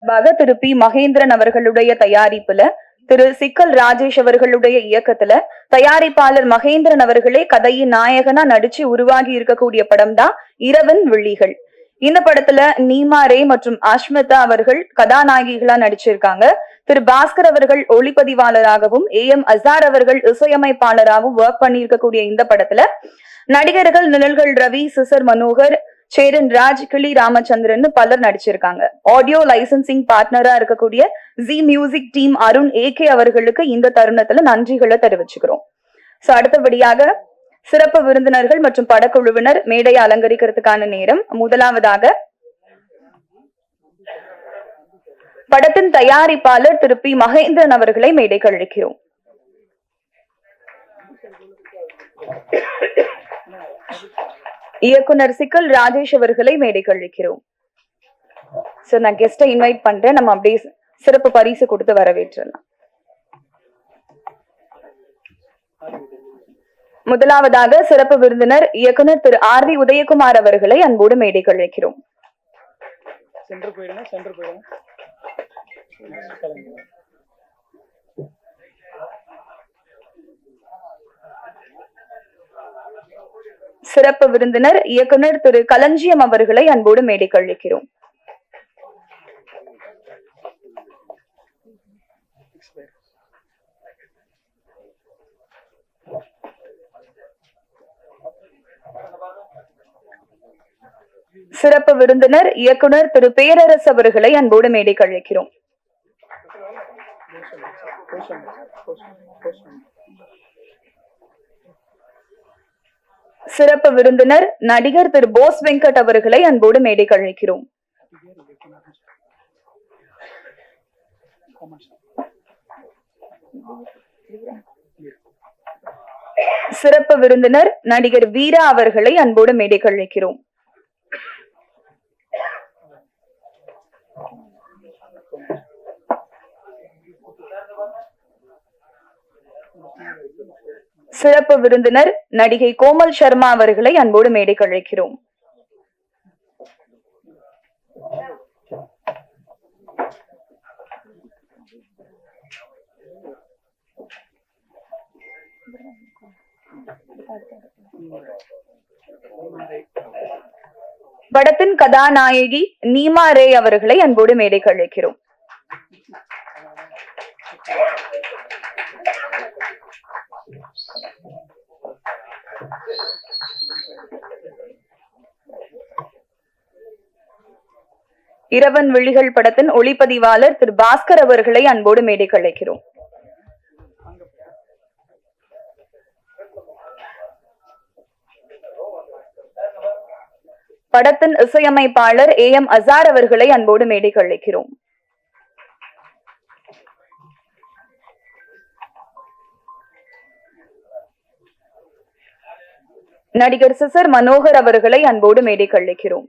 திரு B Mahendran அவர்களுடைய தயாரிப்புல திரு சிக்கல் ராஜேஷ் அவர்களுடைய இயக்கத்துல தயாரிப்பாளர் மகேந்திரன் அவர்களே கதையின் நாயகனா நடிச்சு உருவாகி இருக்கக்கூடிய படம் தான் இரவன் விழிகள். இந்த படத்துல நீமா ரே மற்றும் அஷ்மிதா அவர்கள் கதாநாயகிகளா நடிச்சிருக்காங்க. திரு பாஸ்கர் அவர்கள் ஒளிப்பதிவாளராகவும் AM அசார் அவர்கள் இசையமைப்பாளராகவும் ஒர்க் பண்ணி இருக்கக்கூடிய இந்த படத்துல நடிகர்கள் நிழல்கள் ரவி, சிசர் மனோகர், சேரன் ராஜ், கிளி ராமச்சந்திரன் பலர் நடிச்சிருக்காங்க. ஆடியோ லைசன்சிங் பார்ட்னரா இருக்கக்கூடிய G music team Arun AK அவர்களுக்கு இந்த தருணத்துல நன்றிகளை தெரிவிச்சுக்கிறோம். சோ அடுத்தபடியாக சிறப்பு விருந்தினர்கள் மற்றும் படக்குழுவினர் மேடையை அலங்கரிக்கிறதுக்கான நேரம். முதலாவதாக படத்தின் தயாரிப்பாளர் திரு பி மகேந்திரன் அவர்களை மேடைக்கு அழைக்கிறோம். இயக்குனர் சிக்கல் ராஜேஷ் அவர்களை மேடைக்கு அழைக்கிறோம். சோ நான் கெஸ்ட இன்வைட் பண்றேன். நம்ம அப்படியே சிறப்பு பரிசு கொடுத்து வரவேற்றலாம். முதலாவதாக சிறப்பு விருந்தினர் இயக்குனர் திரு RV உதயகுமார் அவர்களை அன்போடு மேடைக்கு அழைக்கிறோம். சிறப்பு விருந்தினர் இயக்குனர் திரு களஞ்சியம் அவர்களை அன்போடு மேடைக்கு அழைக்கிறோம். சிறப்பு விருந்தினர் இயக்குனர் திரு பேரரசு அவர்களை அன்போடு மேடைக்கு அழைக்கிறோம். சிறப்பு விருந்தினர் நடிகர் திரு போஸ் வெங்கட் அவர்களை அன்போடு மேடைக்கு அழைக்கிறோம். சிறப்பு விருந்தினர் நடிகர் வீரா அவர்களை அன்போடு மேடைக்கு அழைக்கிறோம். சிறப்பு விருந்தினர் நடிகை கோமல் சர்மா அவர்களை அன்போடு மேடைக்கு அழைக்கிறோம். படத்தின் கதாநாயகி நீமா ரே அவர்களை அன்போடு மேடைக்கு அழைக்கிறோம். இரவன் விழிகள் படத்தின் ஒளிப்பதிவாளர் திரு பாஸ்கர் அவர்களை அன்போடு மேடைக்கு அழைக்கிறோம். படத்தின் இசையமைப்பாளர் AM அசார் அவர்களை அன்போடு மேடைக்கு அழைக்கிறோம். நடிகர் சிசர் மனோகர் அவர்களை அன்போடு மேடைக்கு அழைக்கிறோம்.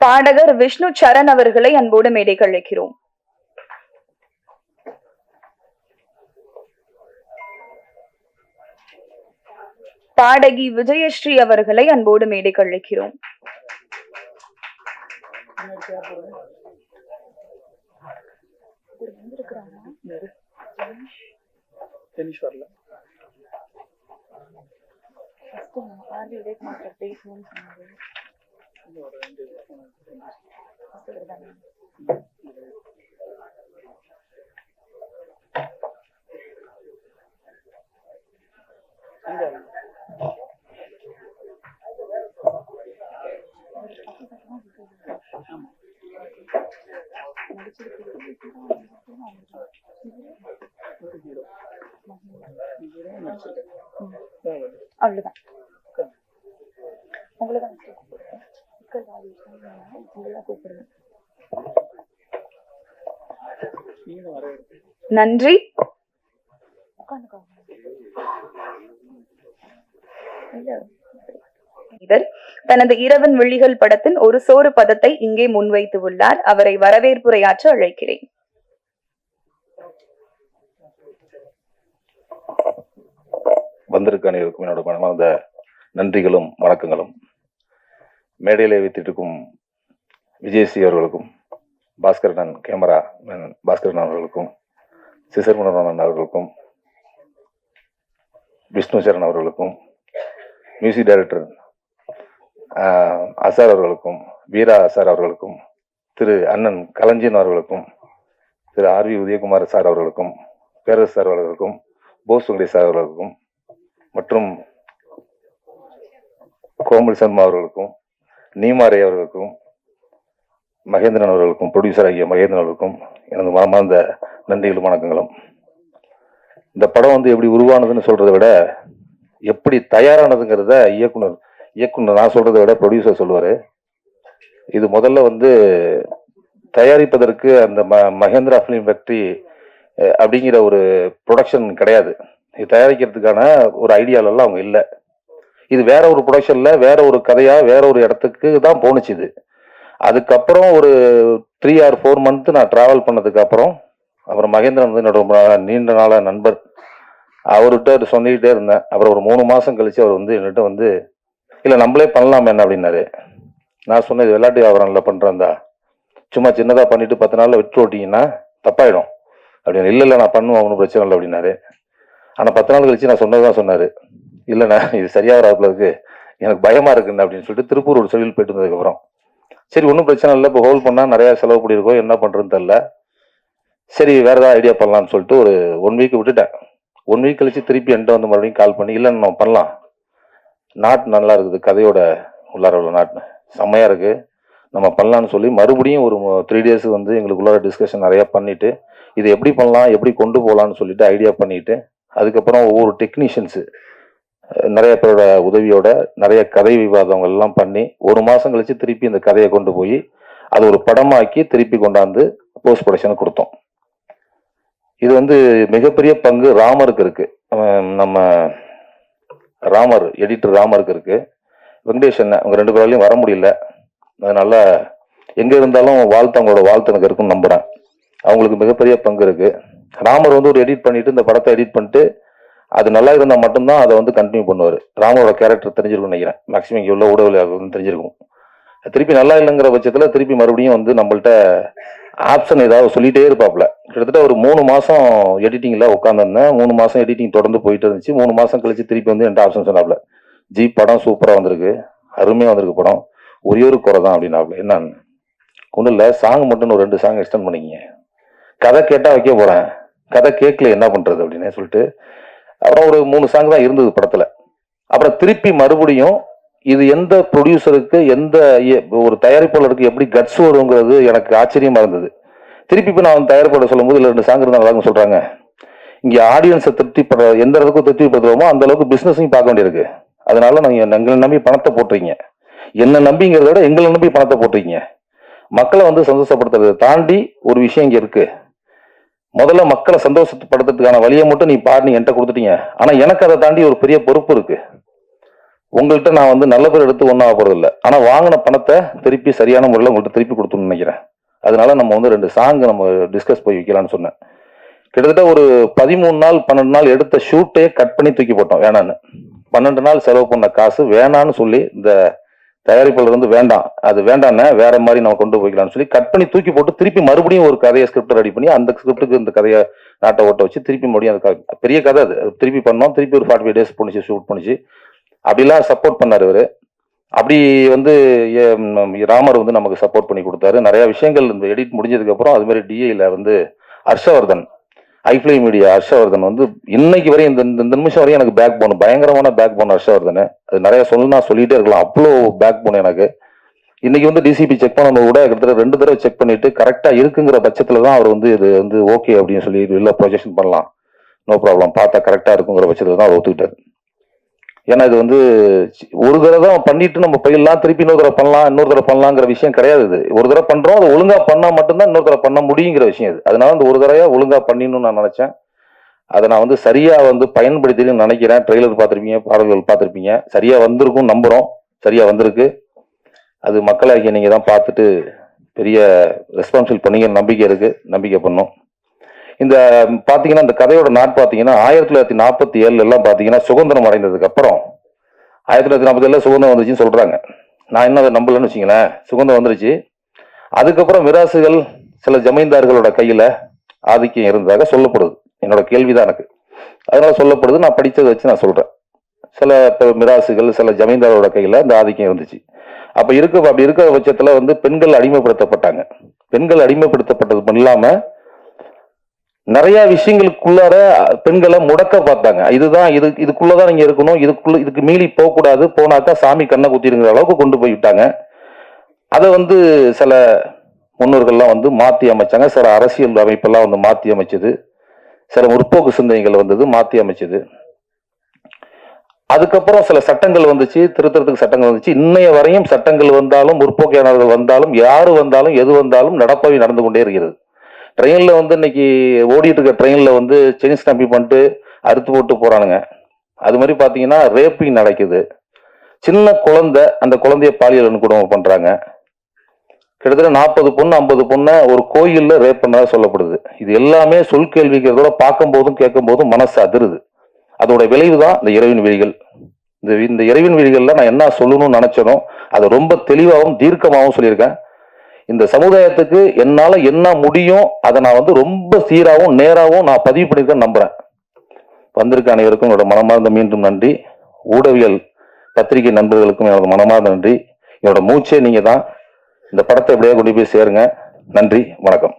பாடகர் விஷ்ணு சரண் அவர்களை அன்போடு மேடைக்கு அழைக்கிறோம். பாடகி விஜயஸ்ரீ அவர்களை அன்போடு மேடைக்கு அழைக்கிறோம். அவ்வளவுதான். நன்றி. இவர் தனது இரவன் விழிகள் படத்தின் ஒரு சோறு பதத்தை இங்கே முன்வைத்து உள்ளார். அவரை வரவேற்புரையாற்ற அழைக்கிறேன். வந்திருக்க அனைவருக்கும் என்னோட மனமார்ந்த நன்றிகளும் வணக்கங்களும். மேடையிலே வைத்திருக்கும் விஜயஸ்ரீ அவர்களுக்கும், பாஸ்கரன் கேமரா பாஸ்கரன் அவர்களுக்கும், சிசர்மணன் அவர்களுக்கும், விஷ்ணு சரண் அவர்களுக்கும், மியூசிக் டைரக்டர் அசார் அவர்களுக்கும், வீரா அசார் அவர்களுக்கும், திரு அண்ணன் கலஞ்சியன் அவர்களுக்கும், திரு ஆர்வி உதயகுமார் சார் அவர்களுக்கும், பேரரசு சார் அவர்களுக்கும், போஸ் வெங்கடேஷ் சார் அவர்களுக்கும் மற்றும் கோமல் சர்மா அவர்களுக்கும், நீமாரே அவர்களுக்கும், மகேந்திரன் அவர்களுக்கும், ப்ரொடியூசர் ஆகிய மகேந்திரன் அவர்களுக்கும் எனது மனமார்ந்த நன்றிகளும் வணக்கங்களும். இந்த படம் வந்து எப்படி உருவானதுன்னு சொல்றதை விட எப்படி தயாரானதுங்கிறத இயக்குனர் நான் சொல்றதை விட ப்ரொடியூசர் சொல்லுவாரு. இது முதல்ல வந்து தயாரிப்பதற்கு அந்த மகேந்திரா ஃபிலிம் ஃபேக்டரி அப்படிங்கிற ஒரு ப்ரொடக்ஷன் கிடையாது. இது தயாரிக்கிறதுக்கான ஒரு ஐடியாலெல்லாம் அவங்க இல்லை. இது வேற ஒரு ப்ரொடக்ஷன்ல வேற ஒரு கதையா வேற ஒரு இடத்துக்கு தான் போணுச்சு. இது அதுக்கப்புறம் ஒரு 3 or 4 months நான் டிராவல் பண்ணதுக்கு அப்புறம் மகேந்திரன் வந்து என்னோட நீண்ட நாள நண்பர், அவர்கிட்ட சொல்லிக்கிட்டே இருந்தேன். அப்புறம் ஒரு 3 மாசம் கழிச்சு அவர் வந்து என்கிட்ட வந்து இல்லை நம்மளே பண்ணலாம் என்ன அப்படின்னாரு. நான் சொன்னேன், இது விளையாட்டு வியாபாரம்ல பண்றேன்டா, சும்மா சின்னதா பண்ணிட்டு 10 நாள்ல விட்டு ஓட்டிங்கன்னா தப்பாயிடும் அப்படின்னு. இல்லை நான் பண்ணுவேன், ஒன்றும் பிரச்சனை இல்லை அப்படின்னாரு. ஆனால் 10 நாள் கழிச்சு நான் சொன்னதுதான் சொன்னாரு, இல்லைண்ணா இது சரியா வராப்புல இருக்கு, எனக்கு பயமா இருக்குண்ணா அப்படின்னு சொல்லிட்டு திருப்பூர் ஒரு தொழில் போயிட்டு வந்ததுக்கப்புறம் சரி ஒன்றும் பிரச்சனை இல்லை, இப்போ ஹோல்ட் பண்ணா நிறைய செலவு பண்ணியிருக்கோம், என்ன பண்றதுன்னு தெரியல, சரி வேற ஏதாவது ஐடியா பண்ணலாம்னு சொல்லிட்டு ஒரு 1 week விட்டுட்டேன். 1 week கழிச்சு திருப்பி என்கிட்ட வந்து மறுபடியும் கால் பண்ணி, இல்லைன்னு நம்ம பண்ணலாம், நாட்டு நல்லா இருக்குது, கதையோட உள்ளார உள்ள நாட்டு செம்மையா இருக்கு, நம்ம பண்ணலான்னு சொல்லி மறுபடியும் ஒரு 3 days வந்து எங்களுக்குள்ளார டிஸ்கஷன் நிறைய பண்ணிட்டு இது எப்படி பண்ணலாம், எப்படி கொண்டு போகலான்னு சொல்லிட்டு ஐடியா பண்ணிட்டு, அதுக்கப்புறம் ஒவ்வொரு டெக்னீஷியன்ஸு நிறைய பேரோட உதவியோட நிறைய கதை விவாதங்கள் எல்லாம் பண்ணி 1 மாசம் கழிச்சு திருப்பி இந்த கதையை கொண்டு போய் அது ஒரு படமாக்கி திருப்பி கொண்டாந்து போஸ்ட் ப்ரொடக்ஷனுக்கு கொடுத்தோம். இது வந்து மிகப்பெரிய பங்கு ராமருக்கு இருக்கு. நம்ம ராமர் எடிட்டர் ராமருக்கு இருக்கு. வெங்கடேஷ் அண்ணன் அவங்க 2 பேராலையும் வர முடியல, அதனால எங்க இருந்தாலும் அவங்களோட வாழ்த்து எனக்கு இருக்குன்னு நம்புறேன். அவங்களுக்கு மிகப்பெரிய பங்கு இருக்கு. ராமர் வந்து ஒரு எடிட் பண்ணிட்டு இந்த படத்தை எடிட் பண்ணிட்டு அது நல்லா இருந்தா மட்டும்தான் அதை வந்து கண்டினியூ பண்ணுவார். ராமரோட கேரக்டர் தெரிஞ்சிருக்கும்னு நினைக்கிறேன், மேக்சிமம் இங்கே உள்ள ஊடகம் தெரிஞ்சிருக்கும். திருப்பி நல்லா இல்லைங்கிற பட்சத்துல திருப்பி மறுபடியும் வந்து நம்மள்ட்ட ஆப்ஷன் ஏதாவது சொல்லிட்டே இருப்பாப்ல. கிட்டத்தட்ட ஒரு 3 மாசம் எடிட்டிங்ல உட்காந்துருந்தேன். 3 மாசம் எடிட்டிங் தொடர்ந்து போயிட்டு இருந்துச்சு. 3 மாசம் கழிச்சு திருப்பி வந்து என்கிட்ட ஆப்ஷன் சொன்னாப்ல, ஜி படம் சூப்பரா வந்திருக்கு, அருமையா வந்திருக்கு படம், ஒரே ஒரு குறை தான் அப்படின்னாப்ல. என்னன்னு ஒன்றும் இல்லை, சாங் மட்டும் ஒரு 2 சாங் எக்ஸ்டெண்ட் பண்ணிக்கிங்க, கதை கேட்டா வைக்க போறேன், கதை கேட்கல என்ன பண்றது அப்படின்னு சொல்லிட்டு அப்புறம் ஒரு 3 சாங் தான் இருந்தது படத்துல. அப்புறம் திருப்பி மறுபடியும் இது எந்த ப்ரொடியூசருக்கு எந்த ஒரு தயாரிப்பாளருக்கு எப்படி கட்ஸ் வருங்கிறது எனக்கு ஆச்சரியமா இருந்தது. திருப்பி இப்போ நான் தயாரிப்பாளர் சொல்லும் போது 2 சாங் இருந்தா நல்லா சொல்றாங்க. இங்க ஆடியன்ஸை திருப்திப்படுற எந்த அளவுக்கு திருப்திப்படுத்துவோமோ அந்த அளவுக்கு பிசினஸையும் பார்க்க வேண்டியிருக்கு. அதனால நீங்க எங்களை நம்பி பணத்தை போட்டுறீங்க, என்ன நம்பிங்கிறத விட எங்களை நம்பி பணத்தை போட்டுறீங்க. மக்களை வந்து சந்தோஷப்படுத்துறதை தாண்டி ஒரு விஷயம் இங்க இருக்கு. முதல்ல மக்களை சந்தோஷப்படுத்துறதுக்கான வழியை மட்டும் நீ பாரு என்கிட்ட கொடுத்துட்டீங்க. ஆனா எனக்கு அதை தாண்டி ஒரு பெரிய பொறுப்பு இருக்கு. உங்கள்கிட்ட நான் வந்து நல்ல பேர் எடுத்து ஒன்றும் ஆக போறது இல்லை, ஆனா வாங்கின பணத்தை திருப்பி சரியான முறையில் உங்கள்கிட்ட திருப்பி கொடுத்துன்னு நினைக்கிறேன். அதனால நம்ம வந்து 2 சாங் நம்ம டிஸ்கஸ் போய் வைக்கலாம்னு சொன்னேன். கிட்டத்தட்ட ஒரு 13 நாள் 12 நாள் எடுத்த ஷூட்டே கட் பண்ணி தூக்கி போட்டோம் வேணான்னு. 12 நாள் செலவு பண்ண காசு வேணான்னு சொல்லி இந்த தயாரிப்பாளர் வந்து வேண்டாம், அது வேண்டான்னு வேற மாதிரி நம்ம கொண்டு போய்க்கலாம்னு சொல்லி கட் பண்ணி தூக்கி போட்டு திருப்பி மறுபடியும் ஒரு கதையை ஸ்கிரிப்ட் ரெடி பண்ணி அந்த ஸ்கிரிப்டுக்கு இந்த கதையை நாட்டை ஓட்ட வச்சு திருப்பி மறுபடியும் அந்த பெரிய கதை அது திருப்பி பண்ணோம். திருப்பி ஒரு 45 days போனிச்சு, ஷூட் பண்ணிச்சு. அப்படிலாம் சப்போர்ட் பண்ணாரு இவரு. அப்படி வந்து ராமர் வந்து நமக்கு சப்போர்ட் பண்ணி கொடுத்தாரு. நிறைய விஷயங்கள் இந்த எடிட் முடிஞ்சதுக்கு அப்புறம் அது மாதிரி டிஐல வந்து ஹர்ஷவர்தன், ஐஃப்ளை மீடியா ஹர்ஷவர்தன் வந்து இன்னைக்கு வரையும் இந்த நிமிஷம் வரையும் எனக்கு பேக் போன், பயங்கரமான பேக் போன் ஹர்ஷவர்தன். அது நிறைய சொல்லிட்டே இருக்கலாம், அவ்வளோ பேக் போன் எனக்கு. இன்னைக்கு வந்து டிசிபி செக் பண்ணணும் கூட கிட்டத்தட்ட 2 தடவை செக் பண்ணிட்டு கரெக்டா இருக்குங்கிற பட்சத்துல தான் அவர் வந்து இது வந்து ஓகே அப்படின்னு சொல்லி இல்லை ப்ரொஜெக்ஷன் பண்ணலாம், நோ ப்ராப்ளம், பார்த்தா கரெக்டா இருக்குங்கிற பட்சத்துல தான் அவர் ஒத்துக்கிட்டாரு. ஏன்னா இது வந்து ஒரு தடவை தான் பண்ணிட்டு நம்ம போயிடலாம், திருப்பி இன்னொரு தடவை பண்ணலாங்கிற விஷயம் கிடையாது. இது ஒரு தடவை பண்றோம், அது ஒழுங்கா பண்ணா மட்டும்தான் இன்னொரு தடவை பண்ண முடியுங்கிற விஷயம் இது. அதனால இந்த ஒரு தடவையா ஒழுங்கா பண்ணிடணும்னு நான் நினைச்சேன். அதை நான் வந்து சரியா வந்து பயன்படுத்தின்னு நினைக்கிறேன். ட்ரெய்லர் பார்த்துருப்பீங்க, பாடல்கள் பார்த்துருப்பீங்க, சரியா வந்திருக்கும் நம்புறோம். சரியா வந்திருக்கு. அது மக்களாகிய நீங்க தான் பார்த்துட்டு பெரிய ரெஸ்பான்சிபிள் பண்ணீங்க, நம்பிக்கை இருக்கு, நம்பிக்கை பண்ணும். இந்த பாத்தீங்கன்னா இந்த கதையோட நாட் பாத்தீங்கன்னா 1947 எல்லாம் பாத்தீங்கன்னா சுதந்திரம் அடைந்ததுக்கு அப்புறம் 1947 சுதந்திரம் வந்துச்சுன்னு சொல்றாங்க. நான் என்ன அதை நம்பலன்னு வச்சுங்களேன். சுதந்திரம் வந்துருச்சு. அதுக்கப்புறம் மிராசுகள் சில ஜமீன்தார்களோட கையில ஆதிக்கம் இருந்ததாக சொல்லப்படுது. என்னோட கேள்விதான் எனக்கு. அதனால சொல்லப்படுது. நான் படிச்சதை வச்சு நான் சொல்றேன். சில மிராசுகள் சில ஜமீன்தாரோட கையில இந்த ஆதிக்கம் இருந்துச்சு. அப்படி இருக்கிற பட்சத்துல வந்து பெண்கள் அடிமைப்படுத்தப்பட்டாங்க. பெண்கள் அடிமைப்படுத்தப்பட்டது மட்டும் இல்லாம நிறைய விஷயங்களுக்குள்ளார பெண்களை முடக்க பார்த்தாங்க. இதுக்குள்ளதான் நீங்க இருக்கணும், இதுக்கு மீறி போக கூடாது, போனாக்கா சாமி கண்ணை குத்திருங்கிற அளவுக்கு கொண்டு போய் விட்டாங்க. அதை வந்து சில முன்னோர்கள்லாம் வந்து மாத்தி அமைச்சாங்க. சில அரசியல் அமைப்பெல்லாம் வந்து மாத்தி அமைச்சது. சில முற்போக்கு சிந்தனைகள் வந்தது, மாத்தி அமைச்சது. அதுக்கப்புறம் சில சட்டங்கள் வந்துச்சு, திருத்தறதுக்கு சட்டங்கள் வந்துச்சு. இன்னைய வரையும் சட்டங்கள் வந்தாலும், முற்போக்கியானவர்கள் வந்தாலும், யாரு வந்தாலும், எது வந்தாலும் நடப்பவை நடந்து கொண்டே இருக்கிறது. ட்ரெயின்ல வந்து இன்னைக்கு ஓடிட்டு இருக்க ட்ரெயின்ல வந்து செயின்ஸ் கம்பி பண்ணிட்டு அறுத்து போட்டு போறானுங்க. அது மாதிரி பாத்தீங்கன்னா ரேப்பிங் நடக்குது. சின்ன குழந்தை, அந்த குழந்தைய பாலியல் வன்கொடுமை பண்றாங்க. கிட்டத்தட்ட 40 பொண்ணு 50 பொண்ணை ஒரு கோயில்ல ரேப் பண்ணதா சொல்லப்படுது. இது எல்லாமே சொல் கேள்விக்கிறதோட பார்க்கும் போதும் கேட்கும் போதும் மனசு அதிருது. அதோட விளைவு தான் இந்த இறைவின் விழிகள். இந்த இறைவின் விழிகள்ல நான் என்ன சொல்லணும்னு நினைச்சனோ அதை ரொம்ப தெளிவாகவும் தீர்க்கமாகவும் சொல்லியிருக்கேன். இந்த சமுதாயத்துக்கு என்னால என்ன முடியும் அதை நான் வந்து ரொம்ப சீராகவும் நேராகவும் நான் பதிவு பண்ணியிருக்கேன்னு நம்புறேன். வந்திருக்க அனைவருக்கும் என்னோட மனமார்ந்த மீண்டும் நன்றி. ஊடகவியல் பத்திரிகை நண்பர்களுக்கும் என்னோட மனமார்ந்த நன்றி. என்னோட மூச்சே நீங்க தான். இந்த படத்தை எப்படியா கொண்டு போய் சேருங்க. நன்றி, வணக்கம்.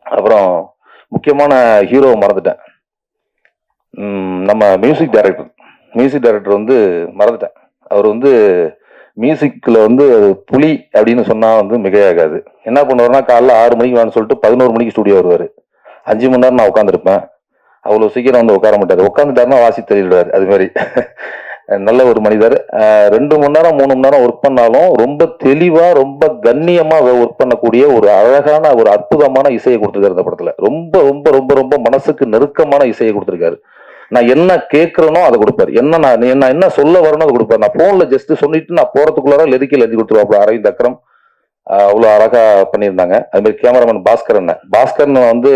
அப்புறம் முக்கியமான ஹீரோவை மறந்துட்டேன். நம்ம மியூசிக் டைரக்டர் வந்து மறந்துட்டேன். அவர் வந்து மியூசிக்ல வந்து புலி அப்படின்னு சொன்னா வந்து மிகையாகாது. என்ன பண்ணுவாருன்னா காலைல 6 மணிக்கு வேணும்னு சொல்லிட்டு 11 மணிக்கு ஸ்டுடியோ வருவாரு. 5 மணி நேரம் நான் உட்காந்துருப்பேன். அவ்வளவு சீக்கிரம் வந்து உட்கார மாட்டாரு. உட்காந்துட்டாருன்னா வாசி தெரிவிடுவாரு. அது மாதிரி நல்ல ஒரு மனிதர். 2 மணி நேரம் 3 மணி நேரம் ஒர்க் பண்ணாலும் ரொம்ப தெளிவா ரொம்ப கண்ணியமா ஒர்க் பண்ணக்கூடிய ஒரு அழகான ஒரு அற்புதமான இசையை கொடுத்திருக்காரு இந்த படத்துல. ரொம்ப ரொம்ப ரொம்ப ரொம்ப மனசுக்கு நெருக்கமான இசையை கொடுத்திருக்காரு. நான் என்ன கேட்கிறேனோ அதை கொடுப்பாரு. நான் என்ன சொல்ல வரணும் அதை கொடுப்பாரு. நான் போன்ல ஜஸ்ட் சொல்லிட்டு நான் போறதுக்குள்ளார லிரிக்கல் எழுதி கொடுத்துருவாப்புல அரவிந்த் அக்ரம். அவ்வளவு அழகா பண்ணியிருந்தாங்க. அது மாதிரி கேமராமேன் பாஸ்கரன் வந்து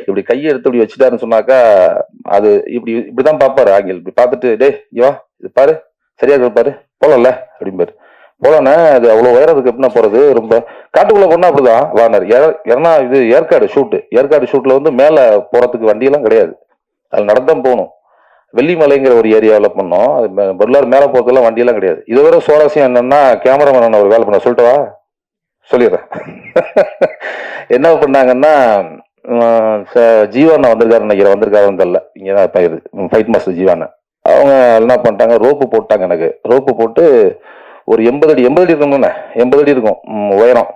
இப்படி கையை எடுத்து இப்படி வச்சுட்டாருன்னு சொன்னாக்கா அது இப்படிதான் பாப்பாரு. ஆங்கில் இப்படி பார்த்துட்டு டே இவா இது பாரு சரியா இருப்பாரு போலல்ல அப்படிம்பாரு. போலண்ணே அது அவ்வளவு உயரத்துக்கு எப்படின்னா போறது, ரொம்ப காட்டுக்குள்ள போனா அப்படிதான் வாங்கினார். ஏன்னா இது ஏற்காடு ஷூட்ல வந்து மேல போறதுக்கு வண்டியெல்லாம் கிடையாது. அது நடந்தான் போகணும். வெள்ளிமலைங்கிற ஒரு ஏரியாவில் பண்ணோம். அது பொருளாதார மேல போறதுலாம் வண்டியெல்லாம் கிடையாது. இதை விட சுவாரஸ்யம் என்னன்னா கேமராமேன் ஒரு வேலை பண்ண சொல்லிட்டவா சொல்லிடுறேன். என்ன பண்ணாங்கன்னா ஜீவானா வந்திருக்காருன்னு நினைக்கிறேன். வந்திருக்காருன்னு தெரியல. இங்கதான் ஃபைட் மாஸ்டர் ஜீவானா. அவங்க என்ன பண்ணிட்டாங்க, ரோப்பு போட்டாங்க. எனக்கு ரோப்பு போட்டு ஒரு 80 அடி இருக்குங்கண்ணே. 80 அடி இருக்கும் உயரம்.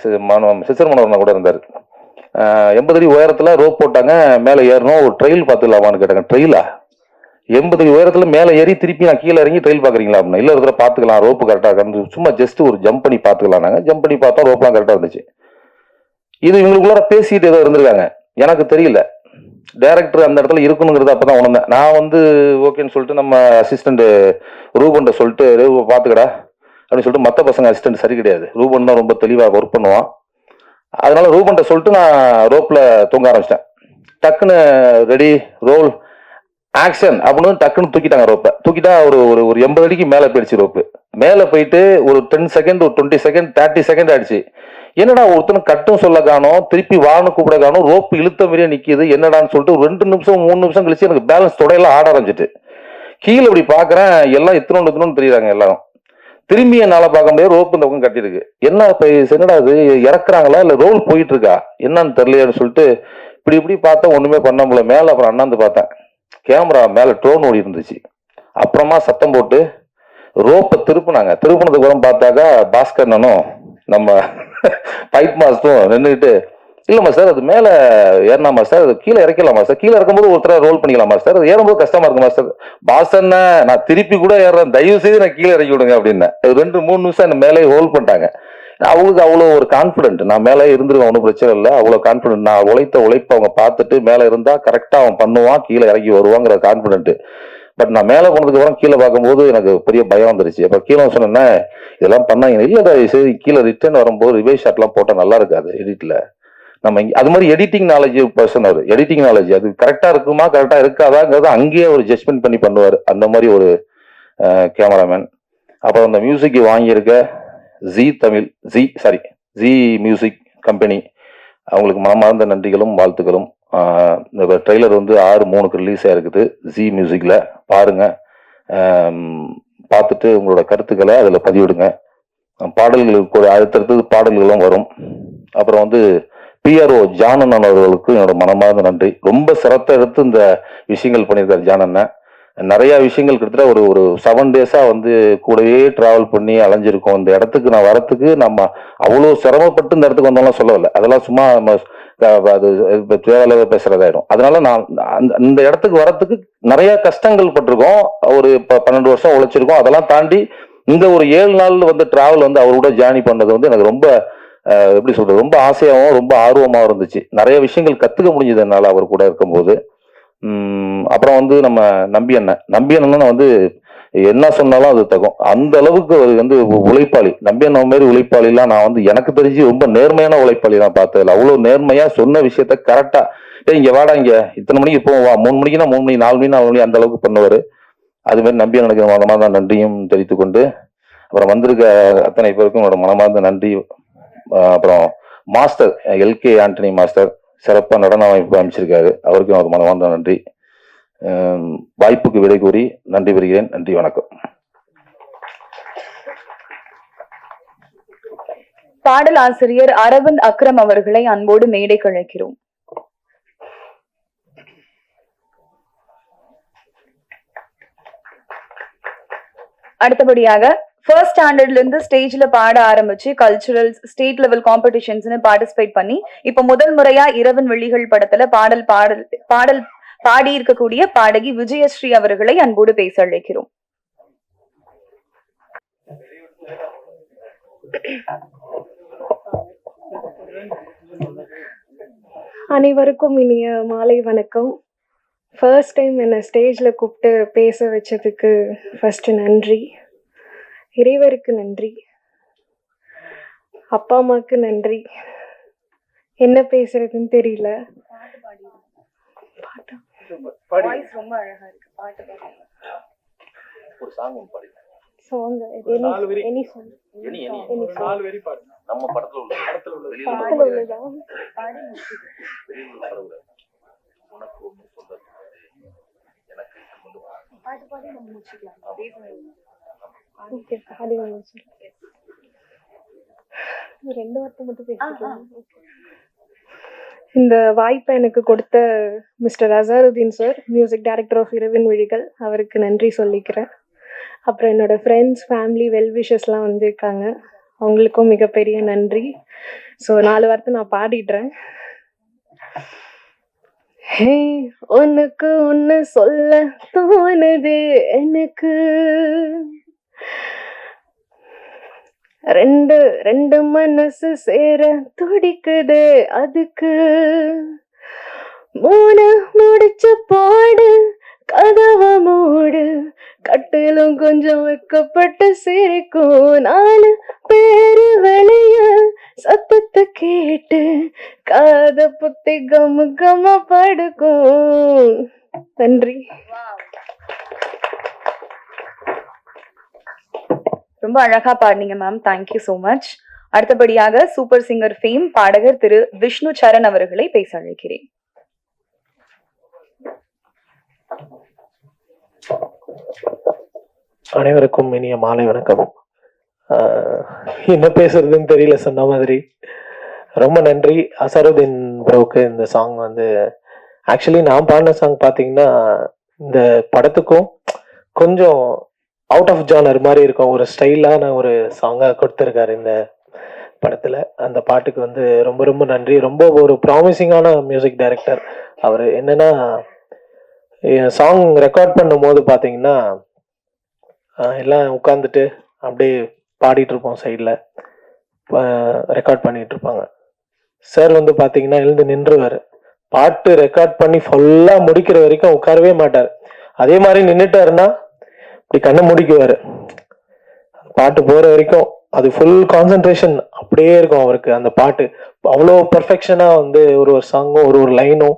சிசர் மனோரன் கூட இருந்தாரு. 80 அடி உயரத்துல ரோப் போட்டாங்க. மேல ஏறணும். ஒரு ட்ரெயில் பார்த்துக்கலாமான்னு கேட்டாங்க. ட்ரெயிலா 80 அடி உயரத்துல மேல ஏறி திருப்பி நான் கீழே இறங்கி ட்ரெயில் பாக்குறீங்களா அப்படின்னா, இல்ல ஒரு பாத்துக்கலாம் ரோப்பு கரெக்டா இருக்கான்னு சும்மா ஜஸ்ட் ஒரு ஜம்ப் பண்ணி பாத்துக்கலாம். நாங்க ஜம்ப் பண்ணி பார்த்தோம், ரோப்லாம் கரெக்டா இருந்துச்சு. இது இவங்களுக்குள்ளார பேசிட்டு ஏதோ இருந்திருக்காங்க, எனக்கு தெரியல. டைரக்டர் அந்த இடத்துல இருக்கணுங்கிறது அப்பதான் உணர்ந்தேன். நான் வந்து ஓகேன்னு சொல்லிட்டு நம்ம அசிஸ்டன்ட் ரூபன்ட்ட சொல்லிட்டு பாத்துக்கடா அப்படின்னு சொல்லிட்டு, மற்ற பசங்க அசிஸ்டன்ட் சரி கிடையாது, ரூபன் தான் ரொம்ப தெளிவா ஒர்க் பண்ணுவான். அதனால ரூபன்ட்ட சொல்லிட்டு நான் ரோப்ல தூங்க ஆரம்பிச்சிட்டேன். டக்குன்னு ரெடி ரோல் ஆக்ஷன் அப்படின்னு டக்குன்னு தூக்கிட்டாங்க. ரோப்பை தூக்கிட்டா ஒரு 80 அடிக்கு மேல போயிடுச்சு. ரோப்பு மேல போயிட்டு ஒரு 10 செகண்ட், ஒரு 20 செகண்ட், 30 செகண்ட் ஆயிடுச்சு. என்னடா ஒருத்தனை கட்டும் சொல்ல காணும், திருப்பி வான்னு கூப்பிட காணும், ரோப்பு இழுத்த மாதிரியே நிக்குது, என்னடான்னு சொல்லிட்டு 2 நிமிஷம் 3 நிமிஷம் கழிச்சு எனக்கு பேலன்ஸ் தொடையெல்லாம் ஆட ஆரம்பிச்சிட்டு கீழே இப்படி பாக்குறேன். எல்லாம் இத்தனோன்னு தெரியுறாங்க எல்லாரும். திரும்பி என்னால பார்க்க முடியாது. ரோப்பு இந்த பக்கம் கட்டிருக்கு. என்ன என்னடா அது இறக்குறாங்களா இல்ல ரோல் போயிட்டு இருக்கா என்னன்னு தெரியலையான்னு சொல்லிட்டு இப்படி பார்த்தா ஒண்ணுமே பண்ண முடியல. மேல அப்புறம் அண்ணாந்து பார்த்தேன், கேமரா மேல ட்ரோன் ஓடி இருந்துச்சு. அப்புறமா சத்தம் போட்டு ரோப்பை திருப்பினதுக்கு அப்புறம் பார்த்தாக்கா பாஸ்கரனும் நம்ம ஃபைட் மாஸ்டரும் நின்றுக்கிட்டு, இல்லம்மா சார் அது மேல ஏறலாமா சார், அது கீழே இறக்கலாமா சார், கீழே இறக்கும்போது ஒருத்தர ரோல் பண்ணிக்கலாமா சார், அது ஏறும்போது கஷ்டமா இருக்குமா சார், பாஸ்கர்னா நான் திருப்பி கூட ஏறேன், தயவு செய்து நான் கீழே இறக்கி விடுங்க அப்படின்னு 2-3 நிமிஷம் என்ன மேலே ஹோல்ட் பண்ணிட்டாங்க. அவங்களுக்கு அவ்வளோ ஒரு கான்ஃபிடென்ட், நான் மேலே இருந்துருவேன், ஒன்றும் பிரச்சனை இல்லை, அவ்வளோ கான்ஃபிடென்ட், நான் உழைப்பை அவங்க பார்த்துட்டு மேலே இருந்தா கரெக்டா அவன் பண்ணுவான், கீழே இறங்கி வருவாங்கிற கான்ஃபிடென்ட். பட் நான் மேலே போனதுக்கு அப்புறம் கீழே பார்க்கும்போது எனக்கு பெரிய பயம் வந்துருச்சு. அப்ப கீழே சொன்னேன், இதெல்லாம் பண்ணாங்க இல்ல, சரி கீழே ரிட்டர்ன் வரும்போது ரிவைஸ் ஷாட்லாம் போட்டா நல்லா இருக்காது எடிட்ல. நம்ம அது மாதிரி எடிட்டிங் நாலேஜ் பர்சன், அவர் எடிட்டிங் நாலேஜ் அது கரெக்டா இருக்குமா கரெக்டா இருக்காதாங்கிறத அங்கேயே ஒரு ஜட்ஜ்மெண்ட் பண்ணி பண்ணுவார், அந்த மாதிரி ஒரு கேமராமேன். அப்புறம் அந்த மியூசிக் வாங்கியிருக்க ஜி மியூசிக் கம்பெனி, அவங்களுக்கு மனமார்ந்த நன்றிகளும் வாழ்த்துக்களும். இந்த ட்ரெய்லர் வந்து 6/3 ரிலீஸ் ஆயிருக்குது ஜி மியூசிக்ல, பாருங்க. பார்த்துட்டு உங்களோட கருத்துக்களை அதில் பதிவிடுங்க. பாடல்களுக்கு அடுத்தடுத்தது பாடல்களும் வரும். அப்புறம் வந்து பிஆர்ஓ ஜானன் அவர்களுக்கு என்னோட மனமார்ந்த நன்றி. ரொம்ப சிரத்தை எடுத்து இந்த விஷயங்கள் பண்ணியிருக்காரு ஜானன். நிறைய விஷயங்கள் கிட்டத்தட்ட ஒரு 7 days வந்து கூடவே டிராவல் பண்ணி அலைஞ்சிருக்கோம். இந்த இடத்துக்கு நான் வரத்துக்கு நம்ம அவ்வளோ சிரமப்பட்டு இந்த இடத்துக்கு வந்தாலும் சொல்லவில்லை, அதெல்லாம் சும்மா அது தேவையில்லாத பேசுறதாயிடும். அதனால நான் இந்த இடத்துக்கு வரத்துக்கு நிறைய கஷ்டங்கள் பட்டிருக்கோம். ஒரு 12 வருஷம் உழைச்சிருக்கோம். அதெல்லாம் தாண்டி இந்த ஒரு 7 நாள் வந்து டிராவல் வந்து அவரோட ஜேர்னி பண்ணது வந்து எனக்கு ரொம்ப எப்படி சொல்றது, ரொம்ப ஆசையாகவும் ரொம்ப ஆர்வமாகவும் இருந்துச்சு. நிறைய விஷயங்கள் கத்துக்க முடிஞ்சது என்னால அவர் கூட இருக்கும்போது. அப்புறம் வந்து நம்ம நம்பி அண்ணன் வந்து என்ன சொன்னாலும் அது தகும், அந்த அளவுக்கு அது வந்து உழைப்பாளி. நம்பி அண்ணன் மாதிரி உழைப்பாளிலாம் நான் வந்து எனக்கு தெரிஞ்சு ரொம்ப நேர்மையான உழைப்பாளி நான் பார்த்ததில்ல. அவ்வளவு நேர்மையா சொன்ன விஷயத்த கரெக்டா, இங்க வாடா, இங்க இத்தனை மணிக்கு இப்போ வா, 3 மணிக்குன்னா 3 மணி, 4 மணி 4 மணி அந்த அளவுக்கு பண்ணுவாரு. அது மாதிரி நம்பி அண்ணனுக்கு மனமார்ந்த நன்றியும் தெரிவித்துக் கொண்டு, அப்புறம் வந்திருக்க அத்தனை பேருக்கும் என்னோட மனமார்ந்த நன்றி. அப்புறம் மாஸ்டர் எல்கே ஆண்டனி மாஸ்டர் சிறப்பா நடன அமைப்பு அமைச்சிருக்காரு, அவருக்கும் ஒரு மனமார்ந்த நன்றி. வாய்ப்புக்கு விடை கூறி நன்றி பெறுகிறேன். நன்றி, வணக்கம். பாடல் ஆசிரியர் அரவிந்த் அக்ரம் அவர்களை அன்போடு மேடைக்கு அழைக்கிறோம். அடுத்தபடியாக ஃபர்ஸ்ட் ஸ்டாண்டர்ட்ல இருந்து ஸ்டேஜ்ல பாட ஆரம்பிச்சு கல்ச்சுரல் ஸ்டேட் லெவல் காம்படிஷன்ஸ்னு பார்ட்டிசிபேட் பண்ணி இப்ப முதல் முறையா இரவன் வெள்ளிகள் படத்துல பாடல் பாடி இருக்கக்கூடிய பாடகி விஜயஸ்ரீ அவர்களை அன்போடு பேச அழைக்கிறோம். அனைவருக்கும் இனிய மாலை வணக்கம். ஃபர்ஸ்ட் டைம் என்னை ஸ்டேஜில் கூப்பிட்டு பேச வச்சதுக்கு ஃபஸ்ட்டு நன்றி. இறைவருக்கு நன்றி, அப்பா அம்மாவுக்கு நன்றி. என்ன பேசுறதுன்னு தெரியல. இந்த வாய்ப்பை எனக்கு கொடுத்த mister Azharuddin sir, music director of இரவின் விழிகள், அவருக்கு நன்றி சொல்லிக்கிறேன். அப்புறம் என்னோட ஃப்ரெண்ட்ஸ், ஃபேமிலி, வெல்விஷஸ்லாம் வந்திருக்காங்க, அவங்களுக்கும் மிகப்பெரிய நன்றி. ஸோ 4 வார்த்தை நான் பாடிடுறேன். ஹே, உனக்கு ஒன்று சொல்ல தோணுது எனக்கு, ரெண்டு மனசு சேர துடிக்குது அதுக்கு, 3 முடிச்சு போடு, கதவ மூடு, கட்டிலும் கொஞ்சம் வைக்கப்பட்டு சிரிக்கும், 4 பேரு வெளிய சத்தத்தை கேட்டு காத புத்தி கம கம படுக்கும். நன்றி. ரொம்ப அழகா பாடினீங்க மேம், தேங்க்யூ சோ மச். அடுத்தபடியாக சூப்பர் சிங்கர் ஃபேம் பாடகர் திரு விஷ்ணு சரண் அவர்களை பேச அழைக்கிறேன். அனைவருக்கும் இனிய மாலை வணக்கம். என்ன பேசுறதுன்னு தெரியல, சொன்ன மாதிரி ரொம்ப நன்றி. அசருதீன் ப்ரோவுக்கு இந்த சாங் வந்து ஆக்சுவலி நான் பாடின சாங் பார்த்தீங்கன்னா இந்த படத்துக்கும் கொஞ்சம் அவுட் ஆஃப் ஜானர் மாதிரி இருக்கும், ஒரு ஸ்டைலான ஒரு சாங்காக கொடுத்துருக்காரு இந்த படத்தில். அந்த பாட்டுக்கு வந்து ரொம்ப ரொம்ப நன்றி. ரொம்ப ஒரு ப்ராமிசிங்கான மியூசிக் டைரக்டர் அவர். என்னன்னா சாங் ரெக்கார்ட் பண்ணும் போது பார்த்தீங்கன்னா எல்லாம் உட்காந்துட்டு அப்படியே பாடிட்டு இருப்போம் சைடில். ரெக்கார்ட் பண்ணிட்டு இருப்பாங்க. சார் வந்து பார்த்தீங்கன்னா எழுந்து நின்றுவார். பாட்டு ரெக்கார்ட் பண்ணி ஃபுல்லாக முடிக்கிற வரைக்கும் உட்காரவே மாட்டார். அதே மாதிரி நின்றுட்டாருன்னா இப்படி கண்ணை முடிக்குவார். பாட்டு போகிற வரைக்கும் அது ஃபுல் கான்சென்ட்ரேஷன் அப்படியே இருக்கும் அவருக்கு. அந்த பாட்டு அவ்வளோ பர்ஃபெக்ஷனாக வந்து ஒரு சாங்கும் ஒரு லைனும்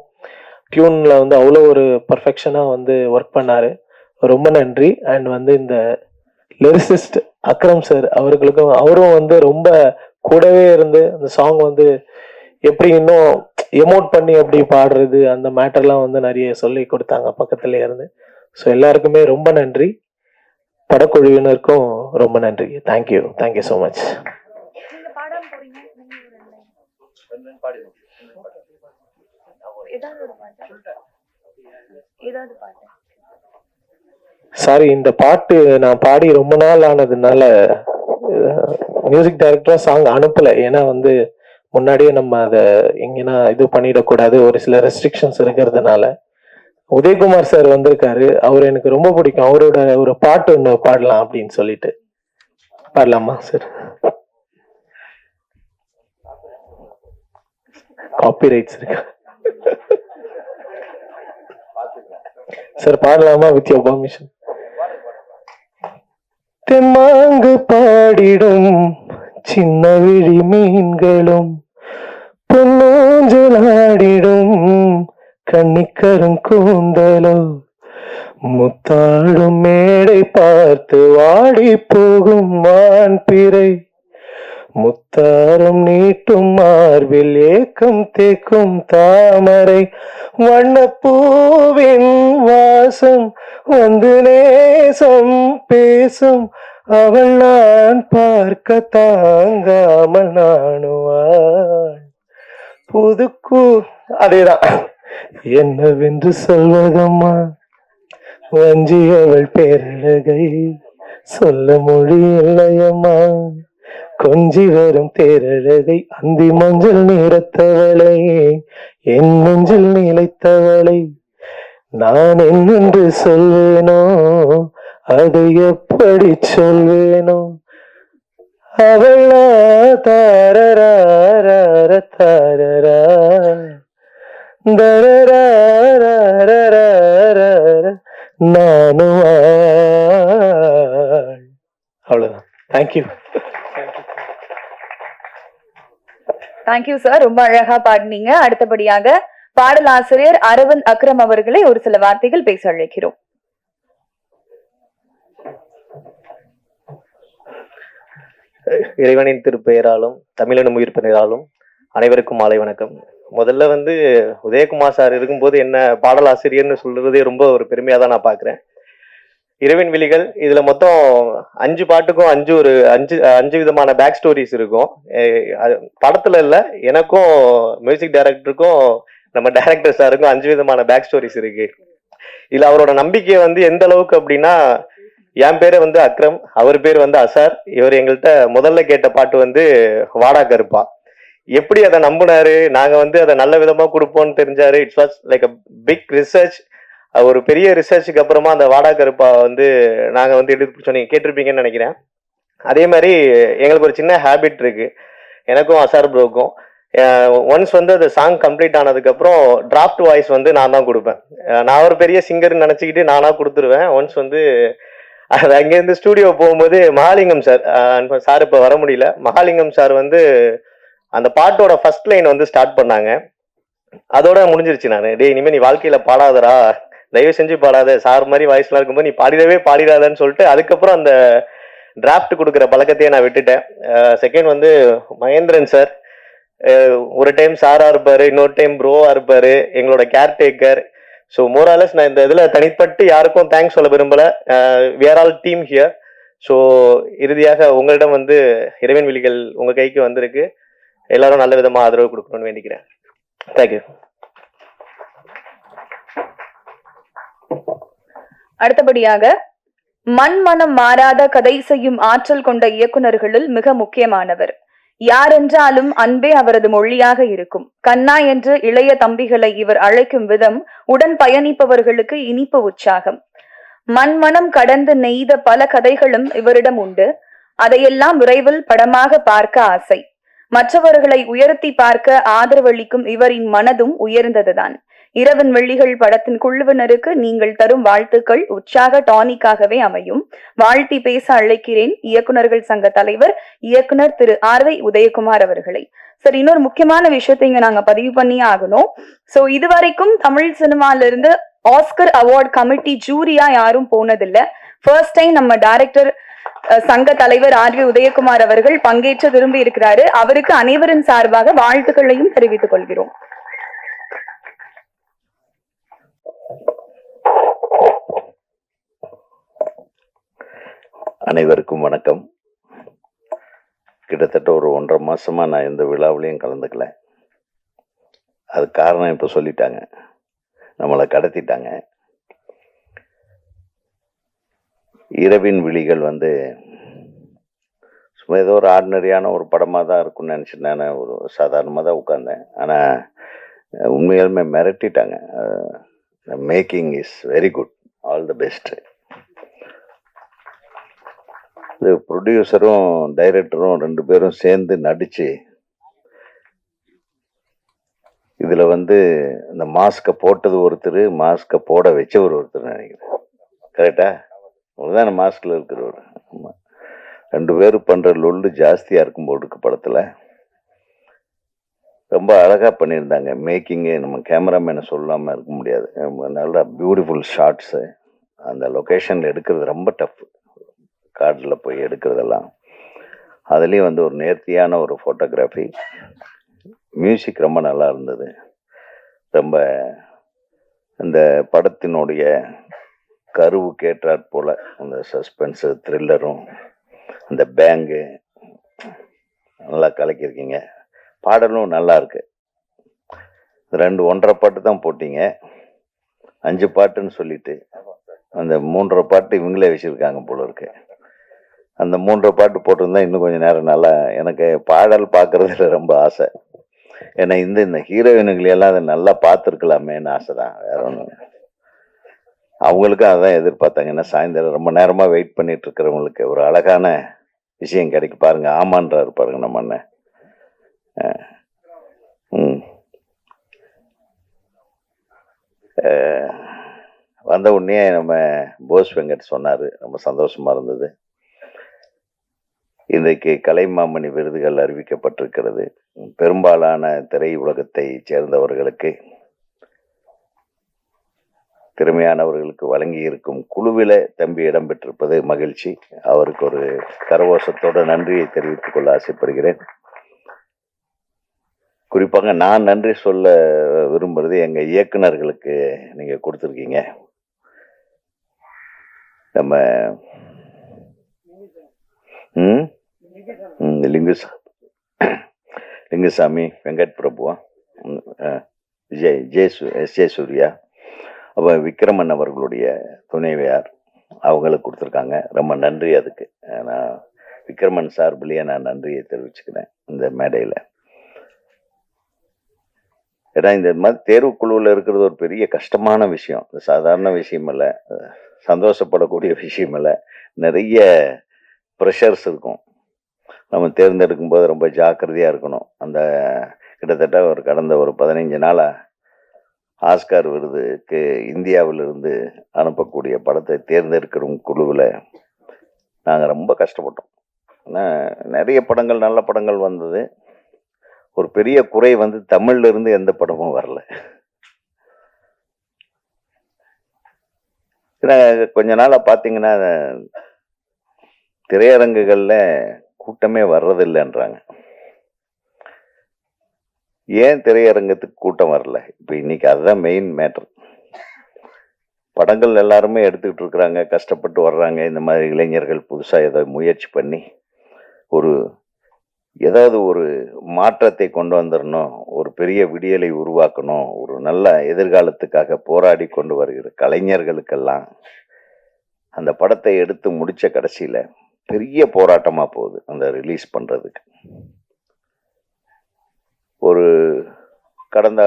டியூனில் வந்து அவ்வளோ ஒரு பர்ஃபெக்ஷனாக வந்து ஒர்க் பண்ணார். ரொம்ப நன்றி. அண்ட் வந்து இந்த லிரிசிஸ்ட் அக்ரம் சார் அவர்களுக்கும் அவரும் வந்து ரொம்ப கூடவே இருந்து அந்த சாங் வந்து எப்படி இன்னும் எமோட் பண்ணி எப்படி பாடுறது அந்த மேட்டர்லாம் வந்து நிறைய சொல்லி கொடுத்தாங்க பக்கத்துல இருந்து. ஸோ எல்லாருக்குமே ரொம்ப நன்றி. படக்குழுவினருக்கும் ரொம்ப நன்றி. Thank you so much. சாரி, இந்த பாட்டு நான் பாடி ரொம்ப நாள் ஆனதுனால மியூசிக் டைரக்டரா சாங் அனுப்பல. ஏன்னா வந்து முன்னாடியே நம்ம அதை எங்கன்னா இது பண்ணிடக்கூடாது, ஒரு சில ரெஸ்ட்ரிக்ஷன்ஸ் இருக்கிறதுனால. உதயகுமார் சார் வந்திருக்காரு, அவர் எனக்கு ரொம்ப பிடிக்கும். அவரோட ஒரு பாட்டு ஒன்று பாடலாம் அப்படின்னு சொல்லிட்டு. பாடலாமா சார்? காப்பிரைட்ஸ் இருக்கு சார், பாடலாமா? With your permission. தெம்மாங்கு பாடிடும் சின்ன விழி மீன்களும் பொன்னூஞ்சலாடிடும் கன்னிக்கரும் கூந்தலோ முத்தாடும் மேடை பார்த்து வாடி போகும் வான் பிறை முத்தாரம் நீட்டும் மார்பில் ஏக்கம் தேக்கும் தாமரை வண்ணப்பூவின் வாசம் வந்து நேசம் பேசும் அவள் நான் பார்க்க தாங்காமல் நானுவாள் புதுக்கூ. அதேதான். என்னவென்று சொல்வதம்மா வஞ்சி அவள் பேரழகை சொல்ல மொழி இல்லையம்மா கொஞ்சி வரும் தேரழகை அந்தி மஞ்சள் நிறத்தவளை என் நெஞ்சில் நிலைத்தவளை நான் என்னென்று சொல்வேனோ அதை எப்படி சொல்வேனோ அவளா தாரரா தாரரா நானும். அவ்வளவுதான். தேங்க்யூ. தேங்க்யூ சார், ரொம்ப அழகா பாடினீங்க. அடுத்தபடியாக பாடலாசிரியர் அரவிந்த் அக்ரம் அவர்களை ஒரு சில வார்த்தைகள் பேச அழைக்கிறோம். இறைவனின் திருப்பெயராலும் தமிழனும் உயிர்ப்பினராலும் அனைவருக்கும் மாலை வணக்கம். முதல்ல வந்து உதயகுமார் சார் இருக்கும்போது என்ன பாடலாசிரியர்னு சொல்றதே ரொம்ப ஒரு பெருமையா தான் நான் பாக்குறேன். இரவின் விழிகள் இதுல மொத்தம் 5 பாட்டுக்கும் அஞ்சு விதமான பேக் ஸ்டோரிஸ் இருக்கும். படத்துல இல்ல, எனக்கும் மியூசிக் டைரக்டருக்கும் நம்ம டைரக்டர் சாருக்கும் 5 விதமான பேக் ஸ்டோரிஸ் இருக்கு. இதுல அவரோட நம்பிக்கை வந்து எந்த அளவுக்கு அப்படின்னா, என் பேரு வந்து அக்ரம், அவர் பேர் வந்து அசார். இவர் எங்கள்கிட்ட முதல்ல கேட்ட பாட்டு வந்து வாடா கருப்பா. எப்படி அதை நம்பினாரு, நாங்க வந்து அதை நல்ல விதமா கொடுப்போம்னு தெரிஞ்சாரு. It's was like a big research. ஒரு பெரிய ரிசர்ச்சுக்கு அப்புறமா அந்த வாடா கருப்பா வந்து நாங்க வந்து எடுத்து பிடிச்சோம். நீங்க கேட்டிருப்பீங்கன்னு நினைக்கிறேன். அதே மாதிரி எங்களுக்கு ஒரு சின்ன ஹேபிட் இருக்கு, எனக்கும் அசார் ப்ரோக்கும். ஒன்ஸ் வந்து அந்த சாங் கம்ப்ளீட் ஆனதுக்கப்புறம் டிராஃப்ட் வாய்ஸ் வந்து நான் தான் கொடுப்பேன். நான் ஒரு பெரிய சிங்கர்னு நினச்சிக்கிட்டு நானா கொடுத்துருவேன். ஒன்ஸ் வந்து அது அங்கேருந்து ஸ்டூடியோ போகும்போது மகாலிங்கம் சார் இப்போ வர முடியல, மகாலிங்கம் சார் வந்து அந்த பாட்டோட ஃபர்ஸ்ட் லைன் வந்து ஸ்டார்ட் பண்ணாங்க. அதோட முடிஞ்சிருச்சு. நான் டே இனிமேல் நீ வாழ்க்கையில பாடாதரா, தயவு செஞ்சு பாடாத, சார் மாதிரி வாய்ஸ்லாம் இருக்கும்போது நீ பாடிடாதன்னு சொல்லிட்டு அதுக்கப்புறம் அந்த டிராஃப்ட் கொடுக்குற பழக்கத்தையே நான் விட்டுட்டேன். செகண்ட் வந்து மகேந்திரன் சார் ஒரு டைம் சாரா இருப்பாரு, இன்னொரு டைம் ப்ரோவா இருப்பாரு, எங்களோட கேர்டேக்கர். ஸோ மோராலஸ் நான் இந்த இதில் தனிப்பட்டு யாருக்கும் தேங்க்ஸ் சொல்ல விரும்பல. We are all team here. So இறுதியாக உங்களிடம் வந்து இரவின் விழிகள் உங்க கைக்கு வந்திருக்கு. எல்லாரும் நல்ல விதமா ஆதரவு கொடுக்கணும்னு வேண்டிக்கிறேன். தேங்க்யூ. அடுத்தபடியாக மனம் மாறாத கதை செய்யும் ஆற்றல் கொண்ட இயக்குனர்களுள் மிக முக்கியமானவர். யாரென்றாலும் அன்பே அவரது மொழியாக இருக்கும். கண்ணா என்று இளைய தம்பிகளை இவர் அழைக்கும் விதம் உடன் பயணிப்பவர்களுக்கு இனிப்பு உற்சாகம். மனம் கடந்து நெய்த பல கதைகளும் இவரிடம் உண்டு. அதையெல்லாம் விரைவில் படமாக பார்க்க ஆசை. மற்றவர்களை உயர்த்தி பார்க்க ஆதரவளிக்கும் இவரின் மனதும் உயர்ந்ததுதான். இரவின் வெள்ளிகள் படத்தின் குழுவினருக்கு நீங்கள் தரும் வாழ்த்துக்கள் உற்சாக டானிக்காகவே அமையும். வாழ்த்தி பேச அழைக்கிறேன் இயக்குனர்கள் சங்க தலைவர் இயக்குனர் திரு ஆர்வை உதயகுமார் அவர்களை. சரி, இன்னொரு முக்கியமான விஷயத்தை இங்க நாங்க பதிவு பண்ணியே ஆகணும். சோ இதுவரைக்கும் தமிழ் சினிமால இருந்து ஆஸ்கர் அவார்ட் கமிட்டி ஜூரியா யாரும் போனதில்ல. ஃபர்ஸ்ட் டைம் நம்ம டைரக்டர் சங்க தலைவர் ஆர்வி உதயகுமார் அவர்கள் பங்கேற்று விரும்பி இருக்கிறாரு. அவருக்கு அனைவரின் சார்பாக வாழ்த்துக்களையும் தெரிவித்துக் கொள்கிறோம். அனைவருக்கும் வணக்கம். கிட்டத்தட்ட ஒரு 1.5 மாசமா நான் எந்த விழாவிலையும் கலந்துக்கல. அது காரணம் இப்போ சொல்லிட்டாங்க, நம்மளை கடத்திட்டாங்க. இரவின் விழிகள் சும்மா ஏதோ ஒரு ஆர்டினரியான ஒரு படமாக தான் இருக்கும்னு நினச்சிட்டு நான் ஒரு சாதாரணமாக தான் உட்கார்ந்தேன். ஆனால் உண்மையாலுமே மிரட்டிட்டாங்க. Making is very good, all the best. இது ப்ரொடியூசரும் டைரக்டரும் 2 பேரும் சேர்ந்து நடிச்சு இதுல இந்த மாஸ்கை போட்டது ஒருத்தர், மாஸ்கை போட வச்சவர் ஒருத்தர் நினைக்கிறேன். கரெக்டா? ஒருதான் மாஸ்க்ல இருக்கிறவர். ஆமா, 2 பேரும் பண்ற லொல்லு ஜாஸ்தியா இருக்கும் போட்டுக்கு படத்துல. ரொம்ப அழகா பண்ணியிருந்தாங்க மேக்கிங்கு. நம்ம கேமராமேனை சொல்லாம இருக்க முடியாது. நல்ல பியூட்டிஃபுல் ஷாட்ஸு. அந்த லொக்கேஷன்ல எடுக்கிறது ரொம்ப டஃப். காட்டில் போய் எடுக்கிறதெல்லாம் அதுலேயும் ஒரு நேர்த்தியான ஒரு ஃபோட்டோகிராஃபி. மியூசிக் ரொம்ப நல்லா இருந்தது. ரொம்ப அந்த படத்தினுடைய கருவுக்கு ஏற்றாற் போல் அந்த சஸ்பென்ஸு, த்ரில்லரும், அந்த பேங்கு நல்லா கலக்கியிருக்கீங்க. பாடலும் நல்லா இருக்கு. 2 1.5 பாட்டு தான் போட்டீங்க, 5 பாட்டுன்னு சொல்லிட்டு அந்த 3.5 பாட்டு இவங்களே வச்சுருக்காங்க போல இருக்கு. அந்த 3.5 பாட்டு போட்டிருந்தா இன்னும் கொஞ்சம் நேரம் நல்லா. எனக்கு பாடல் பார்க்கறதுல ரொம்ப ஆசை. ஏன்னா இந்த ஹீரோயினுங்களெல்லாம் அதை நல்லா பார்த்துருக்கலாமேன்னு ஆசை தான், வேற ஒன்றும். அவங்களுக்கும் அதான் எதிர்பார்த்தாங்க. ஏன்னா சாயந்தரம் ரொம்ப நேரமாக வெயிட் பண்ணிட்டு இருக்கிறவங்களுக்கு ஒரு அழகான விஷயம் கிடைக்கு பாருங்க. ஆமான்றாரு பாருங்க நம்ம அண்ணன். வந்த உடனே நம்ம போஸ் வெங்கட் சொன்னார், ரொம்ப சந்தோஷமா இருந்தது. இன்றைக்கு கலைமாமணி விருதுகள் அறிவிக்கப்பட்டிருக்கிறது. பெரும்பாலான திரை உலகத்தை சேர்ந்தவர்களுக்கு, திறமையானவர்களுக்கு வழங்கி இருக்கும் குழுவில தம்பி இடம்பெற்றிருப்பது மகிழ்ச்சி. அவருக்கு ஒரு கரகோஷத்தோட நன்றியை தெரிவித்துக் கொள்ள ஆசைப்படுகிறேன். குறிப்பாக நான் நன்றி சொல்ல விரும்புறது எங்க இயக்குனர்களுக்கு. நீங்க கொடுத்துருக்கீங்க. நம்ம லிங்குசாமி, வெங்கட் பிரபுவா, ஜே சூர்யா, அப்போ விக்ரமன் அவர்களுடைய துணைவியார், அவங்களுக்கு கொடுத்துருக்காங்க. ரொம்ப நன்றி. அதுக்கு நான் விக்ரமன் சார்பிலேயே நான் நன்றியை தெரிவிச்சுக்கிறேன் இந்த மேடையில். ஏன்னா இந்த மாதிரி தேர்வுக்குழுவில் இருக்கிறது ஒரு பெரிய கஷ்டமான விஷயம். சாதாரண விஷயம் இல்லை, சந்தோஷப்படக்கூடிய விஷயம் இல்லை. நிறைய ப்ரெஷர்ஸ் இருக்கும். நம்ம தேர்ந்தெடுக்கும் போது ரொம்ப ஜாக்கிரதையாக இருக்கணும். அந்த கிட்டத்தட்ட கடந்த 15 நாளாக ஆஸ்கார் விருதுக்கு இந்தியாவிலிருந்து அனுப்பக்கூடிய படத்தை தேர்ந்தெடுக்கிற குழுவில் நாங்கள் ரொம்ப கஷ்டப்பட்டோம். ஏன்னா நிறைய படங்கள், நல்ல படங்கள் வந்தது. ஒரு பெரிய குறை தமிழ்ல இருந்து எந்த படமும் வரல. ஏன்னா கொஞ்ச நாளா பார்த்தீங்கன்னா திரையரங்குகளில் கூட்டமே வர்றதில்லைன்றாங்க. ஏன் திரையரங்கத்துக்கு கூட்டம் வரல? இப்போ இன்னைக்கு அதுதான் மெயின் மேட்டர். படங்கள் எல்லாருமே எடுத்துக்கிட்டு இருக்கிறாங்க, கஷ்டப்பட்டு வர்றாங்க. இந்த மாதிரி இளைஞர்கள் புதுசாக ஏதோ முயற்சி பண்ணி ஏதாவது ஒரு மாற்றத்தை கொண்டு வந்துடணும், ஒரு பெரிய விடியலை உருவாக்கணும், ஒரு நல்ல எதிர்காலத்துக்காக போராடி கொண்டு வருகிற கலைஞர்களுக்கெல்லாம் அந்த படத்தை எடுத்து முடிச்ச கடைசியில பெரிய போராட்டமா போகுது அந்த ரிலீஸ் பண்றதுக்கு. ஒரு கடந்த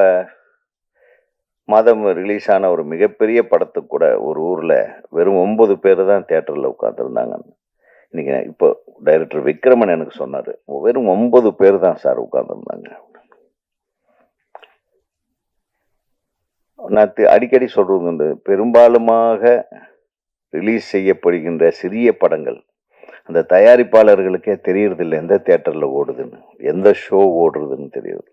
மாதம் ரிலீஸ் ஆன ஒரு மிகப்பெரிய படத்துக்கு கூட ஒரு ஊர்ல வெறும் 9 பேர் தான் தியேட்டர்ல உட்காந்துருந்தாங்க. இன்னைக்கு இப்போ டைரக்டர் விக்ரமன் எனக்கு சொன்னார், வெறும் 9 பேர் தான் சார் உட்கார்ந்துருந்தாங்க. நான் அடிக்கடி சொல்றது உண்டு, பெரும்பாலுமாக ரிலீஸ் செய்யப்படுகின்ற சிறிய படங்கள் அந்த தயாரிப்பாளர்களுக்கே தெரியறதில்லை எந்த தியேட்டர்ல ஓடுதுன்னு, எந்த ஷோ ஓடுறதுன்னு தெரியுது.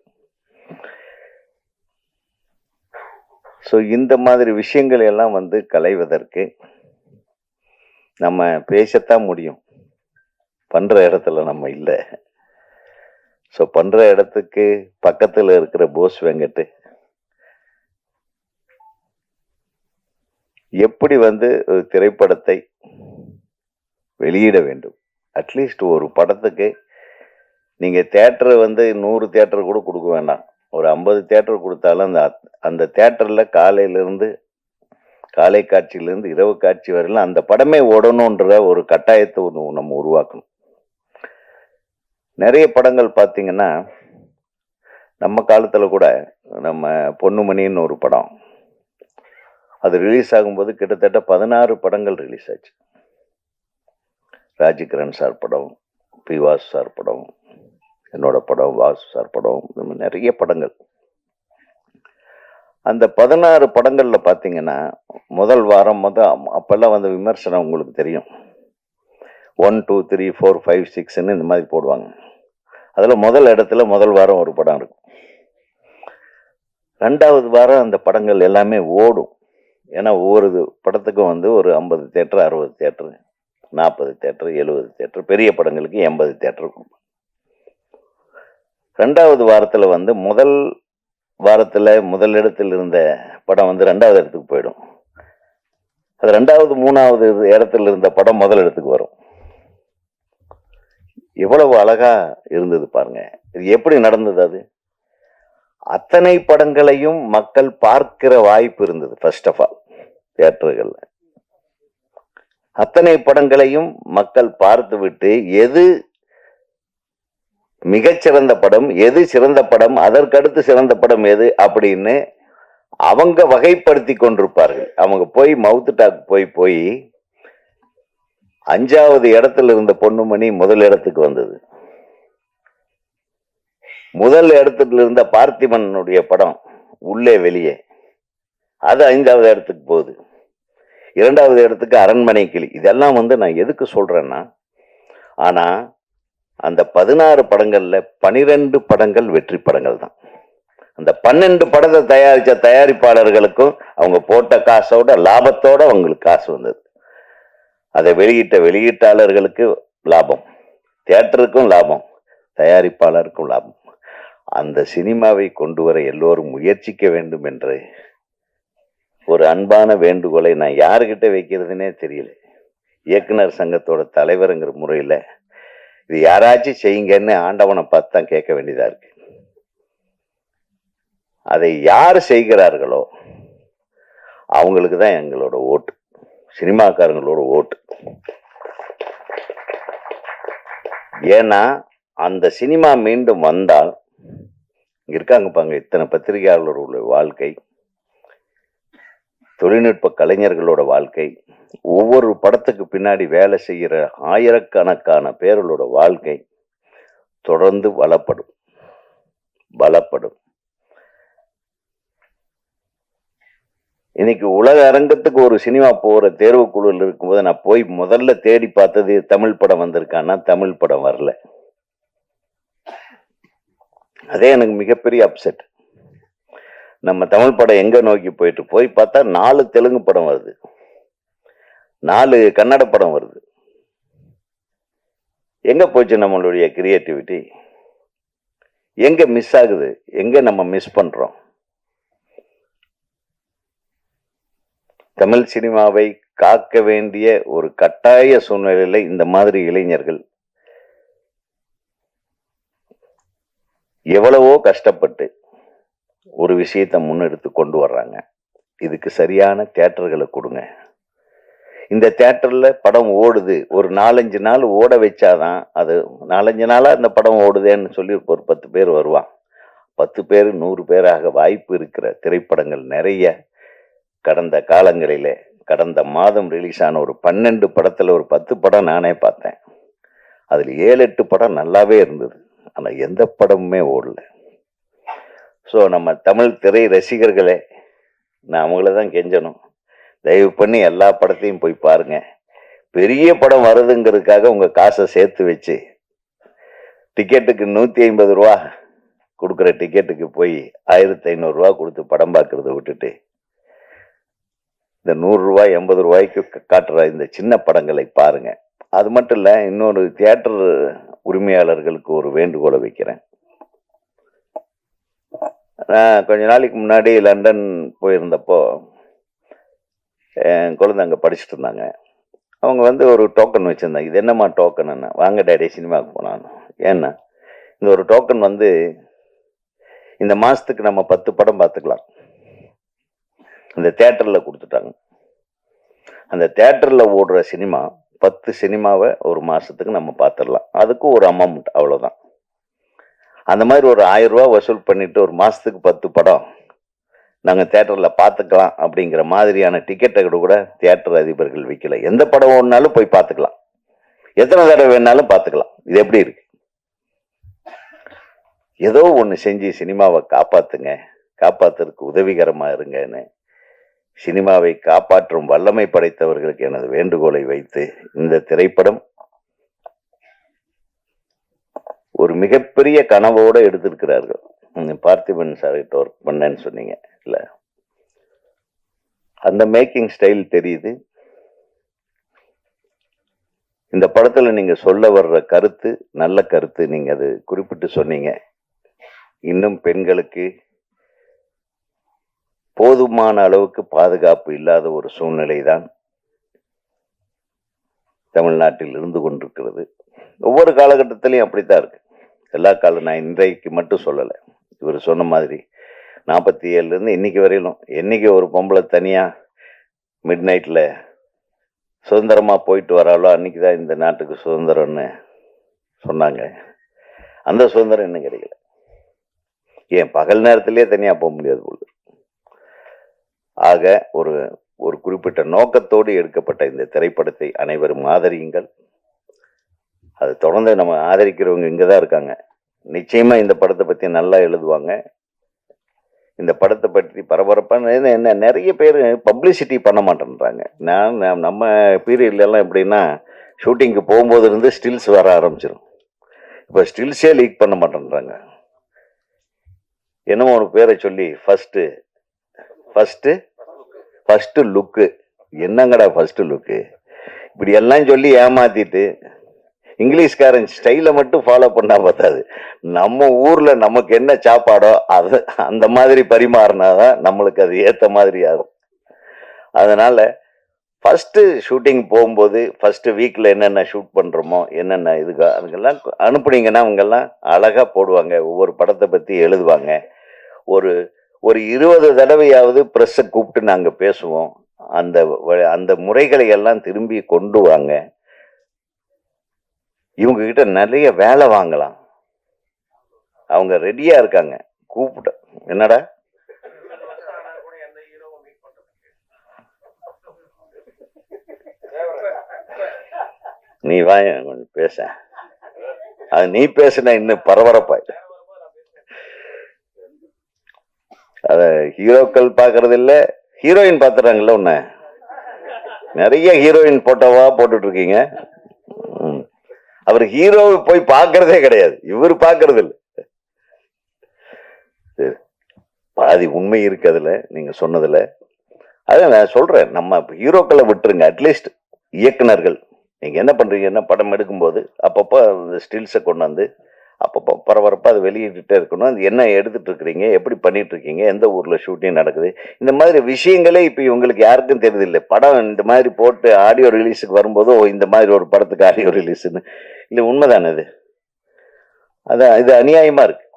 ஸோ இந்த மாதிரி விஷயங்கள் எல்லாம் வந்து களைவதற்கு நம்ம பேசத்தான் முடியும், பண்ற இடத்துல நம்ம இல்லை. ஸோ பண்ற இடத்துக்கு பக்கத்துல இருக்கிற போஸ் வெங்கட் எப்படி வந்து ஒரு திரைப்படத்தை வெளியிட வேண்டும். அட்லீஸ்ட் ஒரு படத்துக்கு நீங்க தியேட்டர் வந்து 100 தியேட்டர் கூட கொடுக்க வேண்டாம், ஒரு 50 தியேட்டர் கொடுத்தாலும் அந்த தியேட்டர்ல காலை காட்சியிலிருந்து இரவு காட்சி வரையிலும் அந்த படமே ஓடணுன்ற ஒரு கட்டாயத்தை நம்ம உருவாக்கணும். நிறைய படங்கள் பார்த்தீங்கன்னா, நம்ம காலத்துல கூட நம்ம பொன்னுமணின்னு ஒரு படம், அது ரிலீஸ் ஆகும்போது கிட்டத்தட்ட 16 படங்கள் ரிலீஸ் ஆச்சு. ராஜகிரண் சார் படம், பி வாசு சார் படம், என்னோட படம், வாசு சார் படம், இந்த மாதிரி நிறைய படங்கள். அந்த 16 படங்கள்ல பார்த்தீங்கன்னா, முதல் வாரம் அப்பெல்லாம் வந்து விமர்சனம் உங்களுக்கு தெரியும், 1, 2, 3, 4, 5, 6ன்னு இந்த மாதிரி போடுவாங்க. அதுல முதல் இடத்துல முதல் வாரம் ஒரு படம் இருக்கும். 2வது வாரம் அந்த படங்கள் எல்லாமே ஓடும். ஏன்னா ஒவ்வொரு படத்துக்கும் வந்து ஒரு 50 தியேட்டர், 60 தியேட்டர், 40 தியேட்டர், 70 தியேட்டர், பெரிய படங்களுக்கு 80 தியேட்டர் இருக்கும். 2வது வாரத்துல வந்து முதல் வாரத்துல முதல் இடத்தில் இருந்த படம் வந்து 2வது இடத்துக்கு போயிடும். அது 2வது 3வது இடத்துல இருந்த படம் முதல் இடத்துக்கு வரும். எவ்வளவு அழகா இருந்தது பாருங்க. இது எப்படி நடந்தது? அது அத்தனை படங்களையும் மக்கள் பார்க்கிற வாய்ப்பு இருந்தது. ஃபர்ஸ்ட் ஆஃப் ஆல் தியேட்டர்கள்ல அத்தனை படங்களையும் மக்கள் பார்த்து விட்டு எது மிகச்சிறந்த படம், எது சிறந்த படம், அதற்கடுத்து சிறந்த படம் எது அப்படின்னு அவங்க வகைப்படுத்தி கொண்டிருப்பார்கள். அவங்க போய் மவுத் டாக் போய் 5வது இடத்துல இருந்த பொன்னுமணி முதல் இடத்துக்கு வந்தது. முதல் இடத்துல இருந்த பார்த்திபனுடைய படம் உள்ளே வெளியே, அது 5வது இடத்துக்கு போகுது. 2வது இடத்துக்கு அரண்மனை கிளி. இதெல்லாம் வந்து நான் எதுக்கு சொல்றேன்னா, ஆனா அந்த 16 படங்கள்ல 12 படங்கள் வெற்றி படங்கள் தான். அந்த 12 படத்தை தயாரிச்ச தயாரிப்பாளர்களுக்கும் அவங்க போட்ட காசோட லாபத்தோட அவங்களுக்கு காசு வந்தது. அதை வெளியிட்ட வெளியீட்டாளர்களுக்கு லாபம், தியேட்டருக்கும் லாபம், தயாரிப்பாளருக்கும் லாபம். அந்த சினிமாவை கொண்டு வர எல்லோரும் முயற்சிக்க வேண்டும் என்று ஒரு அன்பான வேண்டுகோளை நான் யாருக்கிட்ட வைக்கிறதுனே தெரியல. இயக்குனர் சங்கத்தோட தலைவருங்கிற முறையில் இது யாராச்சும் செய்யுங்கன்னு ஆண்டவனை பார்த்து தான் கேட்க வேண்டியதா இருக்கு. அதை யார் செய்கிறார்களோ அவங்களுக்கு தான் எங்களோட ஓட்டு, சினிமாக்காரங்களோட ஓட்டு. ஏன்னா அந்த சினிமா மீண்டும் வந்தால், இங்க இருக்காங்க பாங்க இத்தனை பத்திரிகையாளர்களுடைய வாழ்க்கை, தொழில்நுட்ப கலைஞர்களோட வாழ்க்கை, ஒவ்வொரு படத்துக்கு பின்னாடி வேலை செய்கிற ஆயிரக்கணக்கான பேர்களோட வாழ்க்கை தொடர்ந்து பலப்படும். இன்னைக்கு உலக அரங்கத்துக்கு ஒரு சினிமா போற தேர்வுக்குழுவில் இருக்கும்போது நான் போய் முதல்ல தேடி பார்த்தது தமிழ் படம் வந்திருக்கான்னா தமிழ் படம் வரல. அதே எனக்கு மிகப்பெரிய அப்செட். நம்ம தமிழ் படம் எங்க நோக்கி போய் பார்த்தா 4 தெலுங்கு படம் வருது, 4 கன்னட படம் வருது. எங்க போச்சு நம்மளுடைய கிரியேட்டிவிட்டி? எங்க மிஸ் ஆகுது? எங்க நம்ம மிஸ் பண்றோம்? தமிழ் சினிமாவை காக்க வேண்டிய ஒரு கட்டாய சூழ்நிலையில இந்த மாதிரி இளைஞர்கள் எவ்வளவோ கஷ்டப்பட்டு ஒரு விஷயத்தை முன்னெடுத்து கொண்டு வர்றாங்க. இதுக்கு சரியான தியேட்டர்களை கொடுங்க. இந்த தியேட்டர்ல படம் ஓடுது, ஒரு 4-5 நாள் ஓட வச்சாதான் அது 4-5 நாளா இந்த படம் ஓடுதேன்னு சொல்லி ஒரு 10 பேர் வருவான். 10 பேர் 100 பேராக வாய்ப்பு இருக்கிற திரைப்படங்கள் நிறைய கடந்த காலங்களிலே, கடந்த மாதம் ரிலீஸ் ஆன ஒரு 12 படத்துல ஒரு 10 படம் நானே பார்த்தேன். அதில் 7-8 படம் நல்லாவே இருந்தது. ஆனால் எந்த படமுமே ஓடல. ஸோ நம்ம தமிழ் திரை ரசிகர்களே, நான் அவங்கள தான் கெஞ்சணும், தயவு பண்ணி எல்லா படத்தையும் போய் பாருங்க. பெரிய படம் வருதுங்கிறதுக்காக உங்கள் காசை சேர்த்து வச்சு டிக்கெட்டுக்கு 150 ரூபா கொடுக்குற டிக்கெட்டுக்கு போய் 1500 ரூபா கொடுத்து படம் பார்க்கறத விட்டுட்டு இந்த 100 ரூபாய் 80 ரூபாய்க்கு காட்டுற இந்த சின்ன படங்களை பாருங்க. அது மட்டும் இல்லை, இன்னொரு தியேட்டர் உரிமையாளர்களுக்கு ஒரு வேண்டுகோளை வைக்கிறேன். நான் கொஞ்ச நாளைக்கு முன்னாடி லண்டன் போயிருந்தப்போ என் குழந்தை அங்கே படிச்சுட்டு இருந்தாங்க. அவங்க வந்து ஒரு டோக்கன் வச்சுருந்தாங்க. இது என்னம்மா டோக்கன்? என்ன, வாங்க டேடி சினிமாவுக்கு போனான்னு. ஏன்னா இந்த ஒரு டோக்கன் வந்து இந்த மாதத்துக்கு நம்ம 10 படம் பார்த்துக்கலாம். இந்த தேட்டரில் கொடுத்துட்டாங்க. அந்த தேட்டரில் ஓடுற சினிமா 10 சினிமாவை ஒரு மாதத்துக்கு நம்ம பார்த்துடலாம். அதுக்கு ஒரு அமௌண்ட், அவ்வளோதான். அந்த மாதிரி ஒரு 1000 ரூபா வசூல் பண்ணிட்டு ஒரு மாதத்துக்கு 10 படம் நாங்கள் தேட்டரில் பார்த்துக்கலாம் அப்படிங்கிற மாதிரியான டிக்கெட்டை கூட தியேட்டர் அதிபர்கள் விற்கல. எந்த படம் ஒன்றாலும் போய் பார்த்துக்கலாம், எத்தனை தடவை வேணாலும் பார்த்துக்கலாம். இது எப்படி இருக்கு? ஏதோ ஒன்று செஞ்சு சினிமாவை காப்பாற்றுங்க, காப்பாற்றுறதுக்கு உதவிகரமாக இருங்கன்னு சினிமாவை காப்பாற்றும் வல்லமை படைத்தவர்களுக்கு எனது வேண்டுகோளை வைத்து, இந்த திரைப்படம் ஒரு மிகப்பெரிய கனவோடு எடுத்திருக்கிறார்கள். பார்த்திபன் சார்கிட்ட ஒர்க் பண்ணேன்னு சொன்னீங்க இல்ல, அந்த மேக்கிங் ஸ்டைல் தெரியுது. இந்த படத்துல நீங்க சொல்ல வர்ற கருத்து நல்ல கருத்து. நீங்க அது குறிப்பிட்டு சொன்னீங்க. இன்னும் பெண்களுக்கு போதுமான அளவுக்கு பாதுகாப்பு இல்லாத ஒரு சூழ்நிலை தான் தமிழ்நாட்டில் இருந்து கொண்டிருக்கிறது. ஒவ்வொரு காலகட்டத்திலையும் அப்படித்தான் இருக்கு. எல்லா காலம், நான் இன்றைக்கு மட்டும் சொல்லலை. இவர் சொன்ன மாதிரி 47 இன்னைக்கு வரையிலும் என்னைக்கு ஒரு பொம்பளை தனியா மிட் நைட்ல சுதந்திரமா போயிட்டு வராளோ அன்னைக்கு தான் இந்த நாட்டுக்கு சுதந்திரம்னு சொன்னாங்க. அந்த சுதந்திரம் இன்னும் கிடைக்கல. ஏன் பகல் நேரத்திலேயே தனியா போக முடியாது போல. ஆக ஒரு குறிப்பிட்ட நோக்கத்தோடு எடுக்கப்பட்ட இந்த திரைப்படத்தை அனைவரும் ஆதரியுங்கள். அது தொடர்ந்து நம்ம ஆதரிக்கிறவங்க இங்கதான் இருக்காங்க. நிச்சயமா இந்த படத்தை பத்தி நல்லா எழுதுவாங்க. இந்த படத்தை பற்றி பரபரப்பான என்ன, நிறைய பேர் பப்ளிசிட்டி பண்ண மாட்டேன்றாங்க. நம்ம பீரியட்ல எல்லாம் எப்படின்னா, ஷூட்டிங்க்கு போகும்போது இருந்து ஸ்டில்ஸ் வர ஆரம்பிச்சிடும். இப்போ ஸ்டில்ஸே லீக் பண்ண மாட்டேன்றாங்க. என்னமோ ஒரு பேரை சொல்லி ஃபர்ஸ்ட் லுக்கு. என்னங்கடா ஃபர்ஸ்ட் லுக்கு? இப்படி எல்லாம் சொல்லி ஏமாத்திட்டு இங்கிலீஷ்காரன் ஸ்டைலை மட்டும் ஃபாலோ பண்ணா பார்த்தாது. நம்ம ஊர்ல நமக்கு என்ன சாப்பாடோ அது அந்த மாதிரி பரிமாறினாதான் நம்மளுக்கு அது ஏத்த மாதிரி ஆகும். அதனால ஃபர்ஸ்ட் ஷூட்டிங் போகும்போது ஃபர்ஸ்ட் வீக்ல என்னென்ன ஷூட் பண்றோமோ, என்னென்ன இதுக்கு அதுக்கெல்லாம் அனுப்புனீங்கன்னா அவங்கெல்லாம் அழகா போடுவாங்க. ஒவ்வொரு படத்தை பத்தி எழுதுவாங்க. ஒரு 20 தடவையாவது ப்ரெஸ்ஸை கூப்பிட்டு நாங்க பேசுவோம். அந்த முறைகளை எல்லாம் திரும்பி கொண்டு வாங்க. இவங்க கிட்ட நிறைய வேலை வாங்கலாம். அவங்க ரெடியா இருக்காங்க. கூப்பிட்ட என்னடா நீ வாய கொஞ்சம் பேச. அது நீ பேசுனா இன்னும் பரபரப்பாய். அத ஹீரோக்கள் பாக்குறது இல்ல, ஹீரோயின் பாத்துறாங்கல்ல. உன்ன நிறைய ஹீரோயின் போட்டோவா போட்டுட்டு இருக்கீங்க. அவர் ஹீரோவை போய் பார்க்கறதே கிடையாது, இவர் பார்க்கறது இல்லை. பாதி உண்மை இருக்கு அதுல, நீங்க சொன்னதுல. அதான் நான் சொல்றேன், நம்ம ஹீரோக்களை விட்டுருங்க. அட்லீஸ்ட் இயக்குனர்கள் நீங்க என்ன பண்றீங்கன்னா, படம் எடுக்கும்போது அப்பப்போ அந்த ஸ்டில்ஸை கொண்டு வந்து அப்பப்போ பரபரப்பா அதை வெளியிட்டுட்டே இருக்கணும். அது என்ன எடுத்துட்டு இருக்கிறீங்க, எப்படி பண்ணிட்டு இருக்கீங்க, எந்த ஊர்ல ஷூட்டிங் நடக்குது, இந்த மாதிரி விஷயங்களே இப்ப இவங்களுக்கு யாருக்கும் தெரியுதில்லை. படம் இந்த மாதிரி போட்டு ஆடியோ ரிலீஸுக்கு வரும்போது இந்த மாதிரி ஒரு படத்துக்கு ஆடியோ ரிலீஸ்ன்னு இல்லை. உண்மைதானே இது? அதான் இது அநியாயமா இருக்கு.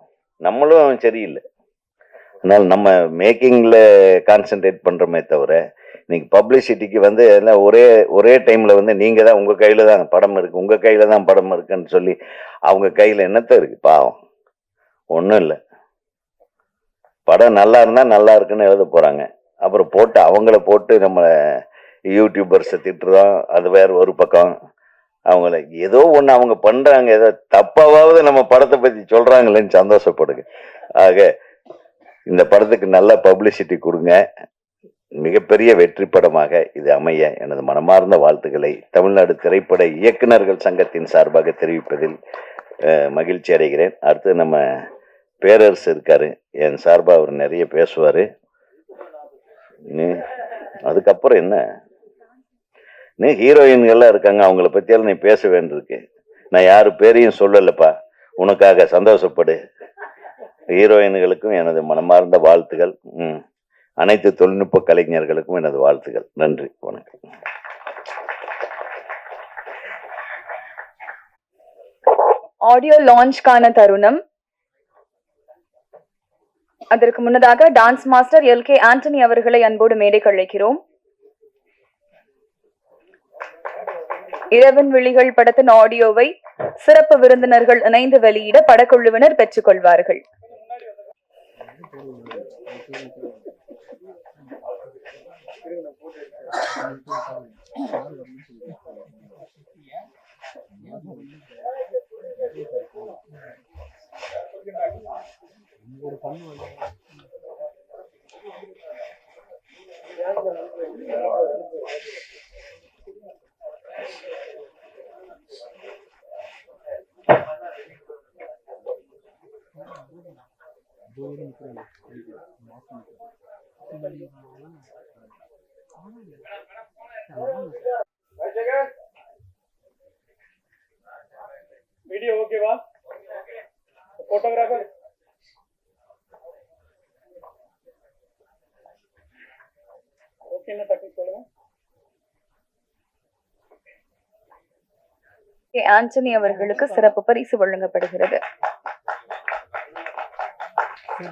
நம்மளும் சரியில்லை. அதனால நம்ம மேக்கிங்ல கான்சென்ட்ரேட் பண்றோமே தவிர, இன்னைக்கு பப்ளிசிட்டிக்கு வந்து எல்லாம் ஒரே டைம்ல வந்து நீங்க தான் உங்க கையில தான் படம் இருக்கு, உங்க கையில தான் படம் இருக்குன்னு சொல்லி அவங்க கையில என்னத்த இருக்கு? பாவம், ஒன்றும் இல்லை. படம் நல்லா இருந்தா நல்லா இருக்குன்னு எழுத போறாங்க. அப்புறம் போட்டு அவங்கள போட்டு நம்ம யூடியூபர்ஸை திட்டுறோம். அது வேற ஒரு பக்கம். அவங்கள ஏதோ ஒன்று அவங்க பண்ணுறாங்க, ஏதோ தப்பாவது நம்ம படத்தை பற்றி சொல்கிறாங்களேன்னு சந்தோஷப்படுங்க. ஆக இந்த படத்துக்கு நல்ல பப்ளிசிட்டி கொடுங்க. மிகப்பெரிய வெற்றி படமாக இது அமைய எனது மனமார்ந்த வாழ்த்துக்களை தமிழ்நாடு திரைப்பட இயக்குநர்கள் சங்கத்தின் சார்பாக தெரிவிப்பதில் மகிழ்ச்சி அடைகிறேன். அடுத்து நம்ம பேரரசு இருக்காரு, என் சார்பாக அவர் நிறைய பேசுவார். அதுக்கப்புறம் என்ன, நீ ஹீரோயின்கள்லாம் இருக்காங்க, அவங்கள பற்றியெல்லாம் நீ பேச வேண்டியிருக்கு. நான் யாரு பேரையும் சொல்லலப்பா, உனக்காக சந்தோஷப்படு. ஹீரோயின்களுக்கும் எனது மனமார்ந்த வாழ்த்துகள். அனைத்து தொழில்நுட்ப கலைஞர்களுக்கும் எனது வாழ்த்துக்கள். நன்றி, வணக்கம். ஆடியோ லான்ச்கான தருணம். அதற்கு முன்னதாக டான்ஸ் மாஸ்டர் LK ஆண்டனி அவர்களை அன்போடு மேடைக்கு அழைக்கிறோம். இரவின் விழிகள் படத்தின் ஆடியோவை சிறப்பு விருந்தினர்கள் இணைந்து வெளியிட படக்குழுவினர் பெற்றுக் கொள்வார்கள். வீடியோ ஓகேவா? போட்டோகிராஃபர் ஓகேன்னா டக்கு சொல்லுங்க. ஆண்டனி அவர்களுக்கு சிறப்பு பரிசு வழங்கப்படுகிறது.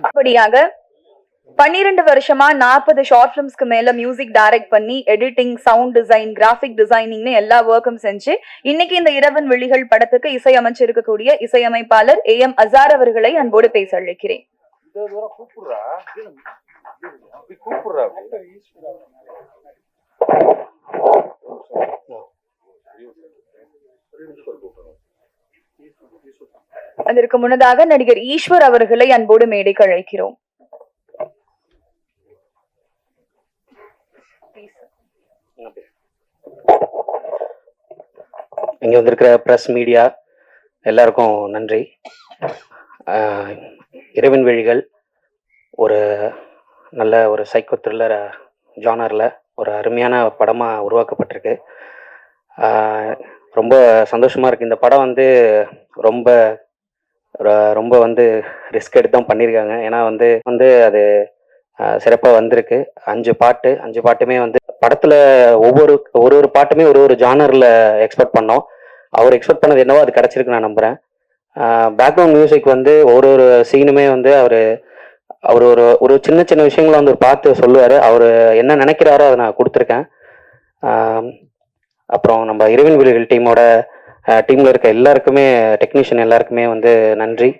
அப்படியாக 12 வருஷமா 40 ஷார்ட் பிலிம்ஸ்க்கு மேல மியூசிக் டைரக்ட் பண்ணி எடிட்டிங், சவுண்ட் டிசைன், கிராஃபிக் டிசைனிங்னு எல்லா ஒர்க்கும் செஞ்சு இன்னைக்கு இந்த இரவன் விழிகள் படத்துக்கு இசையமைச்சிருக்கக்கூடிய இசையமைப்பாளர் AM அசார் அவர்களை அன்போடு பேச அழைக்கிறேன். அதற்கு முன்னதாக நடிகர் ஈஸ்வர் அவர்களை அன்போடு மேடைக்கு அழைக்கிறோம். இங்கே வந்திருக்கிற ப்ரெஸ் மீடியா எல்லாருக்கும் நன்றி. இரவின் விழிகள் ஒரு நல்ல ஒரு சைக்கோ த்ரில்லர் ஜானரில் ஒரு அருமையான படமாக உருவாக்கப்பட்டிருக்கு. ரொம்ப சந்தோஷமாக இருக்குது. இந்த படம் வந்து ரொம்ப ரொம்ப வந்து ரிஸ்க் எடுத்து தான் பண்ணியிருக்காங்க. ஏன்னா வந்து அது சிறப்பாக வந்திருக்கு. 5 பாட்டுமே வந்து படத்தில் ஒரு பாட்டுமே ஒரு ஜானரில் எக்ஸ்பெக்ட் பண்ணோம். அவர் எக்ஸ்பெக்ட் பண்ணது என்னவோ அது கிடச்சிருக்கு நான் நம்புகிறேன். பேக்ரவுண்ட் மியூசிக் வந்து ஒரு சீனுமே வந்து அவர் ஒரு சின்ன சின்ன விஷயங்களை வந்து பார்த்து சொல்லுவார். அவர் என்ன நினைக்கிறாரோ அதை நான் கொடுத்துருக்கேன். அப்புறம் நம்ம இரவின் விழிகள் டீமில் இருக்க எல்லாருக்குமே, டெக்னீஷியன் எல்லாருக்குமே வந்து நன்றி.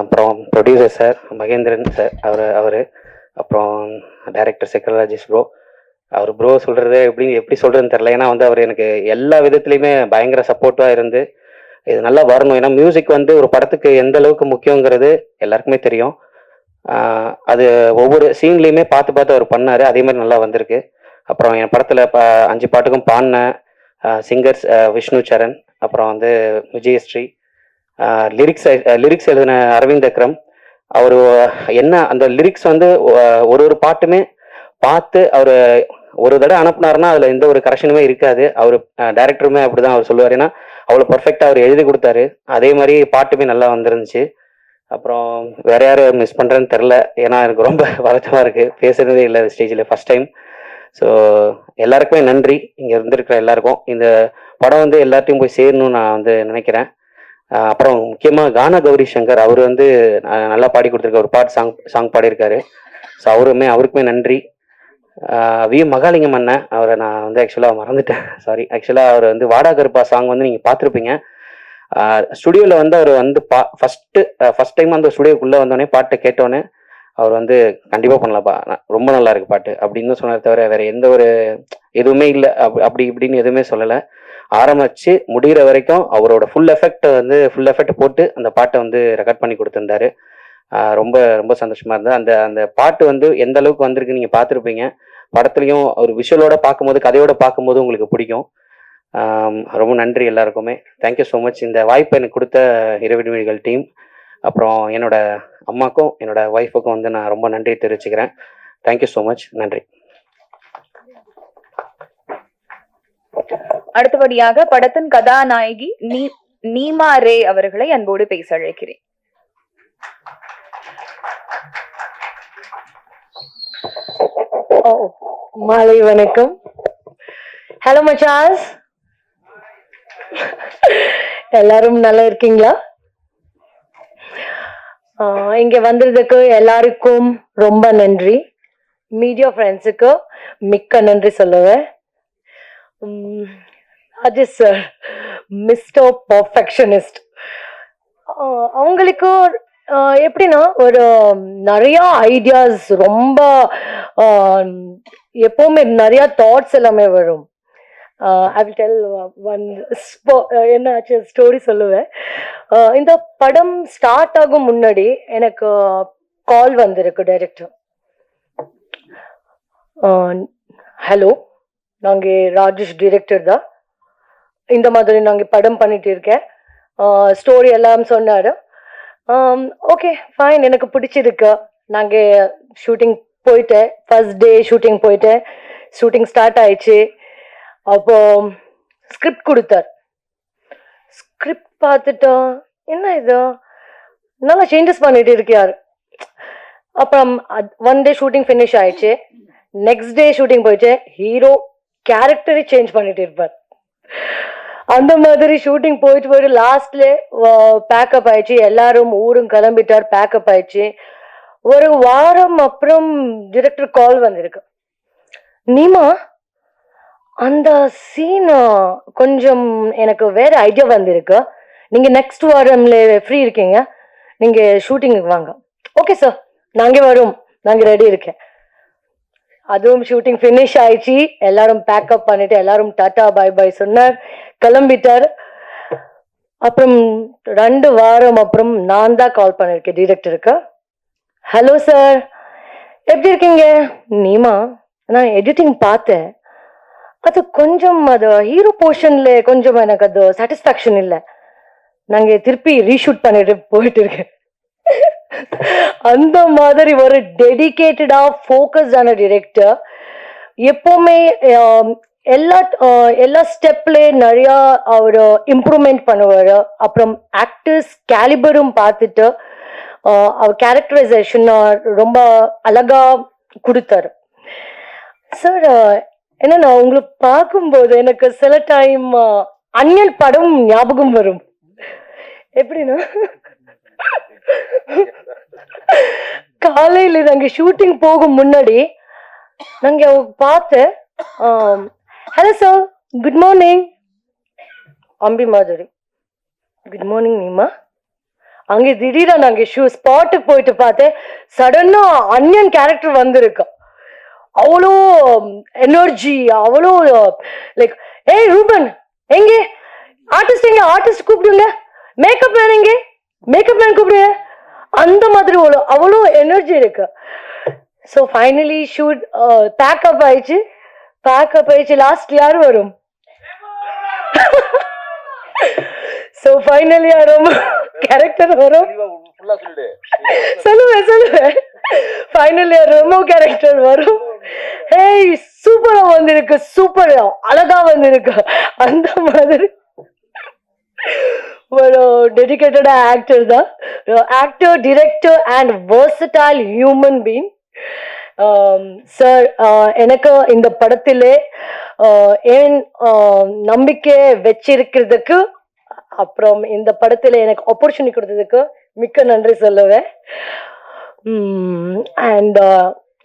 அப்புறம் ப்ரொடியூசர் சார் மகேந்திரன் சார், அவர் அப்புறம் டைரக்டர் சிக்கல் ராஜேஷ் ப்ரோ சொல்கிறது எப்படி சொல்கிறதுன்னு தெரில. ஏன்னா வந்து அவர் எனக்கு எல்லா விதத்துலையுமே பயங்கர சப்போர்ட்டாக இருந்து இது நல்லா வரணும். ஏன்னா மியூசிக் வந்து ஒரு படத்துக்கு எந்த அளவுக்கு முக்கியங்கிறது எல்லாருக்குமே தெரியும். அது ஒவ்வொரு சீன்லேயுமே பார்த்து அவர் பண்ணார். அதே மாதிரி நல்லா வந்திருக்கு. அப்புறம் என் படத்தில் 5 பாட்டுக்கும் பாடின சிங்கர்ஸ் விஷ்ணு சரண், அப்புறம் வந்து விஜயஸ்ரீ, லிரிக்ஸ் எழுதின அரவிந்த் அக்ரம். அவர் என்ன அந்த லிரிக்ஸ் வந்து ஒரு பாட்டுமே பார்த்து அவர் ஒரு தடவை அனுப்புனாருன்னா அதில் எந்த ஒரு கரெக்ஷனுமே இருக்காது. அவர் டைரக்டருமே அப்படிதான் அவர் சொல்லுவார். ஏன்னா அவ்வளோ பர்ஃபெக்டாக அவர் எழுதி கொடுத்தாரு. அதே மாதிரி பாட்டுமே நல்லா வந்துருந்துச்சு. அப்புறம் வேற யாரும் மிஸ் பண்ணுறேன்னு தெரில. ஏன்னா எனக்கு ரொம்ப வருத்தமாக இருக்குது, பேசுகிறதே இல்லை ஸ்டேஜில் ஃபர்ஸ்ட் டைம். ஸோ எல்லாருக்குமே நன்றி, இங்கே இருந்திருக்கிற எல்லாருக்கும். இந்த படம் வந்து எல்லாத்தையும் போய் சேரணும்னு நான் வந்து நினைக்கிறேன். அப்புறம் முக்கியமாக கானா கௌரி சங்கர், அவர் வந்து நல்லா பாடி கொடுத்துருக்க ஒரு சாங் பாடியிருக்காரு. ஸோ அவருக்குமே நன்றி. மகாலிங்கம் அண்ணன், அவரை நான் வந்து ஆக்சுவலாக மறந்துட்டேன், சாரி. ஆக்சுவலாக அவர் வந்து வாடா கருப்பா சாங் வந்து நீங்கள் பார்த்துருப்பீங்க. ஸ்டுடியோவில் வந்து அவர் வந்து ஃபர்ஸ்ட் டைம் அந்த ஸ்டுடியோக்குள்ளே வந்தோடனே பாட்டை கேட்டோன்னே அவர் வந்து கண்டிப்பாக பண்ணலாம்ப்பா, ரொம்ப நல்லா இருக்கு பாட்டு அப்படின்னு சொன்னார். தவிர வேற எந்த ஒரு எதுவுமே இல்லை, அப்படி இப்படின்னு எதுவுமே சொல்லலை. ஆரம்பிச்சு முடிகிற வரைக்கும் அவரோட ஃபுல் எஃபெக்ட் போட்டு அந்த பாட்டை வந்து ரெக்கார்ட் பண்ணி கொடுத்துருந்தாரு. ரொம்ப ரொம்ப சந்தோஷமா இருந்தது. அந்த அந்த பாட்டு வந்து எந்த அளவுக்கு வந்திருக்கு நீங்க பார்த்துருப்பீங்க. படத்துலையும் ஒரு விஷுவலோட பார்க்கும்போது, கதையோட பார்க்கும்போது உங்களுக்கு பிடிக்கும். ரொம்ப நன்றி எல்லாருக்குமே. Thank you so much. இந்த வாய்ப்பை எனக்கு கொடுத்த இரவின் விழிகள் டீம், அப்புறம் என்னோட அம்மாக்கும் என்னோட ஒய்ஃபுக்கும் வந்து நான் ரொம்ப நன்றி தெரிவிச்சுக்கிறேன். Thank you so much. நன்றி. அடுத்தபடியாக படத்தின் கதாநாயகி நீமா ரே அவர்களை அன்போடு பேச அழைக்கிறேன். மாலை வணக்கம். ஹலோ மச்சாஸ், எல்லாரும் நல்லா இருக்கீங்களா? இங்க வந்ததுக்கு எல்லாருக்கும் ரொம்ப நன்றி. மீடியா ஃப்ரெண்ட்ஸுக்கு மிக்க நன்றி சொல்லுவேன். Rajesh sir, mister perfectionist. அவங்களுக்கு எப்படின்னா ஒரு நிறைய ஐடியாஸ், ரொம்ப எப்பவுமே நிறைய தாட்ஸ் எல்லாமே வரும். ஐ வில் டெல் ஒன் என்னாச்சு ஸ்டோரி சொல்லுவேன். இந்த படம் ஸ்டார்ட் ஆகும் முன்னாடி எனக்கு கால் வந்திருக்கு டைரக்டர். ஹலோ, நாங்கள் ராஜேஷ் டிரெக்டர் தான், இந்த மாதிரி நாங்கள் படம் பண்ணிட்டு இருக்கேன், ஸ்டோரி எல்லாம் சொன்னார். ஓகே ஃபைன், எனக்கு பிடிச்சிருக்கு. நாங்கள் ஷூட்டிங் போயிட்டேன், ஃபர்ஸ்ட் டே ஷூட்டிங் போயிட்டேன். ஷூட்டிங் ஸ்டார்ட் ஆயிடுச்சு. அப்போ ஸ்கிரிப்ட் கொடுத்தார். ஸ்கிரிப்ட் பார்த்துட்டா என்ன இது நல்லா சேஞ்சஸ் பண்ணிட்டு இருக்காரு. அப்புறம் ஒன் டே ஷூட்டிங் ஃபினிஷ் ஆயிடுச்சு. நெக்ஸ்ட் டே ஷூட்டிங் போயிட்டு ஹீரோ கேரக்டரை சேஞ்ச் பண்ணிட்டு இருப்பார். அந்த மாதிரி ஷூட்டிங் போயிட்டு லாஸ்ட்ல பேக்கப் ஆயிடுச்சு. எல்லாரும் ஊரும் கிளம்பிட்டார், பேக்கப் ஆயிடுச்சு. ஒரு வாரம் அப்புறம் டிரெக்டர் கால் வந்திருக்கு. நீமா, அந்த சீன் கொஞ்சம் எனக்கு வேற ஐடியா வந்திருக்கு, நீங்க நெக்ஸ்ட் வாரம்ல ஃப்ரீ இருக்கீங்க, நீங்க ஷூட்டிங்குக்கு வாங்க. ஓகே சார், நாங்க வரோம், நாங்க ரெடி இருக்கேன். அதுவும் ஷூட்டிங் ஃபினிஷ் ஆயிடுச்சு. எல்லாரும் பேக்கப் பண்ணிட்டு எல்லாரும் டாட்டா பை பை சொன்னார், கிளம்பிட்டார். அப்புறம் 2 வாரம் அப்புறம் நான் தான் கால் பண்ணிருக்கேன் டிரெக்டருக்கு. ஹலோ சார், எப்படி இருக்கீங்க? நீமா, நான் எடிட்டிங் பார்த்தேன், அது கொஞ்சம் அது ஹீரோ போர்ஷன்ல கொஞ்சம் எனக்கு அது சாட்டிஸ்ஃபேக்ஷன் இல்லை, நாங்கள் திருப்பி ரீஷூட் பண்ணிட்டு போயிட்டு இருக்கேன். அந்த மாதிரி ஒரு டெடிகேட்டடா ஃபோக்கஸ்டான டிரெக்டர். எப்பவுமே எல்லா ஸ்டெப்ல நிறைய அவர் இம்ப்ரூவ்மெண்ட் பண்ணுவார். அப்புறம் ஆக்டர்ஸ் கேலிபரும் பார்த்துட்டு அவர் கேரக்டரைசேஷன் ரொம்ப அழகா கொடுத்தாரு. சார், என்னன்னா உங்களுக்கு பார்க்கும்போது எனக்கு சில டைம் அந்நியன் படம் ஞாபகம் வரும். எப்படின்னா, காலையில நாங்க ஷூட்டிங் போகும் முன்னாடி நாங்க பார்த்தேன், ஹலோ சார், குட் மார்னிங் அம்பி மாதிரி, குட் மார்னிங் நீமா. அங்கே திடீரா நாங்க ஸ்பாட்டுக்கு போயிட்டு பார்த்தேன், சடனா அந்நியன் கேரக்டர் வந்திருக்கு. அவ்வளோ எனர்ஜி, அவ்வளோ லைக், ஏய் ரூபன் எங்கே, ஆர்டிஸ்ட் எங்க, ஆர்டிஸ்ட் கூப்பிடுங்க, மேக்கப் மேன் எங்கே, மேக்கப் மேன் கூப்பிடுங்க, அந்த மாதிரி அவ்வளோ எனர்ஜி இருக்கு. ஸோ ஃபைனலி ஷூட் பேக்கப் ஆயிடுச்சு. லாஸ்ட் யார் வரும்? ஸோ ஃபைனலி யாரும் கேரக்டர் வரும், சொல்லுவேன். ஃபைனலி ரெமோ கேரக்டர் வரும். ஏய் சூப்பரா வந்திருக்கு, சூப்பர் அழகா வந்திருக்கு. அந்த மாதிரி ஒரு டெடிகேட்டட் ஆக்டர் தான், actor, director and versatile human being. Sir, எனக்கு இந்த படத்திலே ஏன் நம்பிக்கை வச்சிருக்கிறதுக்கு, அப்புறம் இந்த படத்துல எனக்கு ஆப்பர்ச்சுனிட்டி கொடுத்ததுக்கு மிக்க நன்றி சொல்லுவேன். அண்ட்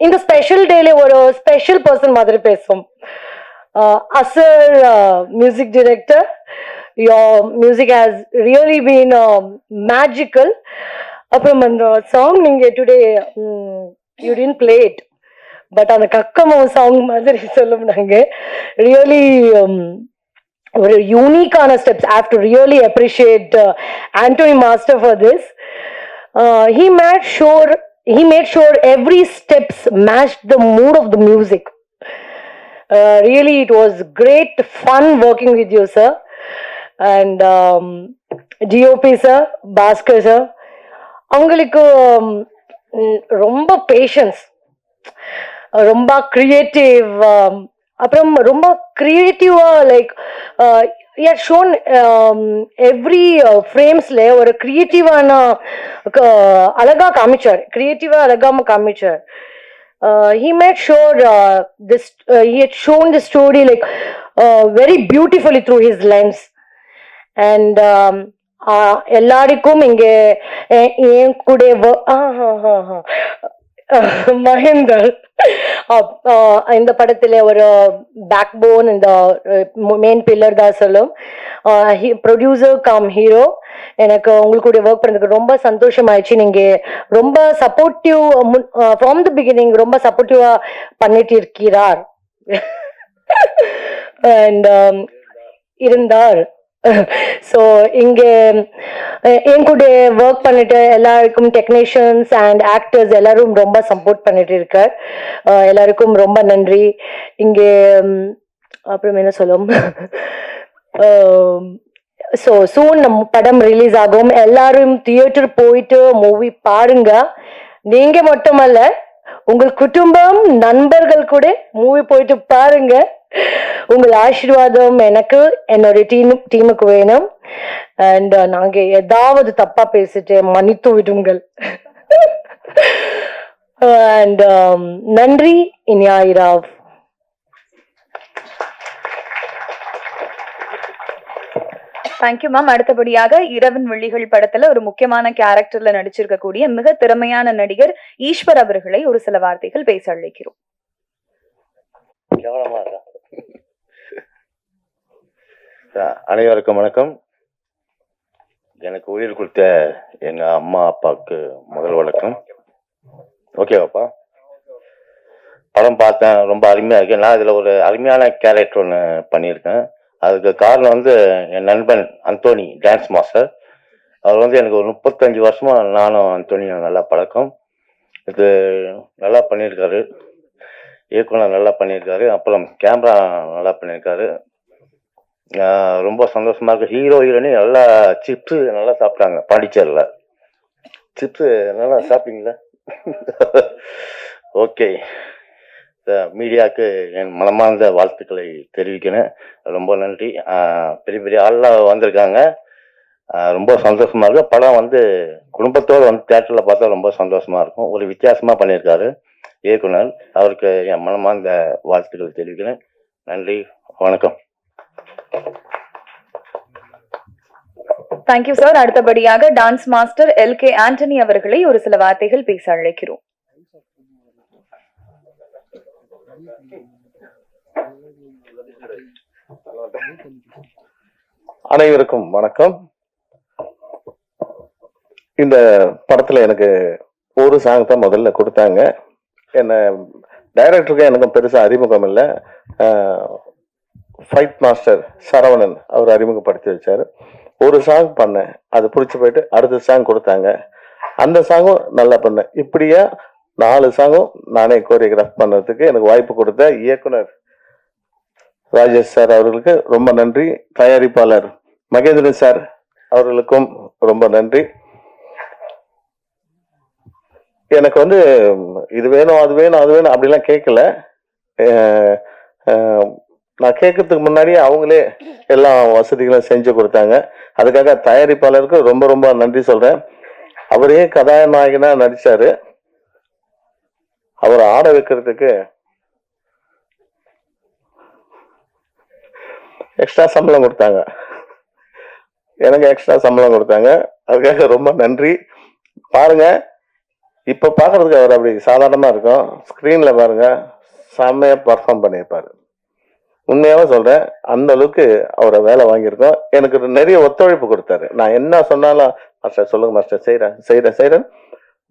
இந்த ஸ்பெஷல் டேல ஒரு ஸ்பெஷல் பர்சன் மாதிரி பேசுவோம். அசர் music director, your music has really been magical. அப்புறம் அந்த சாங் நீங்க today you didn't play it, but அந்த கக்கமோ சாங் மாதிரி சொல்லும். நாங்க ரியலி ஒரு யூனிக்கான steps. I have to really appreciate Anthony Master for this. He made sure every steps matched the mood of the music. Really, it was great fun working with you, sir. And DOP sir, Bhaskar sir, அவங்களுக்கு ரொம்ப patience, ரொம்ப creative, அப்புறம் ரொம்ப கிரியேட்டிவா like shown every ஃப்ரேம்ஸ்ல ஒரு கிரியேட்டிவான அழகா காமிச்சார், கிரியேட்டிவா அழகா காமிச்சார். He made sure he had shown the story like very beautifully through his lens. And எல்லாருக்கும் இங்க என் கூட மகேந்தர் இந்த படத்துல ஒரு பேக் போன், இந்த மெயின் பில்லர் தான் சொல்லும். Producer cum hero. எனக்கு உங்களுக்கு கூட ஒர்க் பண்ணதுக்கு ரொம்ப சந்தோஷமாயிடுச்சு. நீங்க ரொம்ப சப்போர்ட்டிவ் ஃப்ரம் தி பிகினிங், ரொம்ப சப்போர்ட்டிவா பண்ணிட்டு இருக்கிறார் அண்ட் இருந்தார். ஸோ இங்கே என் கூட ஒர்க் பண்ணிட்டு எல்லாருக்கும் டெக்னீஷியன்ஸ் அண்ட் ஆக்டர்ஸ் எல்லாரும் ரொம்ப சப்போர்ட் பண்ணிட்டு இருக்கார். எல்லாருக்கும் ரொம்ப நன்றி. இங்கே அப்புறம் என்ன சொல்லும், ஸோ சூன் நம்ம படம் ரிலீஸ் ஆகும். எல்லாரும் தியேட்டர் போயிட்டு மூவி பாருங்க. நீங்க மட்டுமல்ல, உங்கள் குடும்பம் நண்பர்கள் கூட மூவி போயிட்டு பாருங்க. உங்கள் ஆசீர்வாதம் எனக்கு என்னோட டீமுக்கு வேணும். அண்ட் நாங்க ஏதாவது தப்பா பேசிட்டு மன்னித்து விடுங்கள். அண்ட் நன்றி. இனியாயிராவ். Thank you ma'am. அடுத்தபடியாக இரவின் விழிகள் படத்துல ஒரு முக்கியமான கேரக்டர்ல நடிச்சிருக்கக்கூடிய மிக திறமையான நடிகர் ஈஸ்வர் அவர்களை ஒரு சில வார்த்தைகள் பேச அழைக்கிறோம். அனைவருக்கும் வணக்கம். எனக்கு உயிர் கொடுத்த எங்க அம்மா அப்பாவுக்கு முதல் வணக்கம். ஓகேவாப்பா? படம் பார்த்தேன், ரொம்ப அருமையா இருக்கு. நான் இதுல ஒரு அருமையான கேரக்டர் ஒன்று பண்ணியிருக்கேன். அதுக்கு காரணம் வந்து என் நண்பன் அந்தோனி, டான்ஸ் மாஸ்டர். அவர் வந்து எனக்கு ஒரு 35 வருஷமா நானும் அந்தோனியும் நல்லா பழக்கம். இது நல்லா பண்ணியிருக்காரு, இயக்குனர் நல்லா பண்ணியிருக்காரு, அப்புறம் கேமரா நல்லா பண்ணியிருக்காரு. ரொம்ப சந்தோஷமா இருக்கு. ஹீரோ ஹீரோனி நல்லா சிப்ஸு நல்லா சாப்பிட்டாங்க. பாண்டிச்சேரியில் சிப்ஸு நல்லா சாப்பிட்டீங்களா? ஓகே. மீடியாவுக்கு என் மனமார்ந்த வாழ்த்துக்களை தெரிவிக்கிறேன். ரொம்ப நன்றி. பெரிய பெரிய ஆள்லாம் வந்திருக்காங்க. ரொம்ப சந்தோஷமா இருக்கு. படம் வந்து குடும்பத்தோடு வந்து தியேட்டரில் பார்த்தா ரொம்ப சந்தோஷமா இருக்கும். ஒரு வித்தியாசமா பண்ணியிருக்காரு இயக்குனர். அவருக்கு என் மனமார்ந்த வாழ்த்துக்களை தெரிவிக்கிறேன். நன்றி, வணக்கம். Thank you sir. அடுத்தபடியாக டான்ஸ் மாஸ்டர் LK ஆண்டனி அவர்களை ஒரு சில வார்த்தைகள் பேச அழைக்கிறோம். அனைவருக்கும் வணக்கம். இந்த படத்துல எனக்கு ஒரு சாங் தான் முதல்ல கொடுத்தாங்க. என்ன டைரக்டருக்கு எனக்கும் பெருசா அறிமுகம் இல்லை. ஃபைட் மாஸ்டர் சரவணன் அவர் அறிமுகப்படுத்தி வச்சாரு. ஒரு சாங் பண்ணேன், அது பிடிச்சி போயிட்டு அடுத்த சாங் கொடுத்தாங்க. அந்த சாங்கும் நல்லா பண்ணேன். இப்படியா 4 சாங்கும் நானே கோரியோகிராஃப் பண்ணுறதுக்கு எனக்கு வாய்ப்பு கொடுத்த இயக்குனர் ராஜேஷ் சார் அவர்களுக்கு ரொம்ப நன்றி. தயாரிப்பாளர் மகேந்திரன் சார் அவர்களுக்கும் ரொம்ப நன்றி. எனக்கு வந்து இது வேணும் அது வேணும் அது வேணும் அப்படிலாம் கேட்கல. நான் கேட்கறதுக்கு முன்னாடியே அவங்களே எல்லா வசதிகளும் செஞ்சு கொடுத்தாங்க. அதுக்காக தயாரிப்பாளருக்கு ரொம்ப ரொம்ப நன்றி சொல்றேன். அவரே கதாநாயகனா நடிச்சாரு. அவரை ஆட வைக்கிறதுக்கு எக்ஸ்ட்ரா சம்பளம் கொடுத்தாங்க. எனக்கு எக்ஸ்ட்ரா சம்பளம் கொடுத்தாங்க. அதுக்காக ரொம்ப நன்றி. பாருங்க, இப்ப பாக்குறதுக்கு அவர் அப்படி சாதாரணமா இருக்கும். ஸ்கிரீன்ல பாருங்க, செம்மையா பர்ஃபார்ம் பண்ணியிருப்பாரு. உண்மையாவே சொல்றேன், அந்த அளவுக்கு அவரை வேலை வாங்கியிருக்கோம். எனக்கு நிறைய ஒத்துழைப்பு கொடுத்தாரு. நான் என்ன சொன்னாலும் மாஸ்டர் சொல்லுங்க மாஸ்டர், செய்யறேன்.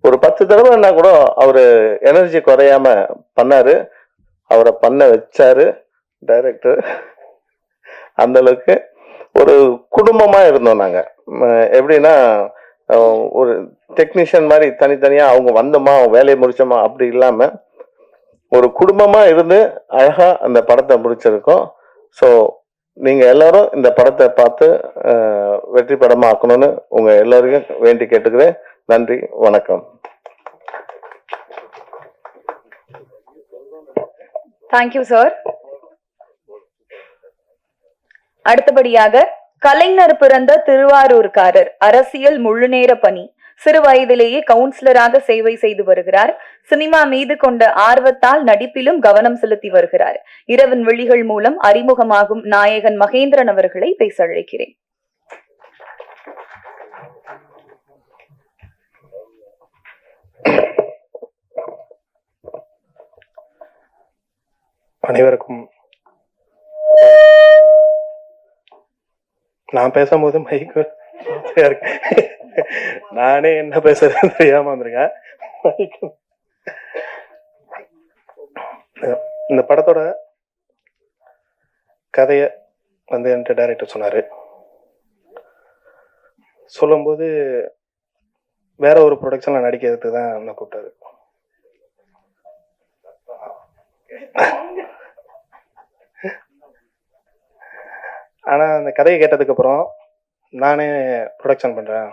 ஒரு 10 தடவைன்னா கூட அவரு எனர்ஜி குறையாம பண்ணாரு. அவரை பண்ண வச்சாரு டைரக்டர். அந்த அளவுக்கு ஒரு குடும்பமாக இருந்தோம் நாங்கள். எப்படின்னா ஒரு டெக்னீஷியன் மாதிரி தனித்தனியாக அவங்க வந்தோமா வேலையை முடிச்சோமா அப்படி இல்லாமல் ஒரு குடும்பமாக இருந்து அழகாக அந்த படத்தை முடிச்சிருக்கோம். ஸோ நீங்கள் எல்லாரும் இந்த படத்தை பார்த்து வெற்றி படமாக ஆக்கணும்னு உங்கள் எல்லோரையும் வேண்டி கேட்டுக்கிறேன். நன்றி, வணக்கம். Thank you sir. அடுத்தபடியாக கலைஞர் பிறந்த திருவாரூர்காரர், அரசியல் முழுநேர பணி, சிறு வயதிலேயே கவுன்சிலராக சேவை செய்து வருகிறார். சினிமா மீது கொண்ட ஆர்வத்தால் நடிப்பிலும் கவனம் செலுத்தி வருகிறார். இரவின் விழிகள் மூலம் அறிமுகமாகும் நாயகன் மகேந்திரன் அவர்களை பேச அழைக்கிறேன். அனைவருக்கும் நான் பேசும்போது மைக்கு இருக்கு, நானே என்ன பேசுறேன்னு தெரியாம வந்திருக்கேன். இந்த படத்தோட கதைய வந்து என்கிட்ட டைரக்டர் சொன்னாரு. சொல்லும்போது வேற ஒரு ப்ரொடக்ஷன்ல நடிக்கிறதுக்கு தான் என்ன கூப்பிட்டாரு. ஆனா அந்த கதையை கேட்டதுக்கு அப்புறம் நானே ப்ரொடக்ஷன் பண்றேன்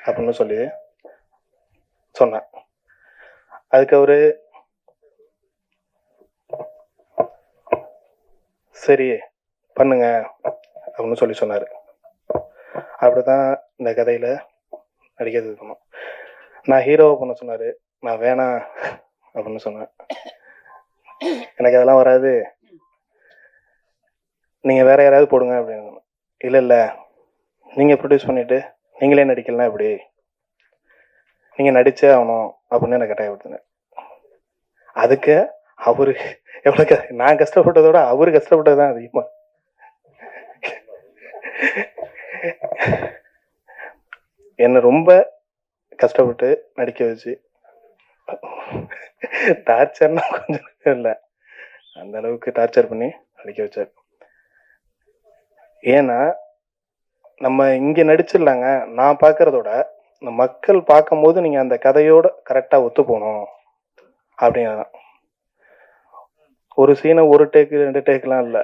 அப்படின்னு சொல்லி சொன்னேன். அதுக்கு அவரு சரி பண்ணுங்க அப்படின்னு சொல்லி சொன்னாரு. அப்படிதான் இந்த கதையில நடிக்கிறது இருக்கணும். நான் ஹீரோவை பண்ண சொன்னாரு, நான் வேணாம் அப்படின்னு சொன்னேன். எனக்கு அதெல்லாம் வராது, நீங்க வேற யாராவது போடுங்க அப்படின்னு. இல்ல இல்ல, நீங்க ப்ரொடியூஸ் பண்ணிட்டு நீங்களே நடிக்கலாம், எப்படி நீங்க நடிச்சே ஆகணும் அப்படின்னு எனக்கு கட்டாயப்படுத்தினேன். அதுக்கு அவரு எவ்வளவு நான் கஷ்டப்பட்டதோட அவரு கஷ்டப்பட்டதுதான் அதிகமா. என்ன ரொம்ப கஷ்டப்பட்டு நடிக்க வச்சு, டார்ச்சர்னா கொஞ்சம் இல்லை, அந்த அளவுக்கு டார்ச்சர் பண்ணி நடிக்க வச்சார். ஏன்னா நம்ம இங்க நடிச்சிடலாங்க, நான் பார்க்கறதோட இந்த மக்கள் பார்க்கும்போது நீங்க அந்த கதையோட கரெக்டா ஒத்து போகணும் அப்படின்னா. ஒரு சீனை ஒரு டேக்கு 2 டேக்லாம் இல்லை,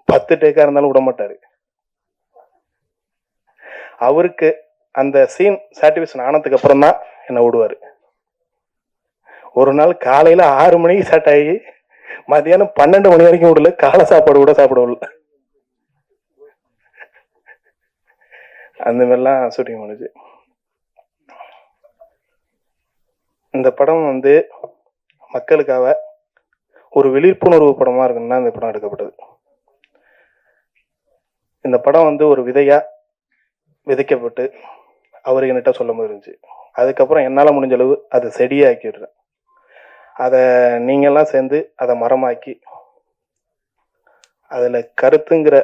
10 டேக்கா இருந்தாலும் விட மாட்டாரு. அவருக்கு அந்த சீன் சாட்டிஸ்ஃபேக்ஷன் ஆனதுக்கு அப்புறம் தான் என்ன விடுவாரு. ஒரு நாள் காலையில 6 மணிக்கு ஸ்டார்ட் ஆகி மதியானம் 12 மணி வரைக்கும் விடல, காலை சாப்பாடு கூட சாப்பிட விடல. அந்த மாதிரிலாம் ஷூட்டிங் பண்ணுச்சு. இந்த படம் வந்து மக்களுக்காக ஒரு விழிப்புணர்வு படமா இருக்குன்னா இந்த படம் எடுக்கப்பட்டது. இந்த படம் வந்து ஒரு விதையா விதைக்கப்பட்டு அவரு என்கிட்ட சொல்லும் போது இருந்துச்சு. அதுக்கப்புறம் என்னால் முடிஞ்ச அளவு அதை செடியாக்கிடுறேன். அதை நீங்கள்லாம் சேர்ந்து அதை மரமாக்கி அதில் கருத்துங்கிற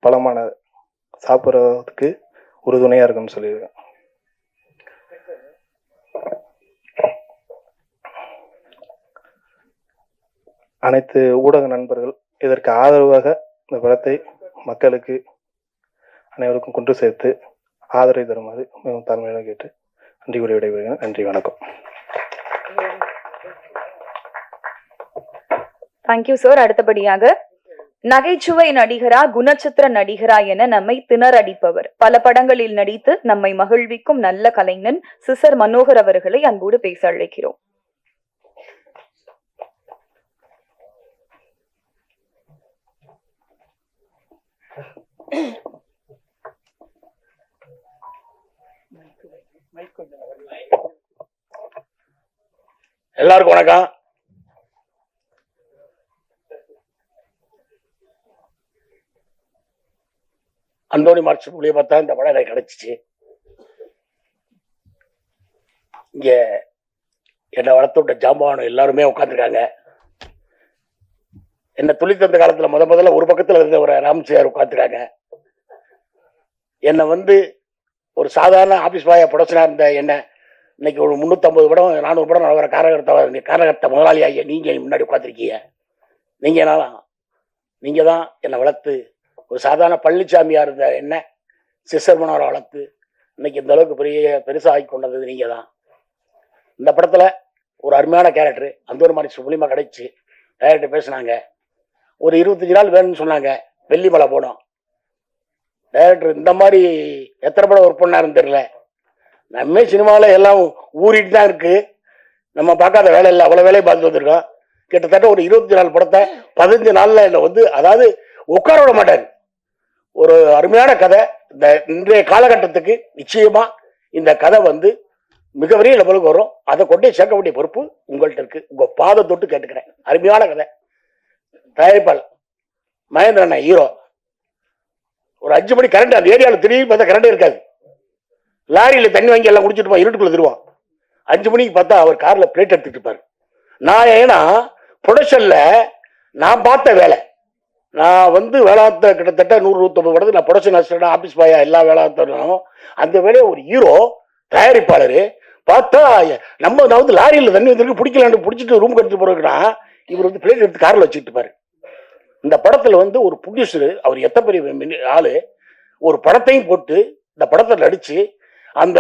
பழமான சாப்பிட்றதுக்கு உறுதுணையாக இருக்குன்னு சொல்லியிருக்கேன். அனைத்து ஊடக நண்பர்கள் இதற்கு ஆதரவாக இந்த படத்தை மக்களுக்கு அனைவருக்கும் கொண்டு சேர்த்து ஆதரவு தருமாறு மிகவும் தாழ்மையாக கேட்டு நன்றி கூறி விடைபெறுகிறேன். நன்றி, வணக்கம். Thank you sir. அடுத்தபடியாக நகைச்சுவை நடிகரா குணச்சித்திர நடிகரா என நம்மை திணறடிப்பவர், பல படங்களில் நடித்து நம்மை மகிழ்விக்கும் நல்ல கலைஞன் சிசர் மனோகர் அவர்களை அன்போடு பேச அழைக்கிறோம். எல்லாருக்கும் வணக்கம். அந்தோணி மார்ச் மூலியமா தான் இந்த படம் எனக்கு கிடைச்சிச்சு. இங்க என்னை வளர்த்து விட்ட ஜாம்பவானம் எல்லாருமே உட்காந்துருக்காங்க. என்னை துளி தந்த காலத்துல முதல்ல ஒரு பக்கத்துல இருந்த ஒரு ராம்சியார் உட்காந்துருக்காங்க. என்னை வந்து ஒரு சாதாரண ஆபீஸ் பாயா ப்ரொடக்ஷனா இருந்த என்ன இன்னைக்கு ஒரு 350 படம் 400 படம் வர காரகர்த்த முதலாளி ஆகிய நீங்க முன்னாடி உட்காந்துருக்கீங்க. நீங்க தான் என்னை வளர்த்து ஒரு சாதாரண பழனிசாமியாக இருந்த என்ன சிஸ்டர் மனோரை வளர்த்து இன்னைக்கு இந்த அளவுக்கு பெருசாகி கொண்டது நீங்கள் தான். இந்த படத்தில் ஒரு அருமையான கேரக்டர் அந்த ஒரு மாதிரி மூலியமாக கிடைச்சி டைரக்டர் பேசினாங்க. ஒரு 25 நாள் வேணும்னு சொன்னாங்க. வெள்ளிமலை போனோம். டைரக்டர் இந்த மாதிரி எத்தனை படம் ஒர்க் பண்ணாருன்னு தெரியல. நம்ம சினிமாவில் எல்லாம் ஊறிட்டு தான் இருக்கு. நம்ம பார்க்காத வேலை இல்லை, அவ்வளோ வேலையை பார்த்துட்டு வந்திருக்கோம். கிட்டத்தட்ட ஒரு 25 நாள் படத்தை 15 நாளில் இல்லை வந்து அதாவது உட்கார விட மாட்டார். ஒரு அருமையான கதை. இந்த இன்றைய காலகட்டத்துக்கு நிச்சயமா இந்த கதை வந்து மிகப்பெரிய லெவலுக்கு வரும். அதை கொண்டே சேர்க்க வேண்டிய பொறுப்பு உங்கள்கிட்ட இருக்கு. உங்க பாதை தொட்டு கேட்டுக்கிறேன். அருமையான கதை. தயாரிப்பாளர் மகேந்திரன் ஹீரோ. ஒரு 5 மணி கரண்ட் அந்த ஏரியாவில் திடீர்னு பார்த்தா கரண்டே இருக்காது. லாரியில் தண்ணி வாங்கி எல்லாம் குடிச்சிட்டு இருட்டுக்குள்ள திருவான். 5 மணிக்கு பார்த்தா அவர் கார்ல பிளேட் எடுத்துட்டு இருப்பாரு. நான் ஏன்னா ப்ரொடக்ஷன்ல நான் பார்த்த வேலை, நான் வந்து வேளாத்த கிட்டத்தட்ட 100-150 படத்துக்கு நான் ப்ரொடக்ஷன் அசிஸ்டன்ட், ஆபீஸ் பாயா எல்லா வேளாத்தரும் அந்த வேலையை ஒரு ஹீரோ தயாரிப்பாளர் பார்த்தா நான் வந்து லாரியில் தண்ணி வந்துருக்கு பிடிக்கலான்னு பிடிச்சிட்டு ரூம் எடுத்து போறதுக்குன்னா இவர் வந்து பிளேட் எடுத்து காரில் வச்சுட்டு இருப்பாரு. இந்த படத்துல வந்து ஒரு ப்ரொடியூசர், அவர் எத்தனை பெரிய ஆளு, ஒரு படத்தையும் போட்டு இந்த படத்தை நடிச்சு அந்த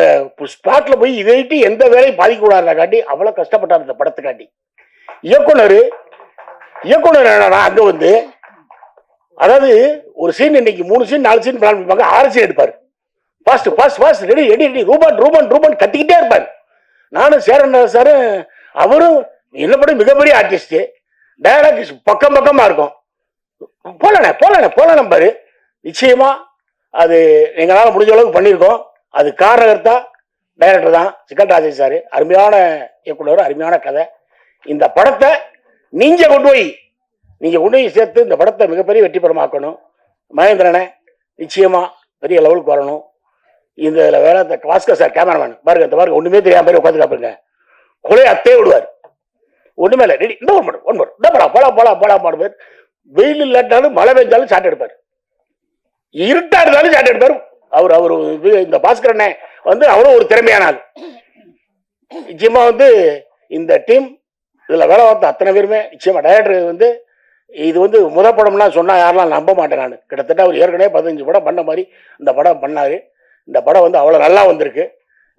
ஸ்பாட்ல போய் இதைட்டு எந்த வேலையும் பாதிக்க கூடாதுனா காட்டி அவ்வளவு கஷ்டப்பட்டார் இந்த படத்துக்காண்டி. இயக்குனர் என்னன்னா அங்க வந்து அதாவது ஒரு சீன் இன்னைக்கு 3 சீன் 4 சீன் பிளான் பண்ணிப்பாங்க, 6 சீன் எடுப்பாரு. Fast ready ready ready Ruben கத்திக்கிட்டே இருப்பாரு. நானும் சேரன் சார் அவரும் என்ன படம் மிகப்பெரிய ஆர்டிஸ்ட். டயலாக் பக்கமா இருக்கும். போலாம் பாரு. நிச்சயமா அது எங்களால முடிஞ்ச அளவுக்கு பண்ணியிருக்கோம். அது காரணகர்த்தா டைரக்டர் தான், சிக்கல் ராஜேஷ் சார். அருமையான இயக்குனர், அருமையான கதை. இந்த படத்தை நீங்க கொண்டு போய் சேர்த்து இந்த படத்தை மிகப்பெரிய வெற்றி பெறமாக்கணும். மகேந்திரனை நிச்சயமா பெரிய லெவலுக்கு வரணும். இந்த வேலை பாஸ்கர் சார் கேமராமேன் பாருங்க, இந்த பாருங்க ஒண்ணுமே தெரியாம பேர் உட்காந்து காப்பீங்க, கொலையை அத்தே விடுவார். ஒண்ணுமே இல்லை, ரெடி இந்த போலாம் பாடுவார். வெயில் இல்லாட்டாலும் மழை பெஞ்சாலும் சாட்டை எடுப்பார், இருட்டா இருந்தாலும் சாட்டை எடுப்பார். அவர் இந்த பாஸ்கர் அண்ணன் வந்து அவ்வளோ ஒரு திறமையான ஆள். நிச்சயமா வந்து இந்த டீம் இதுல வேலை பார்த்த அத்தனை பேருமே நிச்சயமா டைரக்டர் வந்து இது வந்து முதல் படம்லாம் சொன்னா யாரெல்லாம் நம்ப மாட்டேன். நான் கிட்டத்தட்ட அவர் ஏற்கனவே 15 படம் பண்ண மாதிரி இந்த படம் பண்ணாரு. இந்த படம் வந்து அவ்வளோ நல்லா வந்திருக்கு.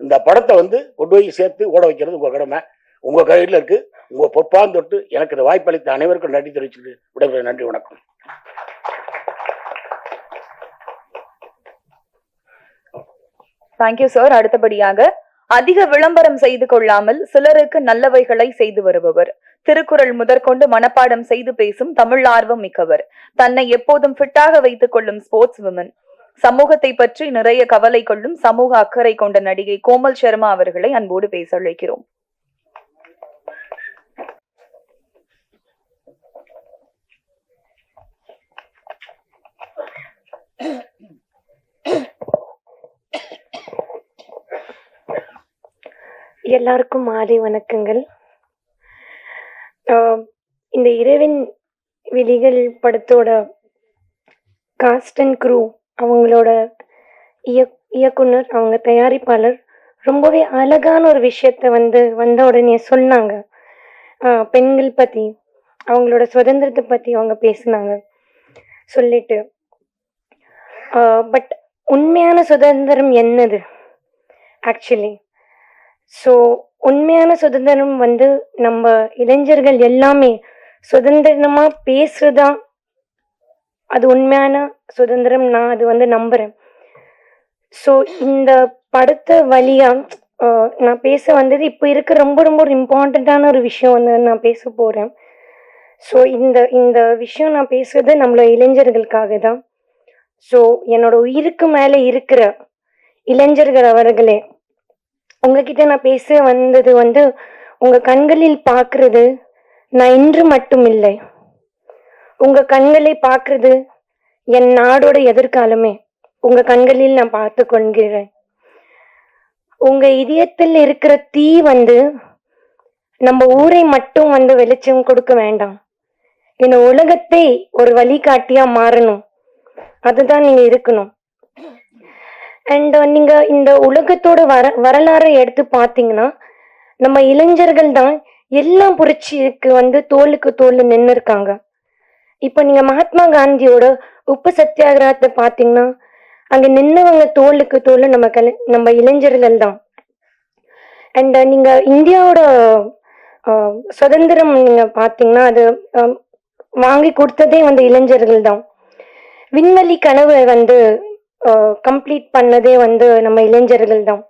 இந்த படத்தை வந்து கொண்டு போய் சேர்த்து ஓட வைக்கிறது உங்க கடமை, உங்க கையில் இருக்கு. உங்க பொறுப்பான் தொட்டு எனக்கு இந்த வாய்ப்பளித்த அனைவருக்கும் நன்றி தெரிவிச்சுட்டு விடைபெறுகிறேன். நன்றி, வணக்கம். Thank you sir. அடுத்தபடியாக அதிக விளம்பரம் செய்து கொள்ளாமல் சிலருக்கு நல்லவைகளை செய்து வருபவர், திருக்குறள் முதற்கொண்டு மனப்பாடம் செய்து பேசும் தமிழ் ஆர்வம் மிக்கவர், தன்னை எப்போதும் ஃபிட்டாக வைத்துக் கொள்ளும் ஸ்போர்ட்ஸ் விமன், சமூகத்தை பற்றி நிறைய கவலை கொள்ளும் சமூக அக்கறை கொண்ட நடிகை கோமல் சர்மா அவர்களை அன்போடு பேச அழைக்கிறோம். எல்லாருக்கும் மாலை வணக்கங்கள். இந்த இரவின் விழிகள் படத்தோட காஸ்ட் அண்ட் க்ரூ, அவங்களோட இயக்குனர், அவங்க தயாரிப்பாளர் ரொம்பவே அழகான ஒரு விஷயத்த வந்த உடனே சொன்னாங்க. பெண்கள் பற்றி, அவங்களோட சுதந்திரத்தை பற்றி அவங்க பேசினாங்க. சொல்லிட்டு பட் உண்மையான சுதந்திரம் என்னது ஆக்சுவலி? ஸோ உண்மையான சுதந்திரம் நம்ம இளைஞர்கள் எல்லாமே சுதந்திரமா பேசுறதா அது உண்மையான சுதந்திரம். நான் அது நம்புறேன். ஸோ இந்த படத்தை வழியா நான் பேச வந்தது இப்போ இருக்க ரொம்ப ரொம்ப இம்பார்ட்டண்ட்டான ஒரு விஷயம் நான் பேச போறேன். ஸோ இந்த விஷயம் நான் பேசுறது நம்மளோட இளைஞர்களுக்காக தான். ஸோ என்னோட உயிருக்கு மேலே இருக்கிற இளைஞர்கள் அவர்களே, உங்ககிட்ட நான் பேச வந்தது உங்க கண்களில் பார்க்கறது நான் இன்று மட்டும் இல்லை, உங்க கண்களை பார்க்கறது என் நாடோட எதிர்காலமே உங்க கண்களில் நான் பார்த்து கொள்கிறேன். உங்க இதயத்தில் இருக்கிற தீ நம்ம ஊரை மட்டும் வெளிச்சம் கொடுக்க வேண்டாம், இந்த உலகத்தை ஒரு வழிகாட்டியா மாறணும். அதுதான் நீங்க இருக்கணும். அண்ட் நீங்க இந்த உலகத்தோட வரலாறை எடுத்து பார்த்தீங்கன்னா நம்ம இளைஞர்கள் தான் எல்லா புரட்சிக்கு தோளுக்கு தோல் நின்று இருக்காங்க. இப்போ நீங்க மகாத்மா காந்தியோட உப்பு சத்தியாகிரகத்தை பார்த்தீங்கன்னா அங்க நின்னவங்க தோளுக்கு தோல் நம்ம இளைஞர்கள் தான். அண்ட் நீங்க இந்தியாவோட சுதந்திரம் நீங்க பார்த்தீங்கன்னா அது வாங்கி கொடுத்ததே வந்து இளைஞர்கள் தான். விண்வெளி கனவு வந்து கம்ப்ளீட் பண்ணதே வந்து நம்ம இளைஞர்கள் தான்.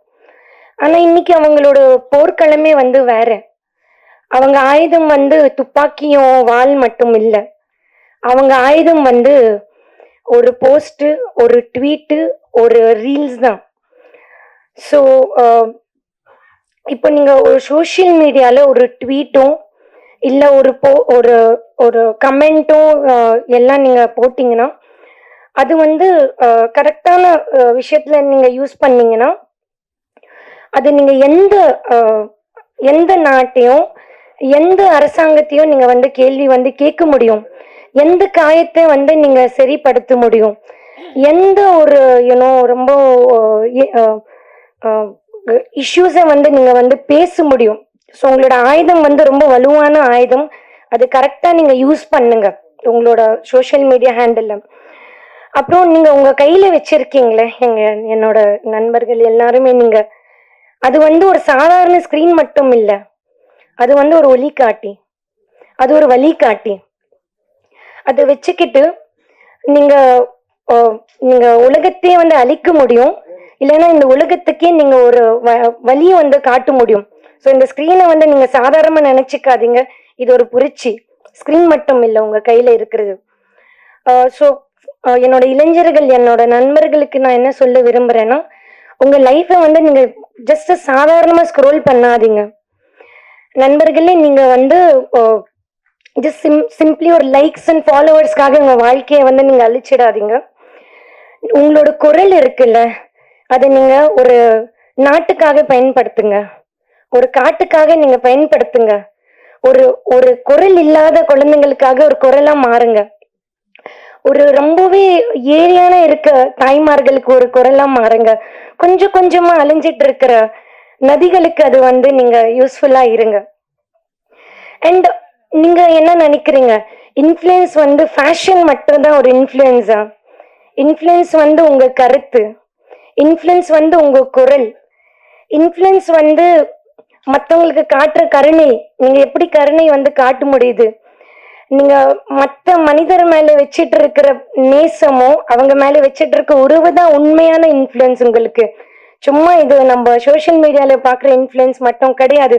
ஆனா இன்னைக்கு அவங்களோட போர்க்களமே வந்து வேற. அவங்க ஆயுதம் வந்து துப்பாக்கியும் வாள் மட்டும் இல்லை. அவங்க ஆயுதம் வந்து ஒரு போஸ்ட், ஒரு ட்வீட்டு, ஒரு ரீல்ஸ் தான். ஸோ இப்போ நீங்க ஒரு சோஷியல் மீடியால ஒரு ட்வீட்டும் இல்லை ஒரு ஒரு கமெண்ட்டும் எல்லாம் நீங்க போட்டீங்கன்னா அது வந்து கரெக்டான விஷயத்துல நீங்க யூஸ் பண்ணீங்கன்னா அது நீங்க எந்த நாட்டையும் எந்த அரசாங்கத்தையும் நீங்க வந்து கேள்வி வந்து கேட்க முடியும். எந்த காயத்தை வந்து நீங்க சரிப்படுத்த முடியும். எந்த ஒரு ரொம்ப இஷ்யூஸை வந்து நீங்க வந்து பேச முடியும். ஸோ உங்களோட ஆயுதம் வந்து ரொம்ப வலுவான ஆயுதம். அது கரெக்டா நீங்க யூஸ் பண்ணுங்க உங்களோட சோஷியல் மீடியா ஹேண்டில். அப்புறம் நீங்க உங்க கையில வச்சிருக்கீங்களே என்னோட நண்பர்கள் எல்லாருமே, நீங்க அது வந்து ஒரு சாதாரண ஸ்கிரீன் மட்டும் இல்லை, அது வந்து ஒரு ஒளிகாட்டி, அது ஒரு வழிகாட்டி. அதை வச்சுக்கிட்டு நீங்க உலகத்தையே வந்து அழிக்க முடியும், இல்லைன்னா இந்த உலகத்துக்கே நீங்க ஒரு வழியை வந்து காட்ட முடியும். ஸோ இந்த ஸ்கிரீனை வந்து நீங்க சாதாரணமா நினைச்சுக்காதீங்க, இது ஒரு புரட்சி. ஸ்கிரீன் மட்டும் இல்லை உங்க கையில இருக்கிறது. ஸோ என்னோட இளைஞர்கள், என்னோட நண்பர்களுக்கு நான் என்ன சொல்ல விரும்புறேன்னா, உங்க லைஃப்பை வந்து நீங்க ஜஸ்ட் சாதாரணமா ஸ்க்ரோல் பண்ணாதீங்க நண்பர்களே. நீங்க வந்து ஜஸ்ட் சிம்பிளி ஒரு லைக்ஸ் அண்ட் ஃபாலோவர்ஸ்க்காக உங்க வாழ்க்கையை வந்து நீங்க அழிச்சிடாதீங்க. உங்களோட குரல் இருக்குல்ல, அதை நீங்க ஒரு நாட்டுக்காக பயன்படுத்துங்க, ஒரு காட்டுக்காக நீங்க பயன்படுத்துங்க. ஒரு குரல் இல்லாத குழந்தைங்களுக்காக ஒரு குரலா மாறுங்க. ஒரு ரொம்பவே ஏழையான இருக்க தாய்மார்களுக்கு ஒரு குரலா மாறுங்க. கொஞ்சம் கொஞ்சமா அழிஞ்சிட்டு இருக்கிற நதிகளுக்கு அது வந்து நீங்க யூஸ்ஃபுல்லா இருங்க. அண்ட் நீங்க என்ன நினைக்கிறீங்க, இன்ஃப்ளூயன்ஸ் வந்து ஃபேஷன் மட்டும்தான் ஒரு இன்ஃப்ளூயன்ஸா? இன்ஃப்ளூயன்ஸ் வந்து உங்க கருத்து, இன்ஃப்ளூயன்ஸ் வந்து உங்க குரல், இன்ஃப்ளூயன்ஸ் வந்து மற்றவங்களுக்கு காட்டுற கருணை. நீங்க எப்படி கருணை வந்து காட்ட முடியுது? நீங்க மற்ற மனிதர் மேல வச்சிட்டு இருக்கிற நேசமோ அவங்க மேல வச்சிட்டு இருக்க உறவு தான் உண்மையான இன்ஃப்ளூயன்ஸ் உங்களுக்கு. சும்மா இது நம்ம சோஷியல் மீடியால பாக்குற இன்ஃப்ளூயன்ஸ் மட்டும் கிடையாது.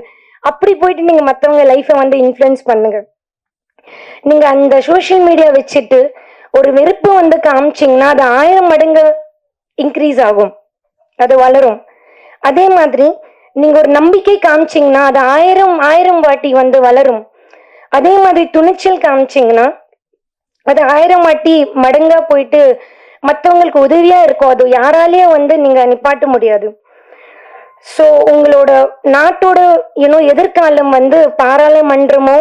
அப்படி போயிட்டு நீங்க மற்றவங்க லைஃப்பை வந்து இன்ஃப்ளூயன்ஸ் பண்ணுங்க. நீங்க அந்த சோஷியல் மீடியா வச்சுட்டு ஒரு வெறுப்பு வந்து காமிச்சிங்கன்னா அது 1000 மடங்கு இன்க்ரீஸ் ஆகும், அது வளரும். அதே மாதிரி நீங்க ஒரு நம்பிக்கை காமிச்சிங்கன்னா அது 1000 வாட்டி வந்து வளரும். அதே மாதிரி துணிச்சல் காமிச்சிங்கன்னா அது 1000 வாட்டி மடங்கா போயிட்டு மற்றவங்களுக்கு உதவியா இருக்கும். அது யாராலேயே வந்து நீங்க நிப்பாட்ட முடியாது. ஸோ உங்களோட நாட்டோட எதிர்காலம் வந்து பாராளுமன்றமோ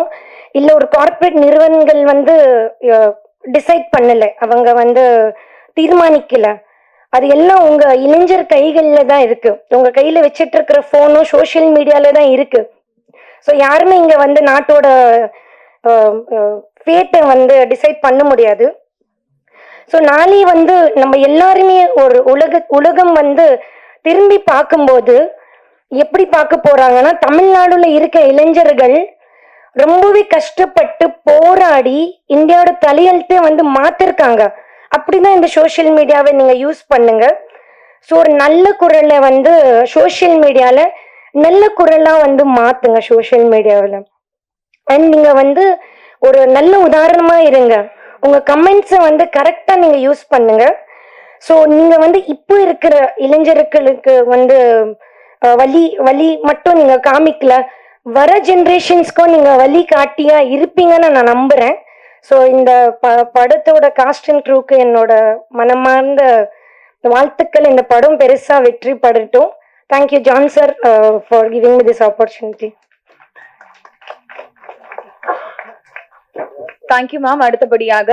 இல்லை ஒரு கார்ப்பரேட் நிறுவனங்கள் வந்து டிசைட் பண்ணலை, அவங்க வந்து தீர்மானிக்கல. அது எல்லாம் உங்க இளைஞர் கைகள்ல தான் இருக்கு. உங்க கையில வச்சிட்டு இருக்கிற போனும் சோஷியல் மீடியால தான் இருக்கு. ஸோ யாருமே இங்க வந்து நாட்டோட ஃபேட்டை வந்து டிசைட் பண்ண முடியாது. ஸோ நாளை வந்து நம்ம எல்லாருமே ஒரு உலகம் வந்து திரும்பி பார்க்கும்போது எப்படி பார்க்க போறாங்கன்னா, தமிழ்நாடுல இருக்க இளைஞர்கள் ரொம்பவே கஷ்டப்பட்டு போராடி இந்தியாவோட தலையெழுத்தே வந்து மாத்திருக்காங்க. அப்படிதான் இந்த சோஷியல் மீடியாவை நீங்க யூஸ் பண்ணுங்க. ஸோ ஒரு நல்ல குரலை வந்து சோஷியல் மீடியால நல்ல குரலா வந்து மாத்துங்க சோஷியல் மீடியாவில். அண்ட் நீங்க வந்து ஒரு நல்ல உதாரணமா இருங்க. உங்க கமெண்ட்ஸை வந்து கரெக்டா நீங்க யூஸ் பண்ணுங்க. ஸோ நீங்க வந்து இப்போ இருக்கிற இளைஞர்களுக்கு வந்து வழி மட்டும் நீங்க காமிக்கல, வர ஜென்ரேஷன்ஸ்க்கும் நீங்க வழி காட்டியா இருப்பீங்கன்னு நான் நம்புறேன். ஸோ இந்த படத்தோட காஸ்ட் அண்ட் க்ரூக்கு என்னோட மனமார்ந்த வாழ்த்துக்கள். இந்த படம் பெருசா வெற்றி படட்டும். Thank you John sir for giving me this opportunity. Thank you ma'am. அடுத்தபடியாக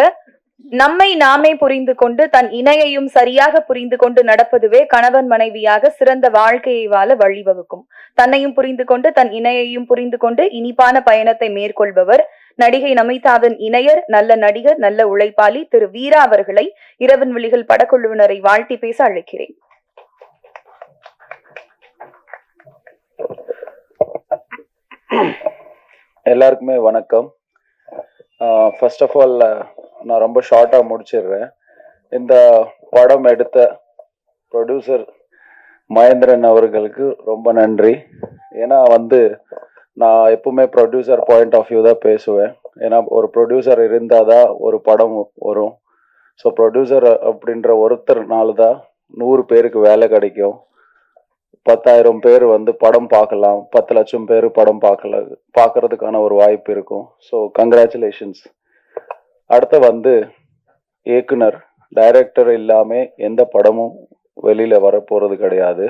நம்மை நாமே புரிந்து கொண்டு தன் இணையையும் சரியாக புரிந்து கொண்டு நடப்பதுவே கணவன் மனைவியாக சிறந்த வாழ்க்கையை வாழ வழிவகுக்கும். தன்னையும் புரிந்து கொண்டு தன் இணையையும் புரிந்து கொண்டு இனிப்பான பயணத்தை மேற்கொள்பவர் நடிகை நமிதாவின் இணையர், நல்ல நடிகர், நல்ல உழைப்பாளி திரு வீரா அவர்களை இரவின் விழிகள் படக்குழுவினரை வாழ்த்தி பேச அழைக்கிறேன். எல்லாருக்குமே வணக்கம். ஃபர்ஸ்ட் ஆஃப் ஆல் நான் ரொம்ப ஷார்ட்டாக முடிச்சிடுறேன். இந்த படம் எடுத்த ப்ரொடியூசர் மகேந்திரன் அவர்களுக்கு ரொம்ப நன்றி. ஏன்னா நான் எப்பவுமே ப்ரொடியூசர் பாயிண்ட் ஆஃப் வியூ தான் பேசுவேன். ஏன்னா ஒரு ப்ரொடியூசர் இருந்தால் தான் ஒரு படம் வரும். ஸோ ப்ரொடியூசர் அப்படின்ற ஒருத்தர்னால தான் 100 பேருக்கு வேலை கிடைக்கும். 10,000 பேர் படம் பார்க்கலாம், 10 லட்சம் பேர் படம் பார்க்கறதுக்கான ஒரு வாய்ப்பு இருக்கும். So congratulations. அடுத்த இயக்குனர், டைரக்டர் இல்லாமல் எந்த படமும் வெளியில வர போறது கிடையாது.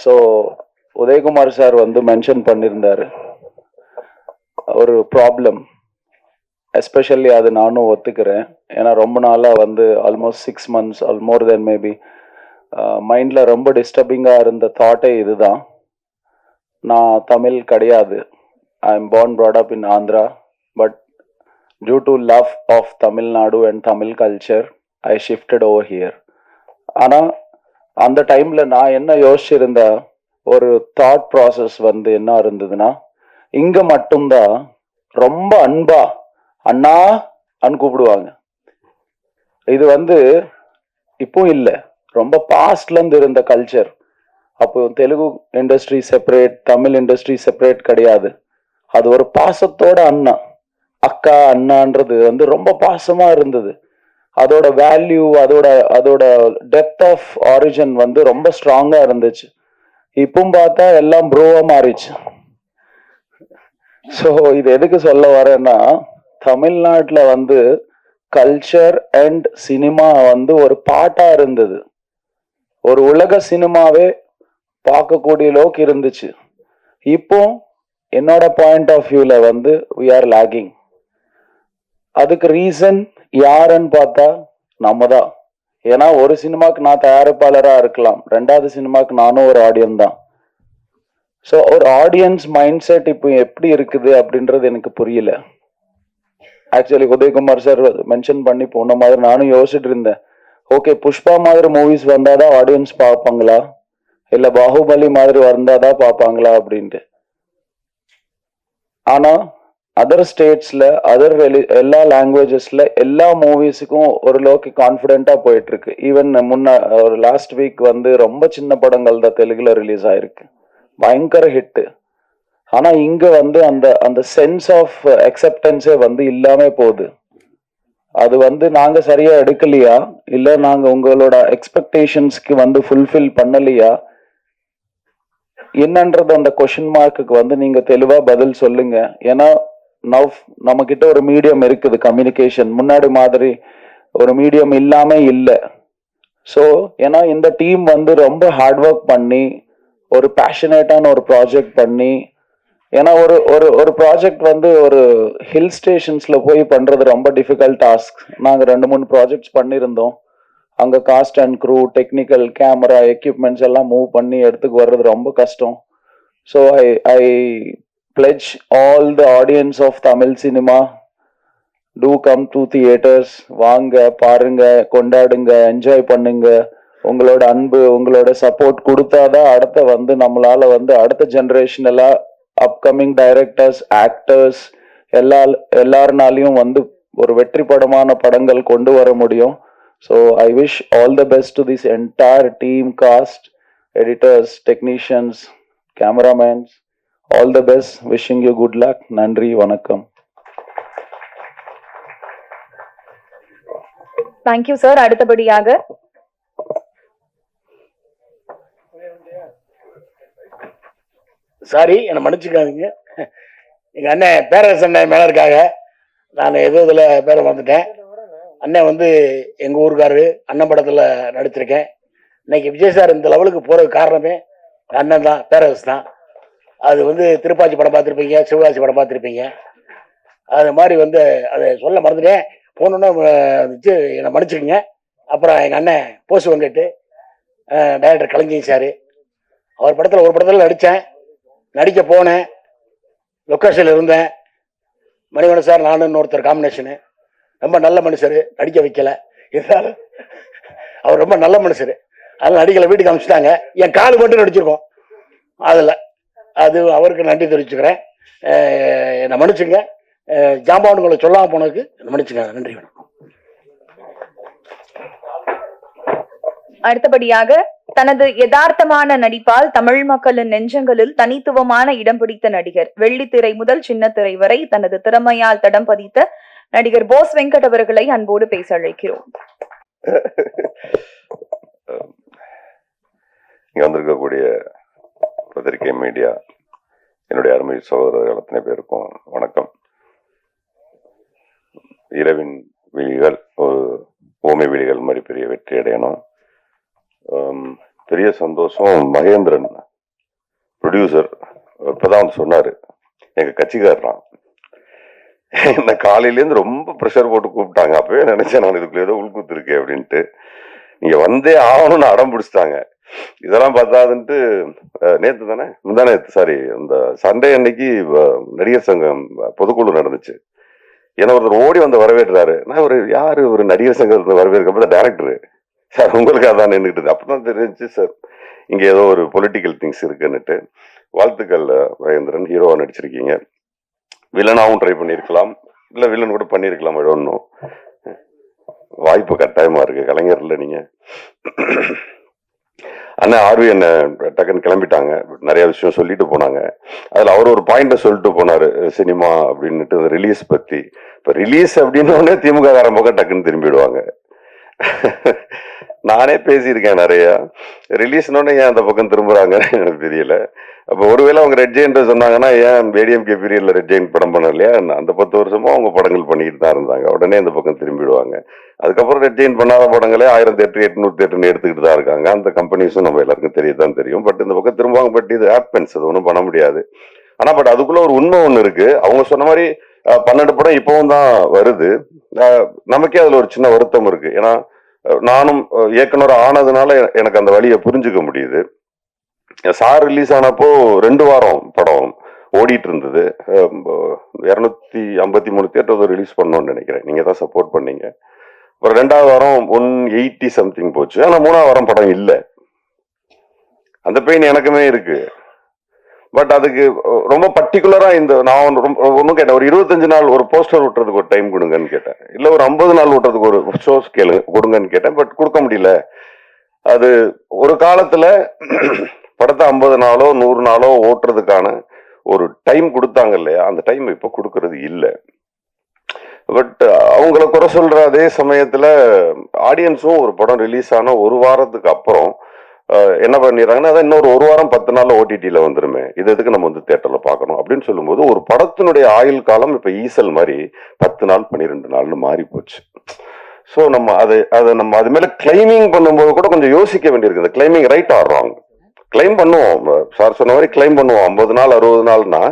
ஸோ உதயகுமார் சார் மென்ஷன் பண்ணியிருந்தாரு ஒரு ப்ராப்ளம், எஸ்பெஷல்லி அது நானும் ஒத்துக்கிறேன். ஏன்னா ரொம்ப நாளாக ஆல்மோஸ்ட் 6 months ஆல் மோர் தென் மேபி மைண்டில் ரொம்ப டிஸ்டர்பிங்காக இருந்த தாட்டே இதுதான். நான் தமிழ் கிடையாது. I am born brought up in Andhra, but due to love of Tamil Nadu and Tamil culture, I shifted over here. ஆனால் அந்த டைமில் நான் என்ன யோசிச்சிருந்த ஒரு தாட் ப்ராசஸ் என்ன இருந்ததுன்னா, இங்கே மட்டும்தான் ரொம்ப அன்பா அண்ணா அன்னு கூப்பிடுவாங்க. இது இப்போ இல்லை, ரொம்ப பாஸ்ட்லேருந்து இருந்த கல்ச்சர். அப்போ Telugu industry separate, Tamil industry separate கிடையாது. அது ஒரு பாசத்தோட அண்ணா அக்கா அண்ணான்றது ரொம்ப பாசமா இருந்தது. அதோட வேல்யூ, அதோட டெப்த் ஆஃப் ஆரிஜின் ரொம்ப ஸ்ட்ராங்கா இருந்துச்சு. இப்பவும் பார்த்தா எல்லாம் ப்ரோவா மாறிச்சு. ஸோ இது எதுக்கு சொல்ல வரேன்னா, தமிழ்நாட்டில் கல்ச்சர் அண்ட் சினிமா ஒரு பாட்டா இருந்தது. ஒரு உலக சினிமாவே பார்க்கக்கூடிய அளவுக்கு இருந்துச்சு. இப்போ என்னோட பாயிண்ட் ஆஃப் வியூல we are lagging. அதுக்கு ரீசன் யாருன்னு பார்த்தா நம்ம தான். ஏன்னா ஒரு சினிமாக்கு நான் தயாரிப்பாளராக இருக்கலாம், 2வது சினிமாக்கு நானும் ஒரு ஆடியன்ஸ் தான். ஸோ ஒரு ஆடியன்ஸ் மைண்ட் செட் இப்போ எப்படி இருக்குது அப்படின்றது எனக்கு புரியல. ஆக்சுவலி உதயகுமார் சார் மென்ஷன் பண்ணி போன மாதிரி நானும் யோசிச்சுட்டு இருந்தேன். ஓகே, புஷ்பா மாதிரி மூவிஸ் வந்தாதான் ஆடியன்ஸ் பார்ப்பாங்களா, இல்லை பாகுபலி மாதிரி வந்தாதான் பார்ப்பாங்களா அப்படின்ட்டு. ஆனா அதர் ஸ்டேட்ஸ்ல, எல்லா லாங்குவேஜஸ்ல எல்லா மூவிஸுக்கும் ஓரளவுக்கு கான்ஃபிடென்ட்டா போயிட்டு இருக்கு. ஈவன் ஒரு லாஸ்ட் வீக் ரொம்ப சின்ன படங்கள் தான் தெலுங்குல ரிலீஸ் ஆயிருக்கு, பயங்கர ஹிட்டு. ஆனா இங்க அந்த சென்ஸ் ஆஃப் அக்செப்டன்ஸே இல்லாம போகுது. அது நாங்க சரியா எடுக்கலையா, இல்ல நாங்க உங்களோட எக்ஸ்பெக்டேஷன்ஸ்க்கு ஃபுல்ஃபில் பண்ணலையா என்னன்றது அந்த கொஸ்டின் மார்க்குக்கு நீங்க தெளிவா பதில் சொல்லுங்க. ஏன்னா நம்ம கிட்ட ஒரு மீடியம் இருக்குது, கம்யூனிகேஷன். முன்னாடி மாதிரி ஒரு மீடியம் இல்லாம இல்லை. ஸோ ஏன்னா இந்த டீம் ரொம்ப ஹார்ட் ஒர்க் பண்ணி ஒரு பேஷனேட்டான ஒரு ப்ராஜெக்ட் பண்ணி, ஏன்னா ஒரு ஒரு ப்ராஜெக்ட் ஒரு ஹில் ஸ்டேஷன்ஸ்ல போய் பண்றது ரொம்ப டிஃபிகல்ட் டாஸ்க். நாங்கள் 2-3 ப்ராஜெக்ட்ஸ் பண்ணியிருந்தோம். அங்கே cast and crew, technical, camera, equipments எல்லாம் மூவ் பண்ணி எடுத்துக்கு வர்றது ரொம்ப கஷ்டம். So I pledge all the audience of Tamil cinema, do come to theaters, வாங்க, பாருங்க, கொண்டாடுங்க, என்ஜாய் பண்ணுங்க. உங்களோட அன்பு, உங்களோட சப்போர்ட் கொடுத்தாதான் அடுத்த நம்மளால அடுத்த ஜெனரேஷன் எல்லாம் அப்கமிங் டைரக்டர்ஸ், ஆக்டர்ஸ் எல்லாருனாலையும் ஒரு வெற்றி படமான படங்கள் கொண்டு வர முடியும். So I wish all the best to this entire team, cost, editors, technicians, cameramen. All the best. Wishing you good luck. நன்றி, வணக்கம். Thank you sir. அடுத்தபடியாக சாரி, என்னை மன்னிச்சுக்காதீங்க. எங்க அண்ணன் பேரரசு அண்ணன் மேல இருக்காங்க, நான் ஏதோ இதுல பேரை வந்துட்டேன். அண்ணன் எங்க ஊருக்காரரு, அண்ணன் படத்துல நடிச்சிருக்கேன். இன்னைக்கு விஜய் சார் இந்த லெவலுக்கு போறதுக்கு காரணமே அண்ணன் தான், பேரரசு தான். அது திருப்பாச்சி படம் பார்த்துருப்பீங்க, சிவகாசி படம் பார்த்துருப்பீங்க. அது மாதிரி அதை சொல்ல மறந்துட்டேன். போனோன்னே என்னை மன்னிச்சுக்கங்க. அப்புறம் எங்கள் அண்ணன் போஸ் வெங்கட்டு, டைரக்டர் கலைஞர் சார், அவர் படத்தில் ஒரு படத்தில் நடித்தேன். நடிக்க போனேன், லொக்கேஷனில் இருந்தேன். மணிவண்ணன் சார் நானும் இன்னொருத்தர் காம்பினேஷனு. ரொம்ப நல்ல மனுஷர், நடிக்க வைக்கல. இருந்தாலும் அவர் ரொம்ப நல்ல மனுஷர், அதெல்லாம் நடிக்கலை, வீட்டுக்கு அனுப்பிச்சிட்டாங்க. என் காலு மட்டும் நடிச்சிருக்கோம் அதில். அது அவருக்கு நன்றி தெரிவிச்சுக்கிறேன். என்னை மன்னிச்சுங்க. ஜாம்பானுங்களை சொல்லாமல் போனதுக்கு மன்னிச்சுங்க. நன்றி, வணக்கம். அடுத்தபடியாக தனது யதார்த்தமான நடிப்பால் தமிழ் மக்களின் நெஞ்சங்களில் தனித்துவமான இடம் பிடித்த நடிகர், வெள்ளித்திரை முதல் சின்னத்திரை வரை தனது திறமையால் தடம் பதித்த நடிகர் போஸ் வெங்கட் அவர்களை அன்போடு பேச அழைக்கிறோம். இங்க வந்திருக்கக்கூடிய பத்திரிகை, மீடியா, என்னுடைய அருமை சகோதரர்கள் அத்தனை பேருக்கும் வணக்கம். இரவின் விழிகள் ஒரு ஓமை விழிகள் மாதிரி பெரிய வெற்றி அடையணும். பெரிய சந்தோஷம். மகேந்திரன் ப்ரொடியூசர் இப்பதான் சொன்னாரு, எங்க கட்சிக்காரன் இந்த காலையிலேருந்து ரொம்ப ப்ரெஷர் போட்டு கூப்பிட்டாங்க. அப்பவே நினைச்சேன் நான் இதுக்குள்ள ஏதோ உள்குத்து இருக்கேன் அப்படின்ட்டு. நீங்க வந்தே ஆகணும்னு அடம் பிடிச்சிட்டாங்க. இதெல்லாம் பார்த்தாதுன்ட்டு நேத்து தானே முந்தானேத்து சாரி இந்த சண்டே அன்னைக்கு நடிகர் சங்கம் பொதுக்குழு நடந்துச்சு. ஏன்னா ஒருத்தர் ஓடி வந்து வரவேற்றாரு. நான் ஒரு யாரு ஒரு நடிகர் சங்கத்தை வரவேற்க டைரக்டரு சார் உங்களுக்கு அதான் நின்றுட்டு அப்பதான் தெரிஞ்சு சார் இங்க ஏதோ ஒரு பொலிட்டிக்கல் திங்ஸ் இருக்குன்னுட்டு. வாழ்த்துக்கள் மகேந்திரன், ஹீரோவா நடிச்சிருக்கீங்க. வில்லனாவும் ட்ரை பண்ணியிருக்கலாம், இல்ல வில்லன் கூட பண்ணியிருக்கலாம். ஒன்றும் வாய்ப்பு கட்டாயமா இருக்கு. கலைஞர்ல நீங்க அண்ணன் ஆர்வி என்ன டக்குன்னு கிளம்பிட்டாங்க. நிறைய விஷயம் சொல்லிட்டு போனாங்க. அதுல அவர் ஒரு பாயிண்ட சொல்லிட்டு போனாரு, சினிமா அப்படின்னுட்டு ரிலீஸ் பத்தி. இப்ப ரிலீஸ் அப்படின்னு திமுக காரன் பக்கம் டக்குன்னு திரும்பிடுவாங்க. நானே பேசியிருக்கேன் நிறைய. ரிலீஸ்னோடனே ஏன் அந்த பக்கம் திரும்புறாங்கன்னு எனக்கு தெரியல. அப்போ ஒருவேளை அவங்க ரெட் ஜெயின்ட் சொன்னாங்கன்னா ஏன் ஏடிஎம்கே பீரியட்ல ரெட் ஜெயின்ட் படம் பண்ணலையா? அந்த 10 வருஷமா அவங்க படங்கள் பண்ணிக்கிட்டு தான் இருந்தாங்க. உடனே இந்த பக்கம் திரும்பிடுவாங்க. அதுக்கப்புறம் ரெட் ஜெயின்ட் பண்ணாத படங்களே 1008, 808 எடுத்துக்கிட்டு தான் இருக்காங்க. அந்த கம்பெனிஸும் நம்ம எல்லாருக்கும் தெரியதான் தெரியும். பட் இந்த பக்கம் திரும்புவாங்க. பட் இது ஹேப்பன்ஸ், அது ஒன்றும் பண்ண முடியாது. ஆனா பட் அதுக்குள்ள ஒரு உண்மை ஒண்ணு இருக்கு. அவங்க சொன்ன மாதிரி 12 படம் இப்பவும் தான் வருது. நமக்கே அதுல ஒரு சின்ன வருத்தம் இருக்கு. ஏன்னா நானும் இயக்குனர் ஆனதுனால எனக்கு அந்த வழியை புரிஞ்சுக்க முடியுது. சார் ரிலீஸ் ஆனப்போ 2 வாரம் படம் ஓடிட்டு இருந்தது. 253 தியேட்டர் ரிலீஸ் பண்ணோம்னு நினைக்கிறேன். நீங்க தான் சப்போர்ட் பண்ணீங்க. அப்புறம் 2வது வாரம் 180 சம்திங் போச்சு. ஆனா 3வது வாரம் படம் இல்லை. அந்த பெயின் எனக்குமே இருக்கு. பட் அதுக்கு ரொம்ப பர்டிகுலரா இந்த நான் ஒன்றும் கேட்டேன், ஒரு 25 நாள் ஒரு போஸ்டர் விட்டுறதுக்கு ஒரு டைம் கொடுங்கன்னு கேட்டேன். இல்ல ஒரு 50 நாள் விட்டுறதுக்கு ஒரு ஷோஸ் கொடுங்கன்னு கேட்டேன். பட் கொடுக்க முடியல. அது ஒரு காலத்துல படத்தை 50 நாளோ 100 நாளோ ஓட்டுறதுக்கான ஒரு டைம் கொடுத்தாங்க இல்லையா? அந்த டைம் இப்ப கொடுக்கறது இல்லை. பட் அவங்கள குறை சொல்ற அதே சமயத்துல ஆடியன்ஸும் ஒரு படம் ரிலீஸ் ஆன ஒரு வாரத்துக்கு அப்புறம் என்ன பண்ணிடுறாங்கன்னா, அதான் இன்னொரு 1 வாரம் 10 நாள்ல ஓடிடியில வந்துருமே, இது எதுக்கு நம்ம தியேட்டர்ல பார்க்கணும் அப்படின்னு சொல்லும்போது ஒரு படத்தினுடைய ஆயுள் காலம் இப்ப ஈசல் மாதிரி 10 நாள் 12 நாள்னு மாறி போச்சு. ஸோ நம்ம அதை நம்ம அது மேல கிளைமிங் பண்ணும்போது கூட கொஞ்சம் யோசிக்க வேண்டியிருக்கு. இந்த claiming right or wrong? Claim பண்ணுவோம், சார் சொன்ன மாதிரி கிளைம் பண்ணுவோம். 50 நாள் 60 நாள்னா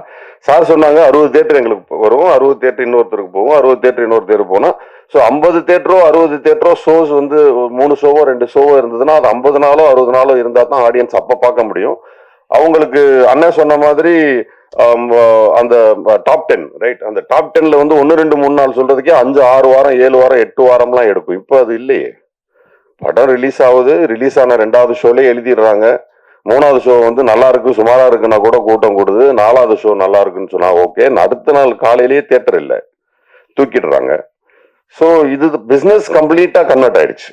சார் சொன்னாங்க 60 தியேட்டர் எங்களுக்கு வரும், 60 தியேட்டர் இன்னொருத்தருக்கு போகும், 60 தியேட்டர் இன்னொருத்தருக்கு போனா, ஸோ 50 தியேட்டரோ 60 தியேட்டரோ ஷோஸ் 3 ஷோவோ 2 ஷோவோ இருந்ததுன்னா அது 50 நாளோ 60 நாளோ இருந்தா தான் ஆடியன்ஸ் அப்ப பார்க்க முடியும். அவங்களுக்கு அண்ணன் சொன்ன மாதிரி அந்த டாப் 10 ரைட், அந்த டாப் 10ல 1 2 3 நாள் சொல்றதுக்கே 5 6 வாரம் 7 வாரம் 8 வாரம்லாம் எடுக்கும். இப்போ அது இல்லையே. படம் ரிலீஸ் ஆகுது, ரிலீஸ் ஆன 2வது ஷோலே எழுதிடுறாங்க. 3வது ஷோ நல்லா இருக்கு சுமாரா இருக்குன்னா கூட கூட்டம் கூடுது. 4வது ஷோ நல்லா இருக்குன்னு சொன்னா ஓகே, அடுத்த நாள் காலையிலேயே தியேட்டர் இல்லை, தூக்கிடுறாங்க. ஸோ இது பிசினஸ் கம்ப்ளீட்டா கன்வெர்ட் ஆயிடுச்சு,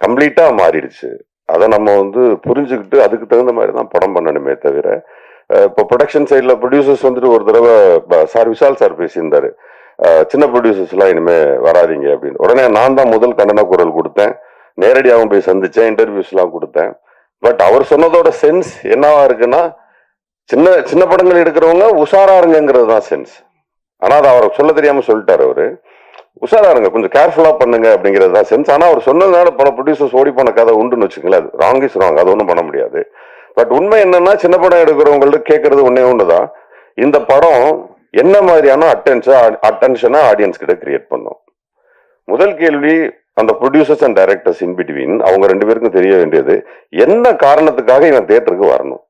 கம்ப்ளீட்டா மாறிடுச்சு. அதை நம்ம புரிஞ்சுக்கிட்டு அதுக்கு தகுந்த மாதிரி தான் படம் பண்ணணுமே தவிர, இப்போ ப்ரொடக்ஷன் சைட்ல ப்ரொடியூசர்ஸ் ஒரு தடவை சார் விஷால் சார் பேசியிருந்தாரு, சின்ன ப்ரொடியூசர்ஸ் எல்லாம் இனிமே வராதிங்க அப்படின்னு. உடனே நான் தான் முதல் கண்டன குரல் கொடுத்தேன், நேரடியாகவும் போய் சந்திச்சேன், இன்டர்வியூஸ் எல்லாம் கொடுத்தேன். பட் அவர் சொன்னதோட சென்ஸ் என்னவா இருக்குன்னா, சின்ன சின்ன படங்கள் எடுக்கிறவங்க உஷாரா இருங்கிறது தான் சென்ஸ். ஆனா அதை அவர் சொல்ல தெரியாம சொல்லிட்டாரு. அவரு உஷாரா இருங்க, கொஞ்சம் கேர்ஃபுல்லா பண்ணுங்க அப்படிங்கிறது தான் சென்ஸ். ஆனா அவர் சொன்னதுனால பல ப்ரொடியூசர்ஸ் ஓடி போன கதை உண்டுன்னு வச்சுங்களேன். அது ராங் இஸ் ராங், அது ஒன்றும் பண்ண முடியாது. பட் உண்மை என்னன்னா, சின்ன படம் எடுக்கிறவங்கள்ட்ட கேட்கறது ஒண்ணுதான், இந்த படம் என்ன மாதிரியான அட்டென்ஷனா ஆடியன்ஸ் கிட்ட கிரியேட் பண்ணும். முதல் கேள்வி, அந்த producers and directors in between அவங்க 2 பேருக்கும் தெரிய வேண்டியது, என்ன காரணத்துக்காக இவன் தியேட்டருக்கு வரணும்,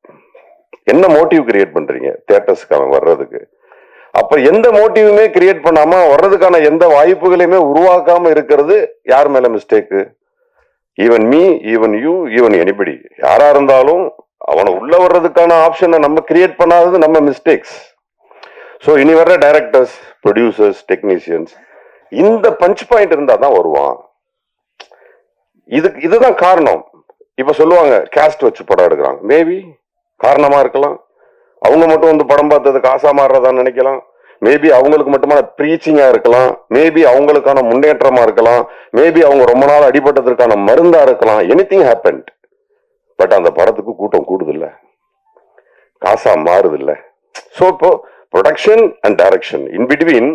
என்ன மோட்டிவ் கிரியேட் பண்றீங்க தியேட்டர்ஸ்க்கு அவன் வர்றதுக்கு. அப்ப எந்த மோட்டிவுமே கிரியேட் பண்ணாம வர்றதுக்கான எந்த வாய்ப்புகளையுமே உருவாக்காம இருக்கிறது யார் மேல mistake? Even me, even you, even anybody, யாரா இருந்தாலும் அவனை உள்ள வர்றதுக்கான ஆப்ஷனை நம்ம கிரியேட் பண்ணாதது நம்ம மிஸ்டேக்ஸ். ஸோ இனி வர்ற டைரக்டர்ஸ், ப்ரொடியூசர்ஸ், டெக்னீஷியன்ஸ் இந்த பஞ்ச் பாயிண்ட் இருந்தா தான் வருவான். இதுதான் காரணம். இப்ப சொல்லுவாங்க கேஸ்ட் வச்சு படம் எடுக்கிறாங்க, மேபி காரணமா இருக்கலாம். அவங்க மட்டும் வந்து படம் பார்த்தது காசா மாறுறதான்னு நினைக்கலாம். மேபி அவங்களுக்கு மட்டுமான ப்ரீச்சிங்கா இருக்கலாம், மேபி அவங்களுக்கான முன்னேற்றமா இருக்கலாம், மேபி அவங்க ரொம்ப நாள் அடிபட்டதற்கான மருந்தா இருக்கலாம். Anything happened. பட் அந்த படத்துக்கு கூட்டம் கூடுதில்ல, காசா மாறுது இல்ல. ஸோ இப்போ ப்ரொடக்ஷன் அண்ட் டைரக்ஷன் இன்பிட்வீன்,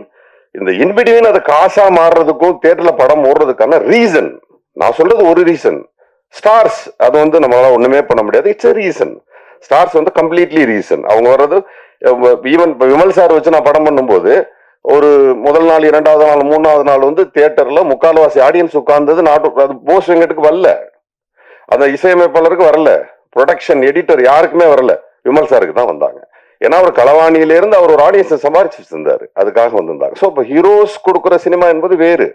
இந்த இன்பிட்வீன் அது காசா மாறுறதுக்கும் தியேட்டர்ல படம் ஓடுறதுக்கான ரீசன், நான் சொல்றது ஒரு ரீசன். ஸ்டார்ஸ் அது வந்து நம்மளால ஒண்ணுமே பண்ண முடியாது, இட்ஸ் எ ரீசன். ஸ்டார்ஸ் வந்து கம்ப்ளீட்லி ரீசன். அவங்க வர்றது ஈவன் விமல் சார் வச்சு நான் படம் பண்ணும்போது ஒரு முதல் நாள், 2வது நாள், 3வது நாள் வந்து தியேட்டர்ல முக்கால்வாசி ஆடியன்ஸ் உட்கார்ந்தது அது போஸ் வெங்கட்டுக்கு வரல, அந்த இசையமைப்பாளருக்கு வரல, ப்ரொடக்ஷன் எடிட்டர் யாருக்குமே வரல, விமல் சாருக்கு தான் வந்தாங்க. ஏன்னா அவர் களவாணியில இருந்து அவர் ஒரு ஆடியன்ஸை சம்பாரிச்சு இருந்தாரு, அதுக்காக வந்திருந்தாங்க. ஸோ இப்போ ஹீரோஸ் கொடுக்குற சினிமா என்பது வேறு.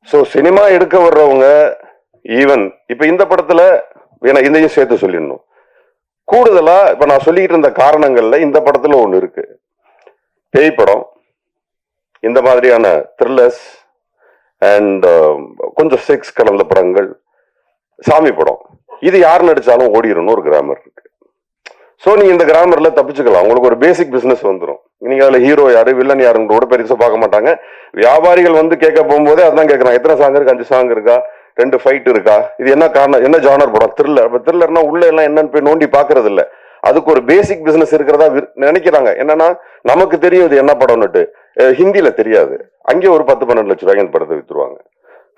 ஸோ சினிமா எடுக்க வர்றவங்க ஈவன் இப்ப இந்த படத்துல இதையும் சேர்த்து சொல்லிடணும். கூடுதலா இப்ப நான் சொல்லிட்டு இருந்த காரணங்கள்ல இந்த படத்துல ஒண்ணு இருக்கு. பேய் படம், இந்த மாதிரியான த்ரில்லர்ஸ் அண்ட் கொஞ்சம் செக்ஸ் கலந்த படங்கள், சாமி படம், இது யார் நடிச்சாலும் ஓடிடணும் ஒரு கிராமர் இருக்கு. ஸோ நீங்க இந்த கிராமர்ல தப்பிச்சுக்கலாம், உங்களுக்கு ஒரு பேசிக் பிசினஸ் வந்துடும். நீங்க அதுல ஹீரோ யாரு, வில்லன் யாருன்னு கூட பெருசா பார்க்க மாட்டாங்க. வியாபாரிகள் வந்து கேட்க போகும்போதே அதான் கேட்கறான், எத்தனை சாங் இருக்கு, 5 சாங் இருக்கா, 2 ஃபைட் இருக்கா, இது என்ன காரணம், என்ன ஜானர் படம், த்ரில்லர். அப்ப த்ரில்லர்னா உள்ள எல்லாம் என்னன்னு போய் நோண்டி பாக்குறது இல்ல, அதுக்கு ஒரு பேசிக் பிசினஸ் இருக்கிறதா நினைக்கிறாங்க. என்னன்னா நமக்கு தெரியும் இது என்ன படம்னுட்டு, ஹிந்தியில தெரியாது, அங்கே ஒரு 10-12 லட்சம் ரூபாய்க்கு இந்த படத்தை வித்துருவாங்க.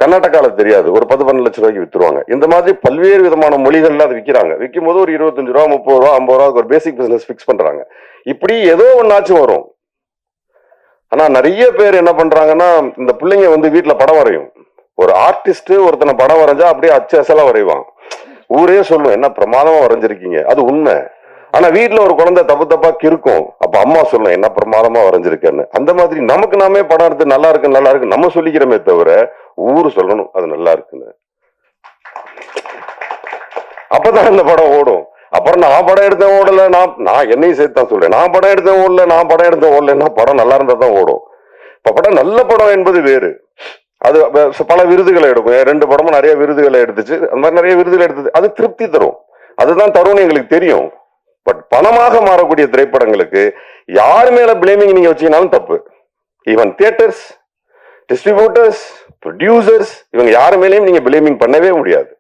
கர்நாடகால தெரியாது, ஒரு 10-12 லட்சம் ரூபாய்க்கு வித்துருவாங்க. இந்த மாதிரி பல்வேறு விதமான மொழிகள்ல அது விற்கிறாங்க. விற்கும் போது ஒரு 25 ரூபா, 30 ரூபா, 50 ரூபா ஒரு பேசிக் பிசினஸ் பிக்ஸ் பண்றாங்க. இப்படி ஏதோ ஒன்னாச்சும் வரும். ஆனா நிறைய பேர் என்ன பண்றாங்கன்னா, இந்த பிள்ளைங்க வந்து வீட்டுல படம் வரையும். ஒரு ஆர்டிஸ்ட் ஒருத்தனை படம் வரைஞ்சா அப்படியே அச்சு அசலா வரைவான், ஊரே சொல்லும் என்ன பிரமாதமா வரைஞ்சிருக்கீங்க, அது உண்மை. ஆனா வீட்டுல ஒரு குழந்தை தப்பா கிறுக்கும், அப்ப அம்மா சொல்லும் என்ன பிரமாதமா வரைஞ்சிருக்கேன்னு. அந்த மாதிரி நமக்கு நாமே படம் எடுத்து நல்லா இருக்கு நம்ம சொல்லிக்கிறோமே தவிர ஊரு சொல்லணும் அது நல்லா இருக்குன்னு. அப்பதான் இந்த படம் ஓடும். அப்புறம் நான் படம் எடுத்தேன் ஓடல, நான் என்னையும் சேர்த்து தான் சொல்றேன், நான் படம் எடுத்தேன் ஓடலன்னா படம் நல்லா இருந்தா தான் ஓடும். இப்ப படம் நல்ல படம் என்பது வேறு, அது பல விருதுகளை எடுக்கும். 2 படமும் நிறைய விருதுகளை எடுத்துச்சு, அந்த மாதிரி நிறைய விருதுகளை எடுத்தது, அது திருப்தி தரும், அதுதான் தரும்னு எங்களுக்கு தெரியும். பட் பணமாக மாறக்கூடிய திரைப்படங்களுக்கு யார் மேல பிளேமிங் நீங்க வச்சீங்கன்னாலும் தப்பு. ஈவன் தியேட்டர்ஸ், டிஸ்ட்ரிபியூட்டர்ஸ், ப்ரொடியூசர்ஸ், இவங்க யாரு மேலேயும் நீங்க பிளேமிங் பண்ணவே முடியாது.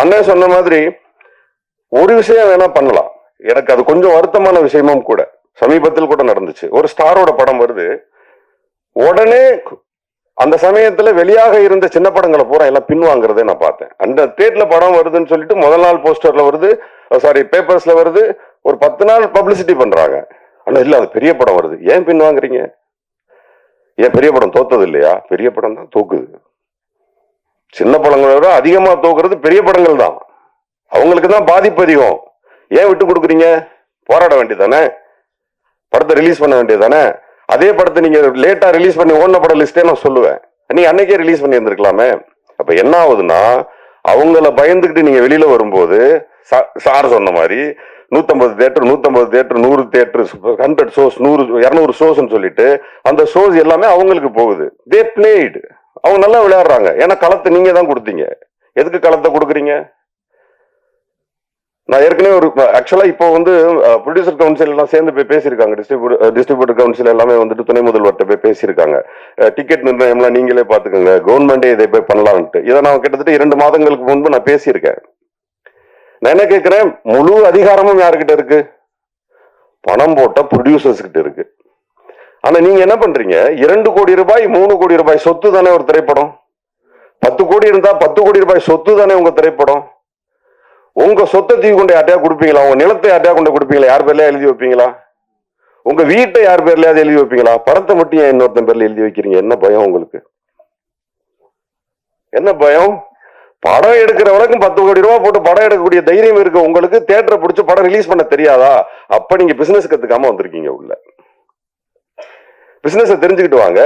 அண்ணன் சொன்ன மாதிரி ஒரு விஷயம் வேணா பண்ணலாம், எனக்கு அது கொஞ்சம் வருத்தமான விஷயமும் கூட. சமீபத்தில் கூட நடந்துச்சு, ஒரு ஸ்டாரோட படம் வருது, உடனே அந்த சமயத்துல வெளியாக இருந்த சின்ன படங்களை பூரா எல்லாம் பின்வாங்கிறதே நான் பார்த்தேன். அந்த தேட்டர்ல படம் வருதுன்னு சொல்லிட்டு முதல் நாள் போஸ்டர்ல வருது, பேப்பர்ஸ்ல வருது, ஒரு 10 நாள் பப்ளிசிட்டி பண்றாங்க. ஆனா இல்ல அது பெரிய படம் வருது, ஏன் பின்வாங்குறீங்க? ஏன் பெரிய படம் தோத்தது இல்லையா? பெரிய படம் தான் தோக்குது. சின்ன படங்களை விட அதிகமா தோக்குறது பெரிய படங்கள் தான், அவங்களுக்கு தான் பாதிப்பு அதிகம். ஏன் விட்டு கொடுக்குறீங்க? போராட வேண்டியதானே, படத்தை ரிலீஸ் பண்ண வேண்டியதானே. அதே படத்தை நீங்க லேட்டா ரிலீஸ் பண்ணி ஓடின படம் லிஸ்டே நான் சொல்லுவேன், நீ அன்னைக்கே ரிலீஸ் பண்ணி இருந்திருக்கலாமே. அப்ப என்ன ஆகுதுன்னா, அவங்கள பயந்துகிட்டு நீங்க வெளியில வரும்போது சார் சொன்ன மாதிரி 150 தியேட்டர் 100 தியேட்டர் 100 ஷோஸ் 100-200 ஷோஸ்ன்னு சொல்லிட்டு அந்த ஷோஸ் எல்லாமே அவங்களுக்கு போகுது. தே பிளேட், அவங்க நல்லா விளையாடுறாங்க. ஏன்னா களத்தை நீங்க தான் கொடுத்தீங்க, எதுக்கு களத்தை கொடுக்குறீங்க? நான் ஏற்கனவே ஒரு ஆக்சுவலா இப்போ வந்து ப்ரொடியூசர் கவுன்சில் எல்லாம் சேர்ந்து போய் பேசியிருக்காங்க, டிஸ்ட்ரிபியூட்டர் கவுன்சில் எல்லாமே வந்துட்டு துணை முதல்வர்கிட்ட போய் பேசியிருக்காங்க. டிக்கெட் நிர்ணயம்லாம் நீங்களே பாத்துக்கோங்க, கவர்மெண்டே இதை போய் பண்ணலான்ட்டு. இதை நான் கிட்டத்தட்ட 2 மாதங்களுக்கு முன்பு நான் பேசியிருக்கேன். நான் என்ன கேட்கிறேன், முழு அதிகாரமும் யாருக்கிட்ட இருக்கு? பணம் போட்ட ப்ரொடியூசர்ஸ் கிட்ட இருக்கு. ஆனா நீங்க என்ன பண்றீங்க, 2 கோடி ரூபாய் 3 கோடி ரூபாய் சொத்து தானே ஒரு திரைப்படம். 10 கோடி இருந்தா 10 கோடி ரூபாய் சொத்து தானே உங்க திரைப்படம். உங்க சொத்தை தூக்கி கொண்டு யார்ட்டையா கொடுப்பீங்களா? உங்க நிலத்தை யார்ட்டையா கொண்டு கொடுப்பீங்களா? யார் பேர்ல எழுதி வைப்பீங்களா? உங்க வீட்டை யார் பேர்லயாவது எழுதி வைப்பீங்களா? படத்தை மட்டும் ஏன் இன்னொருத்தன் பேர்ல எழுதி வைக்கிறீங்க? என்ன பயம் உங்களுக்கு? என்ன பயம்? படம் எடுக்கிறவனுக்கும் 10 கோடி ரூபாய் போட்டு படம் எடுக்கக்கூடிய தைரியம் இருக்கு உங்களுக்கு. தியேட்டரை பிடிச்சி படம் ரிலீஸ் பண்ண தெரியாதா? அப்ப நீங்க பிசினஸ் கத்துக்காம வந்திருக்கீங்க உள்ள. பிசினஸ் தெரிஞ்சுக்கிட்டு வாங்க.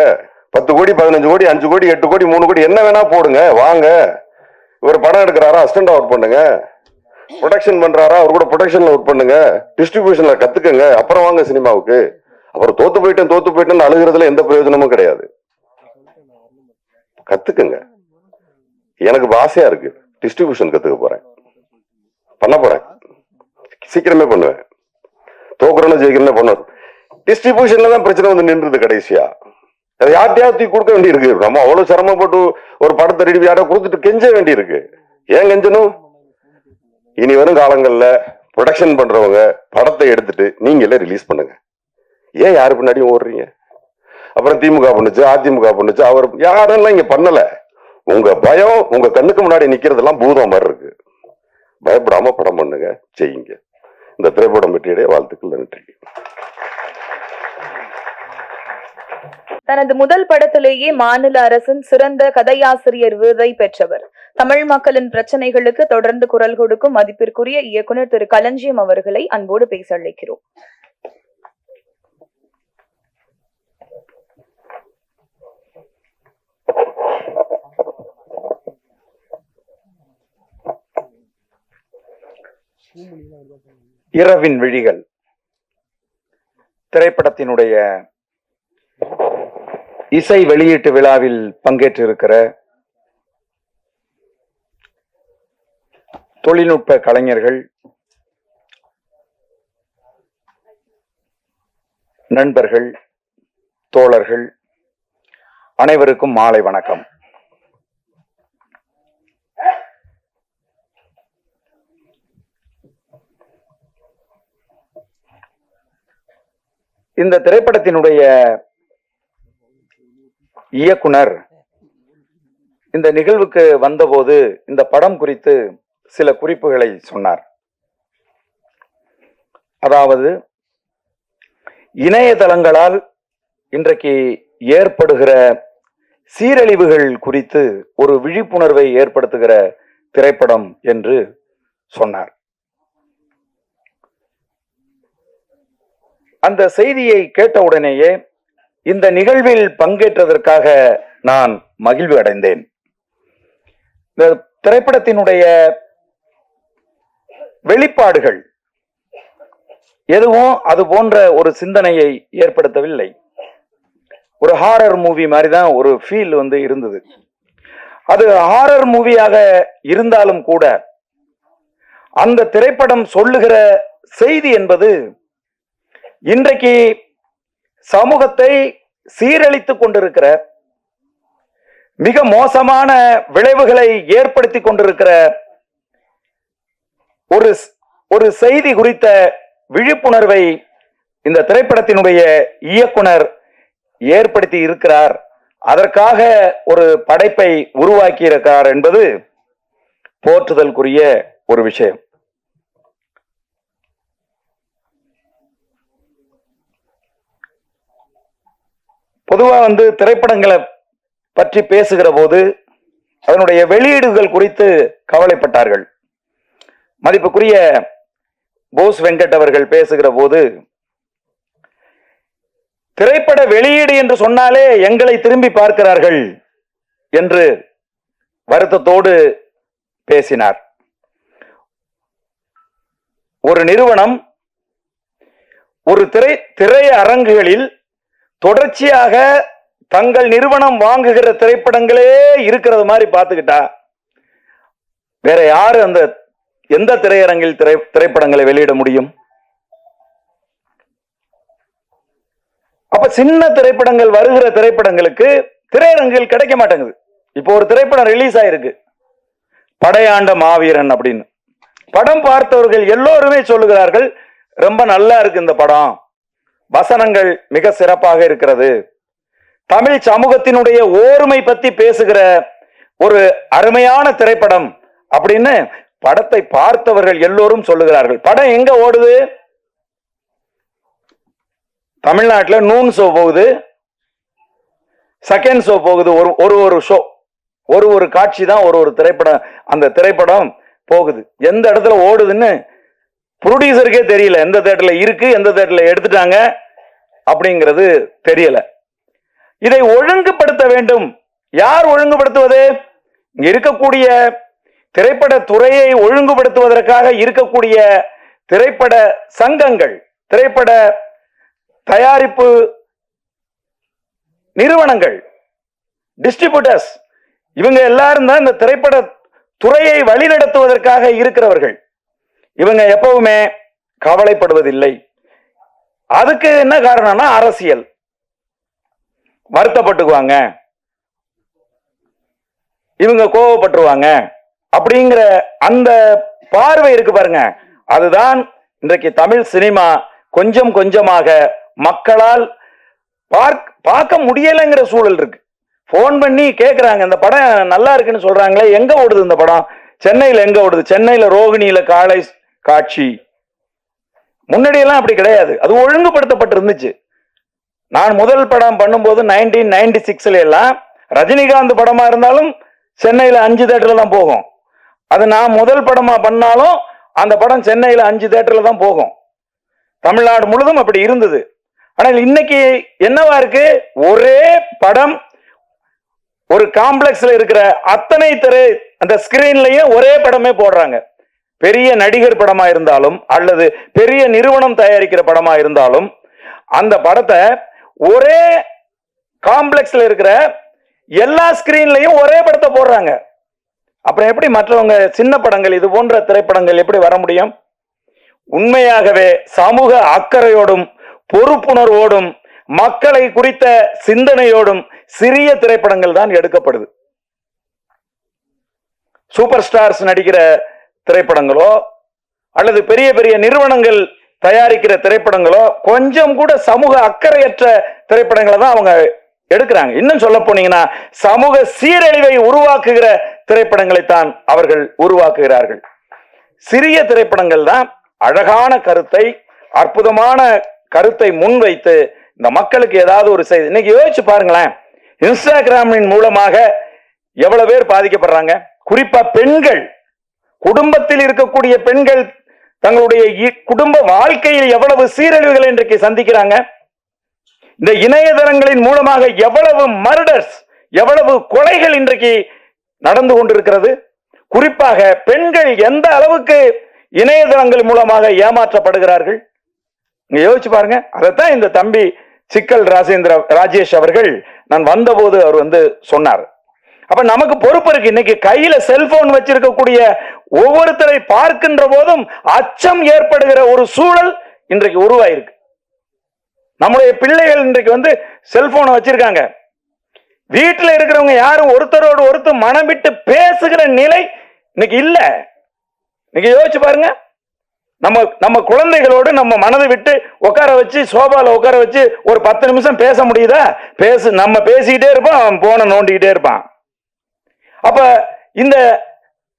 10 கோடி 15 கோடி 5 கோடி 8 கோடி 3 கோடி என்ன வேணா போடுங்க, வாங்க. இவர் படம் எடுக்கிறாரா, அசிஸ்டண்டா ஒர்க் பண்ணுங்க. ப்ரொடக்ஷன் பண்றாரா, அவர் கூட ப்ரொடக்ஷன்ல ஒர்க் பண்ணுங்க. டிஸ்ட்ரிபியூஷன்ல கத்துக்கங்க, அப்புறம் வாங்க சினிமாவுக்கு. அப்புறம் தோத்து போயிட்டேன்னு அழுகிறதுல எந்த பிரயோஜனமும் கிடையாது. கத்துக்குங்க. எனக்கு ஆசையா இருக்கு, டிஸ்ட்ரிபியூஷன் கத்துக்க போறேன், பண்ண போறேன், சீக்கிரமே பண்ணுவேன். தோக்குறோன்னு ஜெயிக்கிறேன்னு பண்ணுவேன். டிஸ்ட்ரிபியூஷன்ல தான் பிரச்சனை வந்து நின்றுது கடைசியா. அதை யார்ட்டையாவது கொடுக்க வேண்டி இருக்கு. நம்ம அவ்வளவு சிரமப்பட்டு ஒரு படத்தை ரெடி யாரோ கொடுத்துட்டு கெஞ்ச வேண்டி இருக்கு. ஏன் கெஞ்சணும்? இனி வரும் காலங்கள்ல ப்ரொடக்ஷன் பண்றவங்க படத்தை எடுத்துட்டு நீங்களே ரிலீஸ் பண்ணுங்க. ஏன் யாரு பின்னாடியும் ஓடுறீங்க? அப்புறம் திமுக பண்ணுச்சு, அதிமுக பண்ணுச்சு, அவர் யாரெல்லாம் இங்க பண்ணல. உங்க பயம் உங்க கண்ணுக்கு முன்னாடி நிக்கிறதெல்லாம் பூதம் மாதிரி இருக்கு. பயப்படாம படம் பண்ணுங்க, செய்யுங்க. இந்த திரைப்படம் பற்றிய வாழ்த்துக்கள், நன்றி. தனது முதல் படத்திலேயே மாநில அரசின் சிறந்த கதையாசிரியர் விருதை பெற்றவர். தமிழ் மக்களின் பிரச்சனைகளுக்கு தொடர்ந்து குரல் கொடுக்கும் மதிப்பிற்குரிய இயக்குனர் திரு களஞ்சியம் அவர்களை அன்போடு பேச அழைக்கிறோம். இரவின் விழிகள் திரைப்படத்தினுடைய இசை வெளியீட்டு விழாவில் பங்கேற்றிருக்கிற தொழில்நுட்ப கலைஞர்கள், நண்பர்கள், தோழர்கள் அனைவருக்கும் மாலை வணக்கம். இந்த திரைப்படத்தினுடைய இயக்குனர் இந்த நிகழ்வுக்கு வந்தபோது இந்த படம் குறித்து சில குறிப்புகளை சொன்னார். அதாவது, இணையதளங்களால் இன்றைக்கு ஏற்படுகிற சீரழிவுகள் குறித்து ஒரு விழிப்புணர்வை ஏற்படுத்துகிற திரைப்படம் என்று சொன்னார். அந்த செய்தியை கேட்டவுடனேயே இந்த நிகழ்வில் பங்கேற்றதற்காக நான் மகிழ்வு அடைந்தேன். இந்த திரைப்படத்தினுடைய வெளிப்பாடுகள் எதுவும் அது போன்ற ஒரு சிந்தனையை ஏற்படுத்தவில்லை. ஒரு ஹாரர் மூவி மாதிரி தான் ஒரு ஃபீல் இருந்தது. அது ஹாரர் மூவியாக இருந்தாலும் கூட அந்த திரைப்படம் சொல்லுகிற செய்தி என்பது இன்றைக்கு சமூகத்தை சீரழித்துக் கொண்டிருக்கிற, மிக மோசமான விளைவுகளை ஏற்படுத்தி கொண்டிருக்கிற ஒரு செய்தி குறித்த விழிப்புணர்வை இந்த திரைப்படத்தினுடைய இயக்குனர் ஏற்படுத்தி இருக்கிறார். அதற்காக ஒரு படைப்பை உருவாக்கி இருக்கிறார் என்பது போற்றுதலுக்குரிய ஒரு விஷயம். பொதுவா திரைப்படங்களை பற்றி பேசுகிற போது அதனுடைய வெளியீடுகள் குறித்து கவலைப்பட்டார்கள். மதிப்புக்குரிய போஸ் வெங்கட் அவர்கள் பேசுகிற போது, திரைப்பட வெளியீடு என்று சொன்னாலே எங்களை திரும்பி பார்க்கிறார்கள் என்று வருத்தத்தோடு பேசினார். ஒரு நிறுவனம் ஒரு திரையரங்குகளில் தொடர்ச்சியாக தங்கள் நிறுவனம் வாங்குகிற திரைப்படங்களே இருக்கிறது மாதிரி பார்த்துக்கிட்டா வேற யாரு எந்த திரையரங்கில் திரைப்படங்களை வெளியிட முடியும்? அப்ப சின்ன திரைப்படங்கள் வருகிற திரைப்படங்களுக்கு திரையரங்கில் கிடைக்க மாட்டேங்குது. இப்போ ஒரு திரைப்படம் ரிலீஸ் ஆயிருக்கு, படையாண்ட மாவீரன் அப்படின்னு. படம் பார்த்தவர்கள் எல்லோருமே சொல்லுகிறார்கள், ரொம்ப நல்லா இருக்கு இந்த படம், வசனங்கள் மிக சிறப்பாக இருக்கிறது, தமிழ் சமூகத்தினுடைய ஓர்மை பத்தி பேசுகிற ஒரு அருமையான திரைப்படம் அப்படின்னு படத்தை பார்த்தவர்கள் எல்லோரும் சொல்லுகிறார்கள். படம் எங்க ஓடுது? தமிழ்நாட்டில் நூன் ஷோ போகுது, செகண்ட் ஷோ போகுது. ஒரு ஷோ, ஒரு காட்சி தான் ஒரு திரைப்படம். அந்த திரைப்படம் போகுது, எந்த இடத்துல ஓடுதுன்னு ப்ரொடியூசருக்கே தெரியல. எந்த தேட்டர்ல இருக்கு, எந்த தேட்டர்ல எடுத்துட்டாங்க அப்படிங்கிறது தெரியல. இதை ஒழுங்குபடுத்த வேண்டும். யார் ஒழுங்குபடுத்துவது? இங்க இருக்கக்கூடிய திரைப்பட துறையை ஒழுங்குபடுத்துவதற்காக இருக்கக்கூடிய திரைப்பட சங்கங்கள், திரைப்பட தயாரிப்பு நிறுவனங்கள், டிஸ்ட்ரிபியூட்டர்ஸ், இவங்க எல்லாரும் தான் இந்த திரைப்பட துறையை வழிநடத்துவதற்காக இருக்கிறவர்கள். இவங்க எப்பவுமே கவலைப்படுவதில்லை. அதுக்கு என்ன காரணம்னா அரசியல். வருத்தப்பட்டுக்குவாங்க, இவங்க கோவப்பட்டுருவாங்க அப்படிங்கிற அந்த பார்வை இருக்கு பாருங்க. அதுதான் இன்றைக்கு தமிழ் சினிமா கொஞ்சம் கொஞ்சமாக மக்களால் பார்க்க முடியலைங்கிற சூழல் இருக்கு. போன் பண்ணி கேக்குறாங்க, இந்த படம் நல்லா இருக்குன்னு சொல்றாங்களே, எங்க ஓடுது இந்த படம்? சென்னையில எங்க ஓடுது? சென்னையில ரோகிணியில காலை காட்சி. முன்னாடி எல்லாம் அப்படி கிடையாது, அது ஒழுங்குபடுத்தப்பட்டு இருந்துச்சு. நான் முதல் படம் பண்ணும்போது 1996 எல்லாம் ரஜினிகாந்த் படமா இருந்தாலும் சென்னையில 5 தேட்டர்ல தான் போகும். அது நான் முதல் படமா பண்ணாலும் அந்த படம் சென்னையில 5 தேட்டர்ல தான் போகும். தமிழ்நாடு முழுதும் அப்படி இருந்தது. ஆனால் இன்னைக்கு என்னவா இருக்கு? ஒரே படம் ஒரு காம்ப்ளெக்ஸ்ல இருக்கிற அத்தனை அந்த ஸ்கிரீன்லயும் ஒரே படமே போடுறாங்க. பெரிய நடிகர் படமா இருந்தாலும் அல்லது பெரிய நிறுவனம் தயாரிக்கிற படமா இருந்தாலும் அந்த படத்தை ஒரே காம்ப்ளெக்ஸ்ல இருக்கிற எல்லா ஸ்கிரீன்லயும் ஒரே படத்தை போடுறாங்க. அப்புறம் எப்படி மற்றவங்க சின்ன படங்கள், இது போன்ற திரைப்படங்கள் எப்படி வர முடியும்? உண்மையாகவே சமூக அக்கறையோடும் பொறுப்புணர்வோடும் மக்களை குறித்த சிந்தனையோடும் சிறிய திரைப்படங்கள் தான் எடுக்கப்படுது. சூப்பர் ஸ்டார்ஸ் நடிக்கிற திரைப்படங்களோ அல்லது பெரிய பெரிய நிறுவனங்கள் தயாரிக்கிற திரைப்படங்களோ கொஞ்சம் கூட சமூக அக்கறையற்ற திரைப்படங்களை தான் அவங்க எடுக்கிறாங்க. இன்னும் சொல்ல போனீங்கன்னா சமூக சீரழிவை உருவாக்குகிற திரைப்படங்களைத்தான் அவர்கள் உருவாக்குகிறார்கள். சிறிய திரைப்படங்கள் தான் அழகான கருத்தை, அற்புதமான கருத்தை முன்வைத்து இந்த மக்களுக்கு ஏதாவது ஒரு செய்தி. இன்னைக்கு யோசிச்சு பாருங்களேன், இன்ஸ்டாகிராமின் மூலமாக எவ்வளவு பேர் பாதிக்கப்படுறாங்க. குறிப்பா பெண்கள், குடும்பத்தில் இருக்கக்கூடிய பெண்கள் தங்களுடைய குடும்ப வாழ்க்கையில் எவ்வளவு சீரழிவுகளை இன்றைக்கு சந்திக்கிறாங்க. இந்த இணையதளங்களின் மூலமாக எவ்வளவு மர்டர்ஸ், எவ்வளவு கொலைகள் இன்றைக்கு நடந்து கொண்டிருக்கிறது. குறிப்பாக பெண்கள் எந்த அளவுக்கு இணையதளங்கள் மூலமாக ஏமாற்றப்படுகிறார்கள் யோசிச்சு பாருங்க. அதைத்தான் இந்த தம்பி சிக்கல் ராஜேஷ் அவர்கள் நான் வந்தபோது அவர் சொன்னார். அப்ப நமக்கு பொறுப்பு இருக்கு. இன்னைக்கு கையில செல்போன் வச்சிருக்கக்கூடிய ஒவ்வொருத்தரை பார்க்கின்ற போதும் அச்சம் ஏற்படுகிற ஒரு சூழல் இன்றைக்கு உருவாயிருக்கு. நம்முடைய பிள்ளைகள் இன்றைக்கு செல்போனை வச்சிருக்காங்க. வீட்டில் இருக்கிறவங்க யாரும் ஒருத்தரோடு ஒருத்தர் மனம் விட்டு பேசுகிற நிலை இன்னைக்கு இல்ல. இன்னைக்கு யோசிச்சு பாருங்க, நம்ம குழந்தைகளோடு நம்ம மனதை விட்டு உட்கார வச்சு சோபால உட்கார வச்சு ஒரு 10 நிமிஷம் பேச முடியுதா? நம்ம பேசிக்கிட்டே இருப்போம், அவன் போனை நோண்டிக்கிட்டே இருப்பான். அப்ப இந்த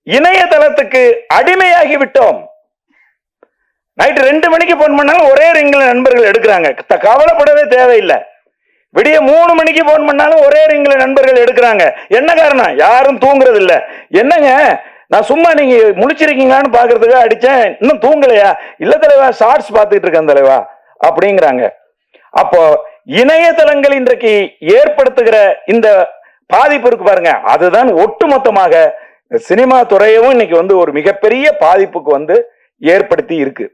இணையதளத்துக்கு அடிமையாகி விட்டோம். நைட்டு 2 மணிக்கு போன் பண்ணாலும் ஒரே ரிங்ல நண்பர்கள் எடுக்கிறாங்க. கவலைப்படவே தேவையில்லை. விடிய 3 மணிக்கு போன் பண்ணாலும் ஒரே ரிங்ல நண்பர்கள் எடுக்கிறாங்க. என்ன காரணம்? யாரும் தூங்குறது இல்ல. என்னங்க, நான் சும்மா நீங்க முழிச்சிருக்கீங்களான்னு பாக்குறதுக்காக அடிச்சேன், இன்னும் தூங்கலையா? இல்ல தலைவா, ஷார்ட்ஸ் பார்த்துட்டு இருக்கேன் தலைவா அப்படிங்கிறாங்க. அப்போ இணையதளங்கள் இன்றைக்கு ஏற்படுத்துகிற இந்த பாதிப்பு இருக்கு பாருங்க, அதுதான் ஒட்டுமொத்தமாக சினிமா துறையவும் இன்னைக்கு ஒரு மிகப்பெரிய பாதிப்புக்கு ஏற்படுத்தி இருக்கு.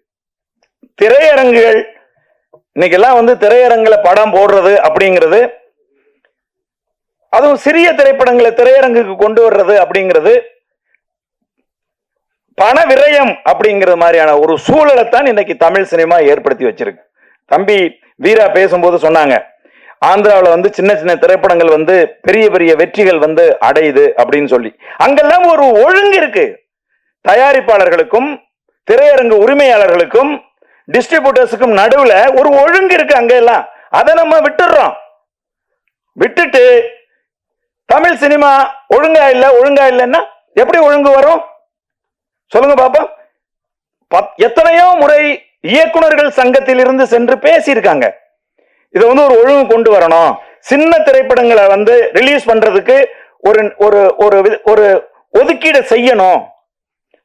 திரையரங்குகள் இன்னைக்கு எல்லாம் திரையரங்குல படம் போடுறது அப்படிங்கிறது, அதுவும் சிறிய திரைப்படங்களை திரையரங்குக்கு கொண்டு வர்றது அப்படிங்கிறது பண விரயம் அப்படிங்கிற மாதிரியான ஒரு சூழலைத்தான் இன்னைக்கு தமிழ் சினிமா ஏற்படுத்தி வச்சிருக்கு. தம்பி வீரா பேசும்போது சொன்னாங்க, ஆந்திராவில் சின்ன சின்ன திரைப்படங்கள் பெரிய பெரிய வெற்றிகள் அடையுது அப்படின்னு சொல்லி. அங்கெல்லாம் ஒரு ஒழுங்கு இருக்கு. தயாரிப்பாளர்களுக்கும் திரையரங்கு உரிமையாளர்களுக்கும் டிஸ்ட்ரிபியூட்டர்ஸுக்கும் நடுவுல ஒரு ஒழுங்கு இருக்கு அங்க எல்லாம். அதை நம்ம விட்டுறோம். விட்டுட்டு தமிழ் சினிமா ஒழுங்கா இல்லைன்னா எப்படி ஒழுங்கு வரும் சொல்லுங்க பாப்போம். எத்தனையோ முறை இயக்குனர்கள் சங்கத்தில் இருந்து சென்று பேசியிருக்காங்க. இதை வந்து ஒரு ஒழுங்கு கொண்டு வரணும். சின்ன திரைப்படங்களை வந்து ரிலீஸ் பண்றதுக்கு ஒரு ஒரு ஒரு ஒரு ஒதுக்கீடு செய்யணும்.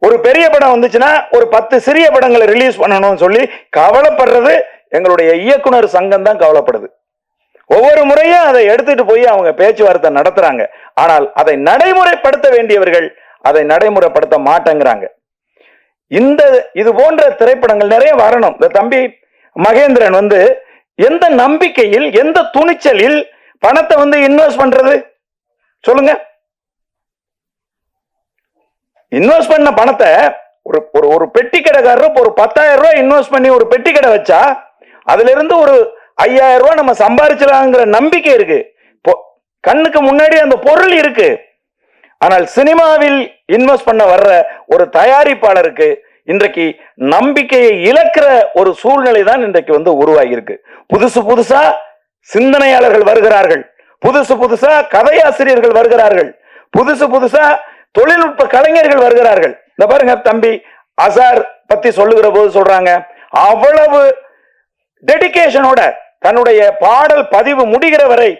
ஒரு பெரிய படம் வந்துச்சுன்னா ஒரு 10 சிறிய படங்களை ரிலீஸ் பண்ணணும்னு சொல்லி கவலைப்படுறது எங்களுடைய இயக்குனர் சங்கம் தான் கவலைப்படுது. ஒவ்வொரு முறையும் அதை எடுத்துட்டு போய் அவங்க பேச்சுவார்த்தை நடத்துறாங்க. ஆனால் அதை நடைமுறைப்படுத்த வேண்டியவர்கள் அதை நடைமுறைப்படுத்த மாட்டேங்கிறாங்க. இது போன்ற திரைப்படங்கள் நிறைய வரணும். இந்த தம்பி மகேந்திரன் வந்து எந்த நம்பிக்கையில், எந்த துணிச்சலில் பணத்தை வந்து இன்வெஸ்ட் பண்றது சொல்லுங்க. இன்வெஸ்ட் பண்ண பணத்தை ஒரு ஒரு பெட்டி கடைக்காரர் ஒரு 10,000 ரூபாய் இன்வெஸ்ட் பண்ணி ஒரு பெட்டி கடை வச்சா அதுல இருந்து ஒரு 5,000 ரூபாய் நம்ம சம்பாதிச்சலாங்கிற நம்பிக்கை இருக்கு. கண்ணுக்கு முன்னாடி அந்த பொருள் இருக்கு. ஆனால் சினிமாவில் இன்வெஸ்ட் பண்ண வர்ற ஒரு தயாரிப்பாளருக்கு இன்றைக்கு நம்பிக்கையை இழக்கிற ஒரு சூழ்நிலை தான் இன்றைக்கு வந்து உருவாகி இருக்கு. புதுசு புதுசா சிந்தனையாளர்கள் வருகிறார்கள், புதுசு புதுசா கதையாசிரியர்கள் வருகிறார்கள், புதுசு புதுசா தொழில்நுட்ப கலைஞர்கள் வருகிறார்கள். இந்த பாருங்க, தம்பி அசார் பத்தி சொல்லுகிற போது சொல்றாங்க, அவ்வளவு டெடிகேஷனோட தன்னுடைய பாடல் பதிவு முடிகிற வரை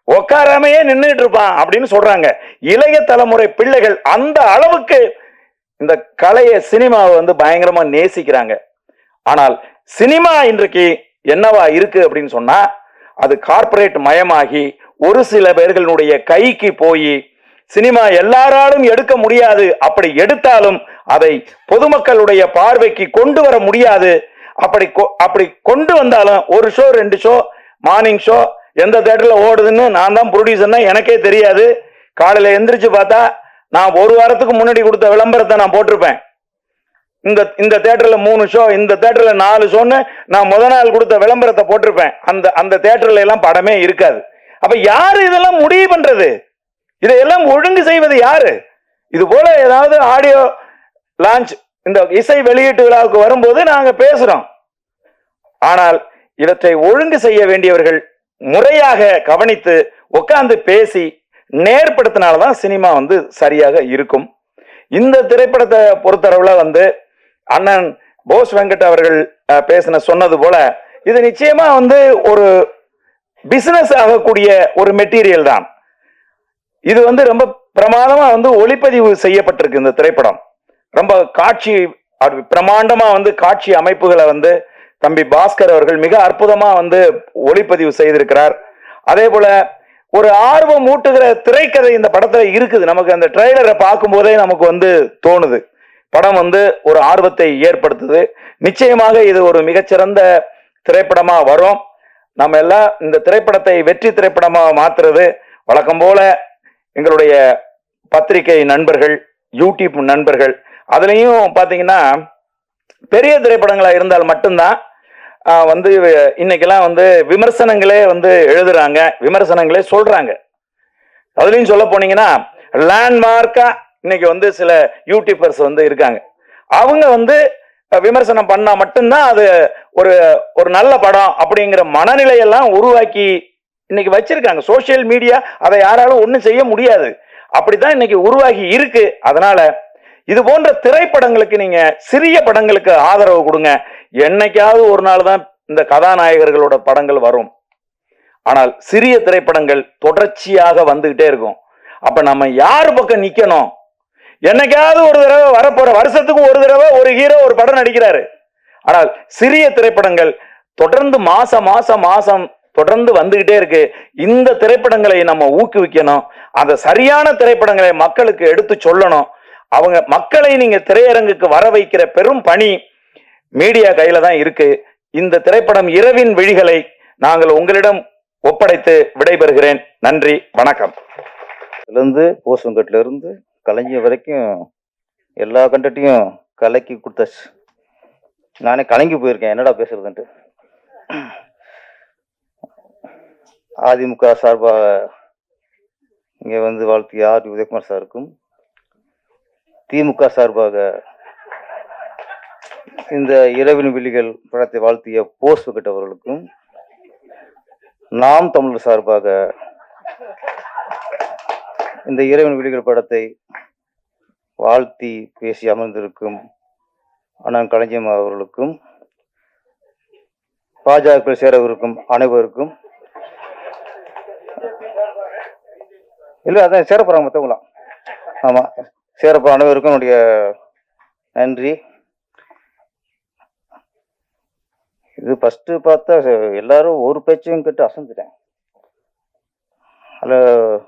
உட்காராமையே நின்றுட்டு இருப்பான் அப்படின்னு சொல்றாங்க. இளைய தலைமுறை பிள்ளைகள் அந்த அளவுக்கு இந்த கலையை, சினிமாவை வந்து பயங்கரமா நேசிக்கிறாங்க. ஆனால் சினிமா இன்றைக்கு என்னவா இருக்கு அப்படின்னு சொன்னா, அது கார்ப்பரேட் மயமாகி ஒரு சில பேர்களுடைய கைக்கு போய் சினிமா எல்லாராலும் எடுக்க முடியாது. அப்படி எடுத்தாலும் அதை பொதுமக்களுடைய பார்வைக்கு கொண்டு வர முடியாது. அப்படி கொண்டு வந்தாலும் ஒரு ஷோ 2 ஷோ மார்னிங் ஷோ எந்த தேட்டர்ல ஓடுதுன்னு நான் தான் ப்ரொடியூசர்னா எனக்கே தெரியாது. காலையில எந்திரிச்சு பார்த்தா நான் ஒரு வாரத்துக்கு முன்னாடி கொடுத்த விளம்பரத்தை நான் போட்டிருப்பேன். இந்த தேட்டர்ல 3 ஷோ, இந்த தேட்டர்ல 4 ஷோன்னு நான் முதல் நாள் கொடுத்த விளம்பரத்தை போட்டிருப்பேன். அந்த தேட்டர்ல எல்லாம் படமே இருக்காது. அப்ப யாரு இதெல்லாம் முடிவு பண்றது? இதையெல்லாம் ஒழுங்கு செய்வது யாரு? இது போல ஏதாவது ஆடியோ லான்ச், இந்த இசை வெளியீட்டு விழாவுக்கு வரும்போது நாங்க பேசுறோம். ஆனால் இவற்றை ஒழுங்கு செய்ய வேண்டியவர்கள் முறையாக கவனித்து உட்கார்ந்து பேசி நேர்படுத்தினால்தான் சினிமா வந்து சரியாக இருக்கும். இந்த திரைப்படத்தை பொறுத்தளவுல வந்து அண்ணன் போஸ் வெங்கட் அவர்கள் சொன்னது போல இது நிச்சயமா வந்து ஒரு பிசினஸ் ஆகக்கூடிய ஒரு மெட்டீரியல் தான். இது வந்து ரொம்ப பிரமாதமா வந்து ஒளிப்பதிவு செய்யப்பட்டிருக்கு. இந்த திரைப்படம் ரொம்ப காட்சி பிரமாண்டமா வந்து காட்சி அமைப்புகளை வந்து தம்பி பாஸ்கர் அவர்கள் மிக அற்புதமா வந்து ஒளிப்பதிவு செய்திருக்கிறார். அதே போல ஒரு ஆர்வம் ஊட்டுகிற திரைக்கதை இந்த படத்துல இருக்குது. நமக்கு அந்த ட்ரெய்லரை பார்க்கும் போதே நமக்கு வந்து தோணுது, படம் வந்து ஒரு ஆர்வத்தை ஏற்படுத்துது. நிச்சயமாக இது ஒரு மிகச்சிறந்த திரைப்படமா வரும். நம்ம எல்லாம் இந்த திரைப்படத்தை வெற்றி திரைப்படமா மாத்துறது வழக்கம் போல எங்களுடைய பத்திரிகை நண்பர்கள், யூடியூப் நண்பர்கள், அதுலயும் பாத்தீங்கன்னா பெரிய திரைப்படங்களா இருந்தால் மட்டும்தான் வந்து இன்னைக்கெல்லாம் வந்து விமர்சனங்களே வந்து எழுதுறாங்க, விமர்சனங்களே சொல்றாங்க. அதுலயும் சொல்ல போனீங்கன்னா லேண்ட்மார்க்கா இன்னைக்கு வந்து சில யூடியூபர்ஸ் வந்து இருக்காங்க. அவங்க வந்து விமர்சனம் பண்ணா மட்டும்தான் அது ஒரு நல்ல படம் அப்படிங்கிற மனநிலையெல்லாம் உருவாக்கி இன்னைக்கு வச்சிருக்காங்க. சோசியல் மீடியா அதை யாராலும் ஒன்றும் செய்ய முடியாது. அப்படித்தான் இன்னைக்கு உருவாகி இருக்கு. அதனால இது போன்ற திரைப்படங்களுக்கு நீங்க சிறிய படங்களுக்கு ஆதரவு கொடுங்க. என்னைக்காவது ஒரு நாள் தான் இந்த கதாநாயகர்களோட படங்கள் வரும். ஆனால் சிறிய திரைப்படங்கள் தொடர்ச்சியாக வந்துகிட்டே இருக்கும். அப்ப நம்ம யாரு பக்கம் நிக்கணும்? என்னைக்காவது ஒரு தடவை வரப்போற, வருஷத்துக்கு ஒரு தடவை ஒரு ஹீரோ ஒரு படம் நடிக்கிறாரு. ஆனால் சிறிய திரைப்படங்கள் தொடர்ந்து மாசம் தொடர்ந்து வந்துகிட்டே இருக்கு. இந்த திரைப்படங்களை நம்ம ஊக்குவிக்கணும். அந்த சரியான திரைப்படங்களை மக்களுக்கு எடுத்து சொல்லணும். அவங்க மக்களை நீங்க திரையரங்குக்கு வர வைக்கிற பெரும் பணி மீடியா கையில தான் இருக்கு. இந்த திரைப்படம் இரவின் விழிகளை நாங்கள் உங்களிடம் ஒப்படைத்து விடைபெறுகிறேன். நன்றி, வணக்கம். இருந்து போஸ் வெங்கட்ல இருந்து கலைஞர் வரைக்கும் எல்லா கண்டட்டையும் கலக்கி கொடுத்தாச்சு. நானே கலங்கி போயிருக்கேன், என்னடா பேசுறதுன்ட்டு. அதிமுக சார்பாக இங்கே வந்து வாழ்த்திய ஆர் உதயகுமார் சாருக்கும், திமுக சார்பாக இந்த இரவின் விழிகள் படத்தை வாழ்த்திய போஸ் வெங்கட் அவர்களுக்கும், நாம் தமிழர் சார்பாக இந்த இரவின் விழிகள் படத்தை வாழ்த்தி பேசி அமர்ந்திருக்கும் அண்ணன் கலைஞர் அவர்களுக்கும், பாஜக சேரவிருக்கும் அனைவருக்கும் இல்லை அதான் சேரப்போகிறாங்க மற்றவங்களாம். ஆமாம், சேரப்போகிற அனைவருக்கும் என்னுடைய நன்றி. இது ஃபஸ்ட்டு பார்த்தா எல்லாரும் ஒரு பேச்சையும் கேட்டு அசந்துட்டேன். அதில்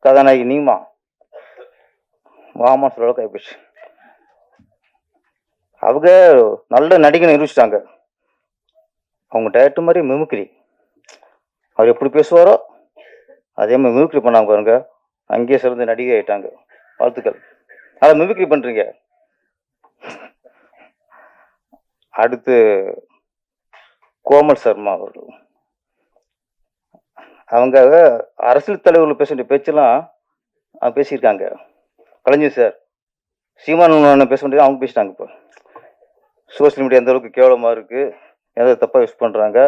கதாநாயகி நீமா வாமா சொல்ல அளவுக்கு ஆகிப்போச்சு. அவங்க நல்ல நடிகை நிரூபிச்சிட்டாங்க. அவங்க டேரக்டர் மாதிரி மிமிக்ரி, அவர் எப்படி பேசுவாரோ அதே மாதிரி மிமிக்ரி பண்ணாங்க பாருங்க, அங்கேயே சிறந்த நடிகை ஆயிட்டாங்க. வாழ்த்துக்கள். அதை மிமிக்ரி பண்ணுறீங்க. அடுத்து கோமல் சர்மா அவர்கள், அவங்க அரசியல் தலைவர்கள் பேச வேண்டிய பேச்செல்லாம் பேசியிருக்காங்க. கலைஞர் சார், சீமான் பேச வேண்டியது அவங்க பேசிட்டாங்க. இப்போ சோசியல் மீடியா எந்த அளவுக்கு கேவலமாக இருக்குது, எதை தப்பாக யூஸ் பண்ணுறாங்க,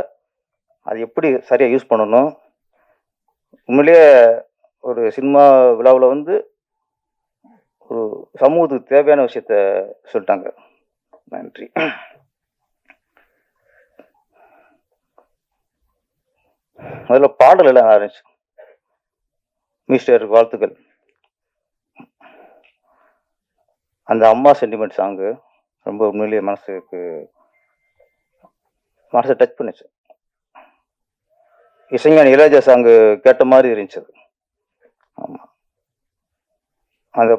அது எப்படி சரியாக யூஸ் பண்ணணும். உண்மையிலேயே ஒரு சினிமா விழாவில் வந்து ஒரு சமூகத்துக்கு தேவையான விஷயத்த சொல்லிட்டாங்க. நன்றி. முதல்ல பாடல் எல்லாம் ஆரம்பிச்சு மிஸ்டருக்கு வாழ்த்துக்கள். அந்த அம்மா சென்டிமெண்ட் சாங்கு ரொம்ப உண்மையிலேயே மனசை டச் பண்ணுச்சு. இசைஞானி இளையராஜா சாங்கு கேட்ட மாதிரி இருந்துச்சு. ஆமாம், அந்த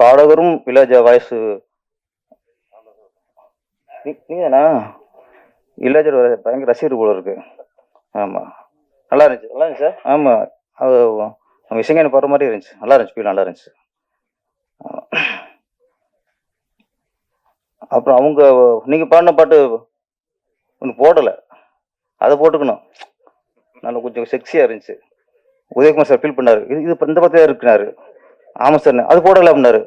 பாடகரும் இளையராஜா வாய்ஸ் நீதானா? இளையராஜா பயங்கர ரசிகர் போல இருக்கு. ஆமாம், நல்லா இருந்துச்சு சார். ஆமாம், அது நம்ம இசைஞானி பாடுற மாதிரி இருந்துச்சு. நல்லா இருந்துச்சு, ஃபீல் நல்லா இருந்துச்சு. அப்புறம் அவங்க நீங்கள் பாடின பாட்டு ஒன்று போடலை, அதை போட்டுக்கணும். நல்லா கொஞ்சம் செக்ஸியாக இருந்துச்சு. உதயகுமார் சார் ஃபீல் பண்ணார், இது இந்த பத்தியாக இருக்குனாரு. ஆமாம் சார், அது போடலை அப்படின்னாரு.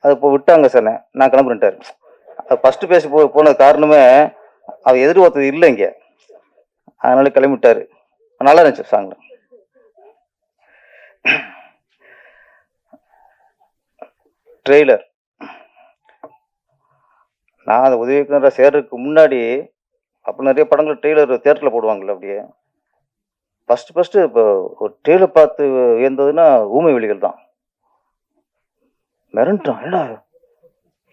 அது இப்போ விட்டாங்க சார், நான் கிளம்புறேன்ட்டார். அது ஃபஸ்ட்டு பேசி போனது காரணமே அது எதிர்பார்த்தது இல்லை இங்கே, அதனால கிளம்பிட்டார். நல்லா இருந்துச்சு சாங். ட்ரெய்லர் நான் அந்த உதவி இயக்குனராக சேர்றதுக்கு முன்னாடி அப்போ நிறைய படங்கள் ட்ரெய்லர் தேட்டரில் போடுவாங்கள்ல. அப்படியே ஃபஸ்ட்டு இப்போ ஒரு ட்ரெய்லர் பார்த்து வியந்ததுன்னா ஊமை வெளிகள் தான். மிரண்டான், என்ன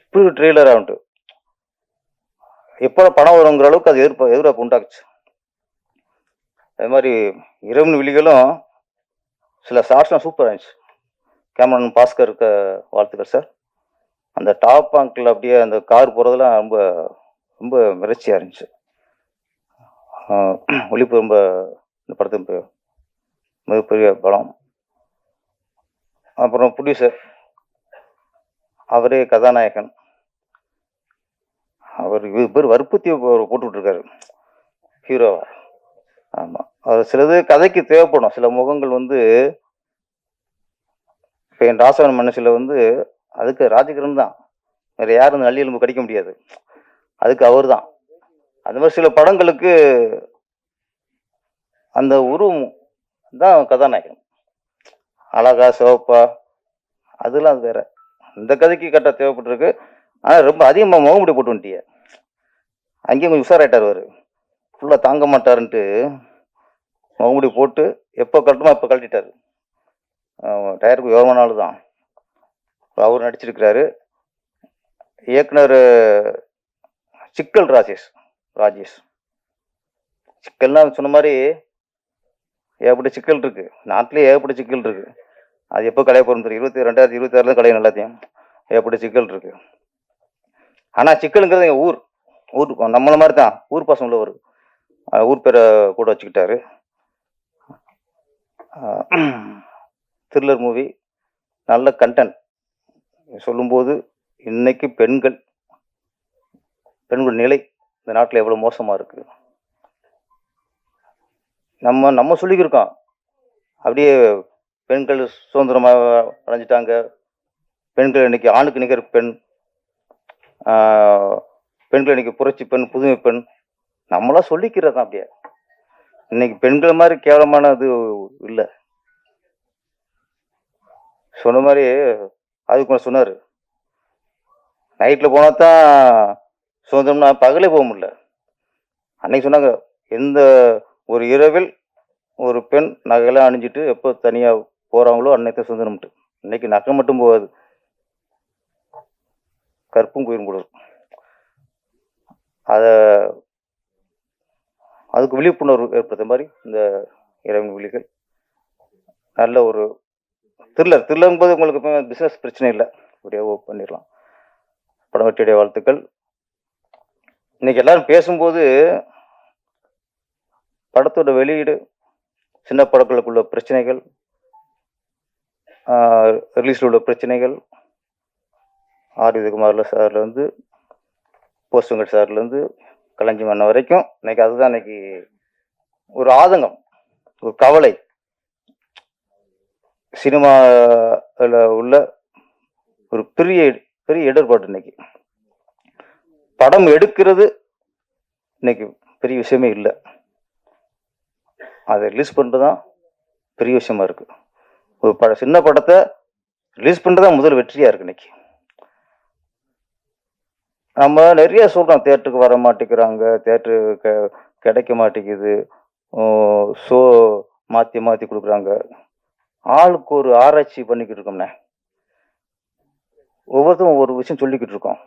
இப்படி ஒரு ட்ரெய்லர் ஆகுன்ட்டு. எப்போ படம் வருங்கிற அளவுக்கு அது எதிர்பார்ப்பு உண்டாக்குச்சு. அது மாதிரி இரவு விழிகளும் சில ஷார்ட்ஸ்லாம் சூப்பராக இருந்துச்சு. கேமராமேன் பாஸ்கர் இருக்க வாழ்த்துக்கள் சார். அந்த டாப் ஆங்கிள் அப்படியே அந்த கார் போகிறதெல்லாம் ரொம்ப ரொம்ப மிரட்சியாக இருந்துச்சு. ஒளிப்பு ரொம்ப இந்த படத்துக்கு மிகப்பெரிய படம். அப்புறம் ப்ரொடியூசர் அவரே கதாநாயகன், அவர் பேர் வற்புறுத்தி போட்டுட்ருக்காரு ஹீரோவா. ஆமாம், அது சிலது கதைக்கு தேவைப்படும். சில முகங்கள் வந்து இப்போ என் ராசவன் மனசில் வந்து அதுக்கு ராஜகிரண் தான், வேறு யாரும் அந்த நல்லி எலும்பு கடிக்க முடியாது, அதுக்கு அவர் தான். அந்த மாதிரி சில படங்களுக்கு அந்த உருவம் தான் கதாநாயகன். அழகா சிவப்பா அதெல்லாம் அது வேற. இந்த கதைக்கு கரெக்டாக தேவைப்பட்டிருக்கு. ஆனால் ரொம்ப அதிகமாக முகமுடி போட்டு வந்துட்டிய, அங்கேயும் கொஞ்சம் உஷாராயிட்டார். அவர் ஃபுல்லாக தாங்க மாட்டாருன்ட்டு முகமுடி போட்டு எப்போ கட்டணுமோ அப்போ கழட்டிட்டார். டயருக்கு யோகமான ஆள் தான் அவர் நடிச்சிருக்கிறாரு. இயக்குனர் சிக்கல் ராஜேஷ். சிக்கல்னா சொன்ன மாதிரி ஏகப்பட்ட சிக்கல் இருக்கு, நாட்டிலேயே ஏகப்பட்ட சிக்கல் இருக்கு. அது எப்போ கலைய போகிறோம் தெரியும், 2026 தான் கலையும் எல்லாத்தையும். ஏகப்பட்ட சிக்கல் இருக்கு. ஆனால் சிக்கலுங்கிறது எங்கள் ஊர் நம்மள மாதிரி தான் ஊர் பாசம் உள்ளவர். ஊர் பேரை கூட வச்சுக்கிட்டாரு. த்ரில்லர் மூவி, நல்ல கண்டென்ட். சொல்லும்போது இன்னைக்கு பெண்கள் நிலை இந்த நாட்டில் எவ்வளோ மோசமாக இருக்குது நம்ம சொல்லிக்கிருக்கோம். அப்படியே பெண்கள் சுதந்திரமாக அடைஞ்சிட்டாங்க, பெண்கள் இன்னைக்கு ஆணுக்கு நிகர் பெண், பெண்கள் இன்னைக்கு புரட்சி பெண், புதுமை பெண், நம்மளாம் சொல்லிக்கிறது தான். அப்படியே இன்னைக்கு பெண்கள் மாதிரி கேவலமான இது இல்லை. சொன்ன மாதிரி அதுக்கு சொன்னார், நைட்டில் போனால் தான் சுதந்திரம்னா பகலே போக முடியல. அன்னைக்கு சொன்னாங்க, எந்த ஒரு இரவில் ஒரு பெண் நகையெல்லாம் அணிஞ்சிட்டு எப்போ தனியாக போகிறாங்களோ அன்னைக்கு தான் சுதந்திரம்ட்டு. இன்னைக்கு நகை மட்டும் போகாது, கற்பும் போயிரும் கூட. அதை அதுக்கு விழிப்புணர்வு ஏற்படுத்த மாதிரி இந்த இறைவன் விழிகள் நல்ல ஒரு த்ரில்லர் போது உங்களுக்கு இப்போ பிஸ்னஸ் பிரச்சனை இல்லை, அப்படியே பண்ணிடலாம். படம் வெற்றியுடைய வாழ்த்துக்கள். இன்னைக்கு எல்லாரும் பேசும்போது படத்தோட வெளியீடு, சின்ன படங்களுக்குள்ள பிரச்சனைகள், ரிலீஸில் உள்ள பிரச்சனைகள், ஆர் விஜயகுமார்ல சார்லேருந்து போஸ்டங்கட் சார்லேருந்து கலைஞ்சி மன்ன வரைக்கும் இன்னைக்கு அதுதான் இன்னைக்கு ஒரு ஆதங்கம், ஒரு கவலை. சினிமாவில் உள்ள ஒரு பெரிய பெரிய இடர்பாடு. இன்னைக்கு படம் எடுக்கிறது இன்னைக்கு பெரிய விஷயமே இல்லை, அதை ரிலீஸ் பண்ணுறது தான் பெரிய விஷயமா இருக்கு. ஒரு சின்ன படத்தை ரிலீஸ் பண்ணுறது தான் முதல் வெற்றியாக இருக்கு. இன்னைக்கு நம்ம நிறைய சொல்கிறோம், தேட்டருக்கு வர மாட்டேங்கிறாங்க, தேட்டரு கிடைக்க மாட்டேங்குது, ஷோ மாற்றி மாற்றி கொடுக்குறாங்க. ஆளுக்கு ஒரு ஆராய்ச்சி பண்ணிக்கிட்டு இருக்கோம்ண்ணே, ஒவ்வொருத்தரும் ஒரு விஷயம் சொல்லிக்கிட்டு இருக்கோம்.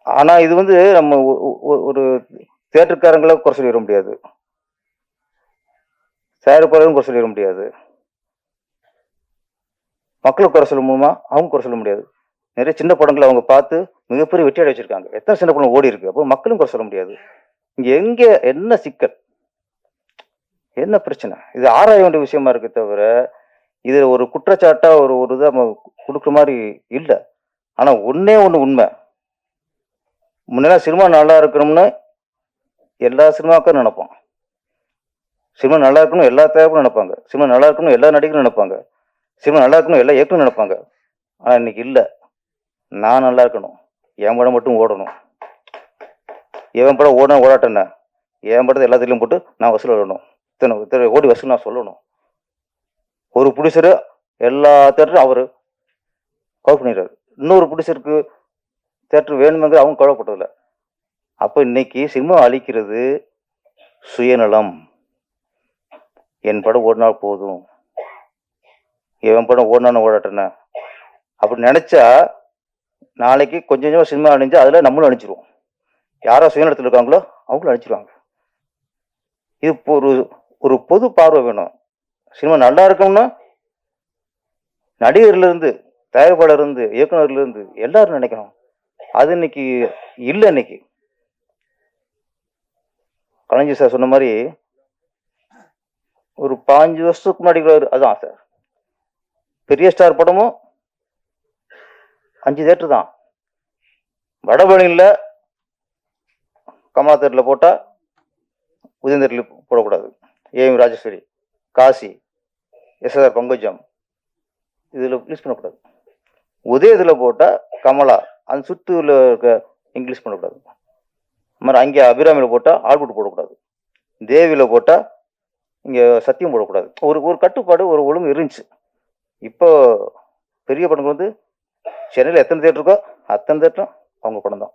ஆனால் இது வந்து நம்ம ஒரு தேட்டருக்காரங்கள குறை சொல்லிட முடியாது, தயாரிப்பாளரும் குறை சொல்லிட முடியாது, மக்களுக்கு குறை சொல்ல முடியுமா, அவங்க குறை சொல்ல முடியாது. நிறைய சின்ன படங்களை அவங்க பார்த்து மிகப்பெரிய வெற்றியடை வச்சிருக்காங்க, எத்தனை சின்ன படம் ஓடி இருக்கு. அப்போ மக்களும் குறை சொல்ல முடியாது. இங்கே எங்கே என்ன சிக்கல், என்ன பிரச்சனை, இது ஆராய வேண்டிய விஷயமா இருக்கு தவிர இது ஒரு குற்றச்சாட்டா ஒரு இதை நம்ம கொடுக்குற மாதிரி இல்லை. ஆனால் ஒன்னே ஒன்று உண்மை, முன்னெல்லாம் சினிமா நல்லா இருக்கணும்னு எல்லா சினிமாக்களும் நினைப்போம், சினிமா நல்லா இருக்கணும் எல்லா தயாரிப்பும் நினைப்பாங்க, சினிமா நல்லா இருக்கணும் எல்லா நடிகரும் நினைப்பாங்க, சினிமா நல்லா இருக்கணும் எல்லா இயக்குனரும் நினைப்பாங்க. ஆனால் இன்னைக்கு இல்லை, நான் நல்லா இருக்கணும், என் படம் மட்டும் ஓடணும், என் படம் ஓடணும் ஓடாட்டேன்னா என் படத்தை எல்லாத்துலேயும் போட்டு நான் வசூல் வரணும், இத்தனை ஓடி வசூல் நான் சொல்லணும். ஒரு ப்ரொடியூசரு எல்லா தேட்டரும் அவர் கவர் பண்ணிடுறாரு, இன்னொரு ப்ரொடியூசருக்கு தேட்டர் வேணுமெங்கிற அவங்க கவலைப்பட்டதில்ல. அப்போ இன்னைக்கு சினிமா அழிக்கிறது சுயநலம். என் படம் ஓடினால் போதும், என் படம் ஓடினான்னு ஓடாட்டேன்னா அப்படி நினைச்சா நாளைக்கு கொஞ்சம் கொஞ்சமாக சினிமா அழிஞ்சா அதில் நம்மளும் அழிச்சிருவோம். யாரோ சுயநலத்தில் இருக்காங்களோ அவங்களும் அழிச்சிருவாங்க. இது ஒரு பொது பார்வை வேணும். சினிமா நல்லா இருக்கணும்னா நடிகர்லேருந்து தயாரிப்பாளர்லேருந்து இயக்குனர்லேருந்து எல்லாரும் நினைக்கணும். அது இன்னைக்கு இல்லை. இன்னைக்கு கலைஞர் சார் சொன்ன மாதிரி ஒரு 5 வருஷத்துக்கு முன்னாடி அதான் சார், பெரிய ஸ்டார் படமும் 5 தேட்டர் தான். வடபழனியில் கமலா தேட்டரில் போட்டால் உதயம் தேட்டரில் போடக்கூடாது, ஏஎம் ராஜேஸ்வரி, காசி, எஸ்ஆர் பங்கஜம் இதில் ரிலீஸ் பண்ணக்கூடாது. உதயத்தில் போட்டால் கமலா, அந்த சுற்றுல இருக்க இங்கிலீஷ் பண்ணக்கூடாது. மாதிரி அங்கே அபிராமியில் போட்டால் ஆல்புட் போடக்கூடாது, தேவியில் போட்டால் இங்கே சத்தியம் போடக்கூடாது. ஒரு கட்டுப்பாடு ஒரு ஒழுங்கு இருந்துச்சு. இப்போ பெரிய படங்கள் வந்து சென்னையில் எத்தனை தேட்டர் இருக்கோ அத்தனை தேட்டரும் அவங்க படம் தான்.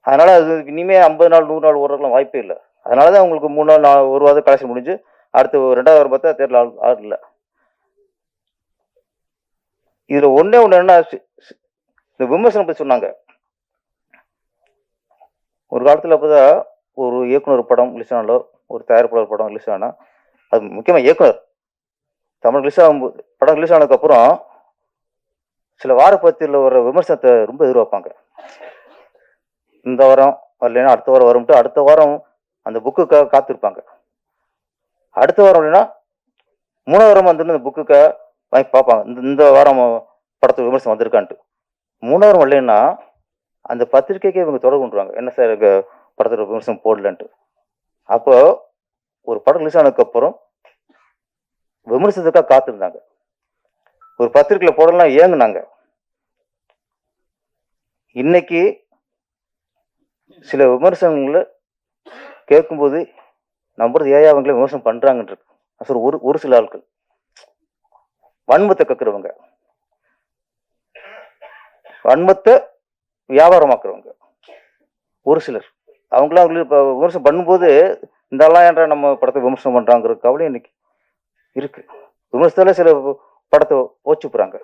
அதனால அது இனிமே 50 நாள் 100 நாள் ஓடுறதுலாம் வாய்ப்பே இல்லை. அதனால தான் உங்களுக்கு 3 நாள் 1 வாரம் கலெக்ஷன் முடிஞ்சு அடுத்து 2வது வாரம் பார்த்தா தேட்டரில் ஆள் இல்லை. இதில் ஒன்று என்னன்னா, இந்த விமர்சனம் பற்றி சொன்னாங்க. ஒரு காலத்தில் அப்போதான் ஒரு இயக்குனர் படம் ரிலீஸ் ஆனாலோ ஒரு தயாரிப்பாளர் படம் ரிலீஸ் ஆனால், அது முக்கியமாக இயக்குனர் தமிழ் ரிலீஸ் ஆகும்போது படம் ரிலீஸ் ஆனதுக்கப்புறம் சில வாரப்பத்தியில் வர விமர்சனத்தை ரொம்ப எதிர்பார்ப்பாங்க. இந்த வாரம் வரலைன்னா அடுத்த வாரம் வரும்ட்டு அடுத்த வாரம் அந்த புக்குக்காக காத்திருப்பாங்க. அடுத்த வாரம் இல்லைன்னா 3வது வாரம் வந்து அந்த புக்குக்காக வாங்கி பார்ப்பாங்க, இந்த வாரம் படத்துக்கு விமர்சனம் வந்திருக்கான்ட்டு. 3வது வாரம் இல்லைன்னா அந்த பத்திரிக்கைக்கே இவங்க தொடர்பு கொண்டுருவாங்க, என்ன சார் படத்தோட விமர்சனம் போடலன்ட்டு. அப்போ ஒரு படம் ரிலீஸ் ஆனதுக்கப்புறம் விமர்சனத்துக்காக காத்திருந்தாங்க. ஒரு பத்திரிக்கையில் போடலாம் ஏங்குனாங்க. இன்னைக்கு சில விமர்சனங்களை கேட்கும்போது நம்புறது அவங்களே விமர்சனம் பண்றாங்கன்னு ஒரு சில ஆட்கள் வன்மத்தை கக்குறவங்க, வன்மத்தை வியாபாரமாக்குறவங்க, ஒரு சிலர் அவங்களாம் அவங்களுக்கு இப்போ விமர்சனம் பண்ணும்போது இந்த ஆள்லாம் ஏன்டா நம்ம படத்தை விமர்சனம் பண்ணுறாங்கிற கவலை இன்னைக்கு இருக்கு. விமர்சனத்தில் சில படத்தை ஓச்சுப்புறாங்க.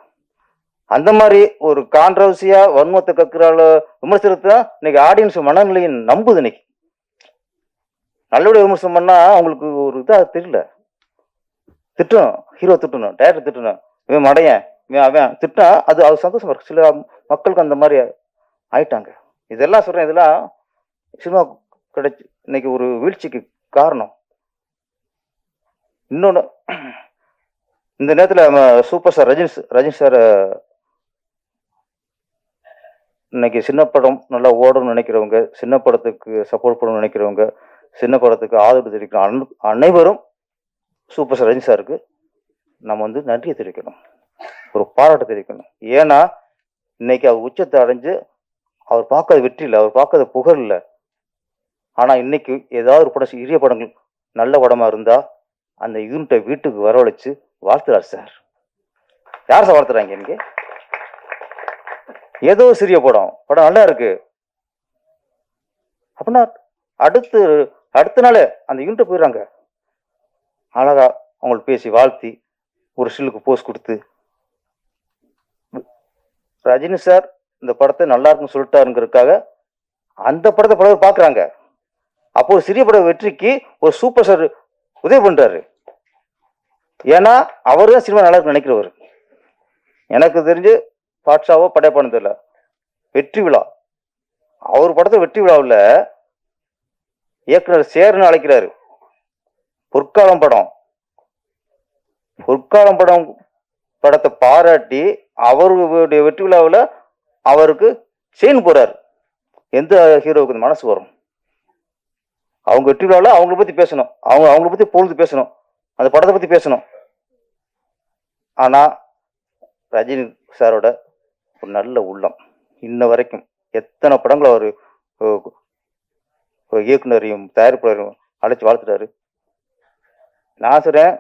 அந்த மாதிரி ஒரு கான்ட்ரவர்சியா வன்மத்தை கக்குறால விமர்சனத்தை தான் இன்னைக்கு ஆடியன்ஸ் மனநிலையை நம்புது. இன்னைக்கு நல்லபடியாக விமர்சனம் பண்ணா அவங்களுக்கு ஒரு இதாக தெரியல. திட்டணும், ஹீரோ திட்டணும், டேரக்டர் திட்டணும், இவன் மடையன், இவன் அவன் திட்டா அது சந்தோஷமா இருக்கு. சில மக்களுக்கு அந்த மாதிரி ஆயிட்டாங்க. இதெல்லாம் சொல்றேன், இதெல்லாம் சினிமா கிடைச்சி இன்னைக்கு ஒரு வீழ்ச்சிக்கு காரணம். இன்னொன்று, இந்த நேரத்தில் நம்ம சூப்பர் ஸ்டார் ரஜினி சார் இன்னைக்கு சின்ன படம் நல்லா ஓடணும்னு நினைக்கிறவங்க, சின்ன படத்துக்கு சப்போர்ட் பண்ணணும்னு நினைக்கிறவங்க, சின்ன படத்துக்கு ஆதரவு தெரிவிக்கிற அனைவரும் சூப்பர் ஸ்டார் ரஜினி சாருக்கு நம்ம வந்து நன்றியை தெரிவிக்கணும், ஒரு பாராட்டு தெரிவிக்கணும். ஏன்னா இன்னைக்கு அவர் உச்சத்தை அடைஞ்சு அவர் பார்க்காத வெற்றி இல்லை, அவர் பார்க்காத புகழ் இல்லை. ஆனால் இன்னைக்கு ஏதாவது ஒரு படம், சிறிய படங்கள் நல்ல படமா இருந்தா அந்த யூனிட்டை வீட்டுக்கு வரவழைச்சு வாழ்த்துறாரு சார். யார் சார் வாழ்த்துறாங்க? இங்கே ஏதோ சிறிய படம் நல்லா இருக்கு அப்படின்னா அடுத்த நாள் அந்த யூனிட்டை போயிடுறாங்க. அழகா அவங்களுக்கு பேசி வாழ்த்தி ஒரு ஸ்டில்லுக்கு போஸ்ட் கொடுத்து, ரஜினி சார் இந்த படத்தை நல்லா இருக்குன்னு சொல்லிட்டாருங்கிறதுக்காக அந்த படத்தை பல பேர் பார்க்குறாங்க. அப்போ ஒரு சிறிய பட வெற்றிக்கு ஒரு சூப்பர் ஸ்டார் உதவி பண்றாரு. ஏன்னா அவரு தான் சினிமா நல்லா இருக்குன்னு நினைக்கிறவர். எனக்கு தெரிஞ்சு பாட்ஷாவோ படையப்பானு தெரியல, வெற்றி விழா அவர் படத்தை வெற்றி விழாவில் இயக்குனர் சேர்னு அழைக்கிறாரு. பொற்காலம் படம் படத்தை பாராட்டி அவருடைய வெற்றி விழாவில் அவருக்கு செயின் போறாரு. எந்த ஹீரோவுக்கு இந்த மனசு வரும்? அவங்க வெற்றி விழாவில் அவங்கள பத்தி பேசணும், அவங்கள பத்தி பொழுது பேசணும், அந்த படத்தை பத்தி பேசணும். ஆனா ரஜினி சாரோட ஒரு நல்ல உள்ளம், இன்ன வரைக்கும் எத்தனை படங்கள் அவர் இயக்குனரையும் தயாரிப்பாளரையும் அழைச்சி வாழ்த்துட்டாரு. நான் சொல்றேன்,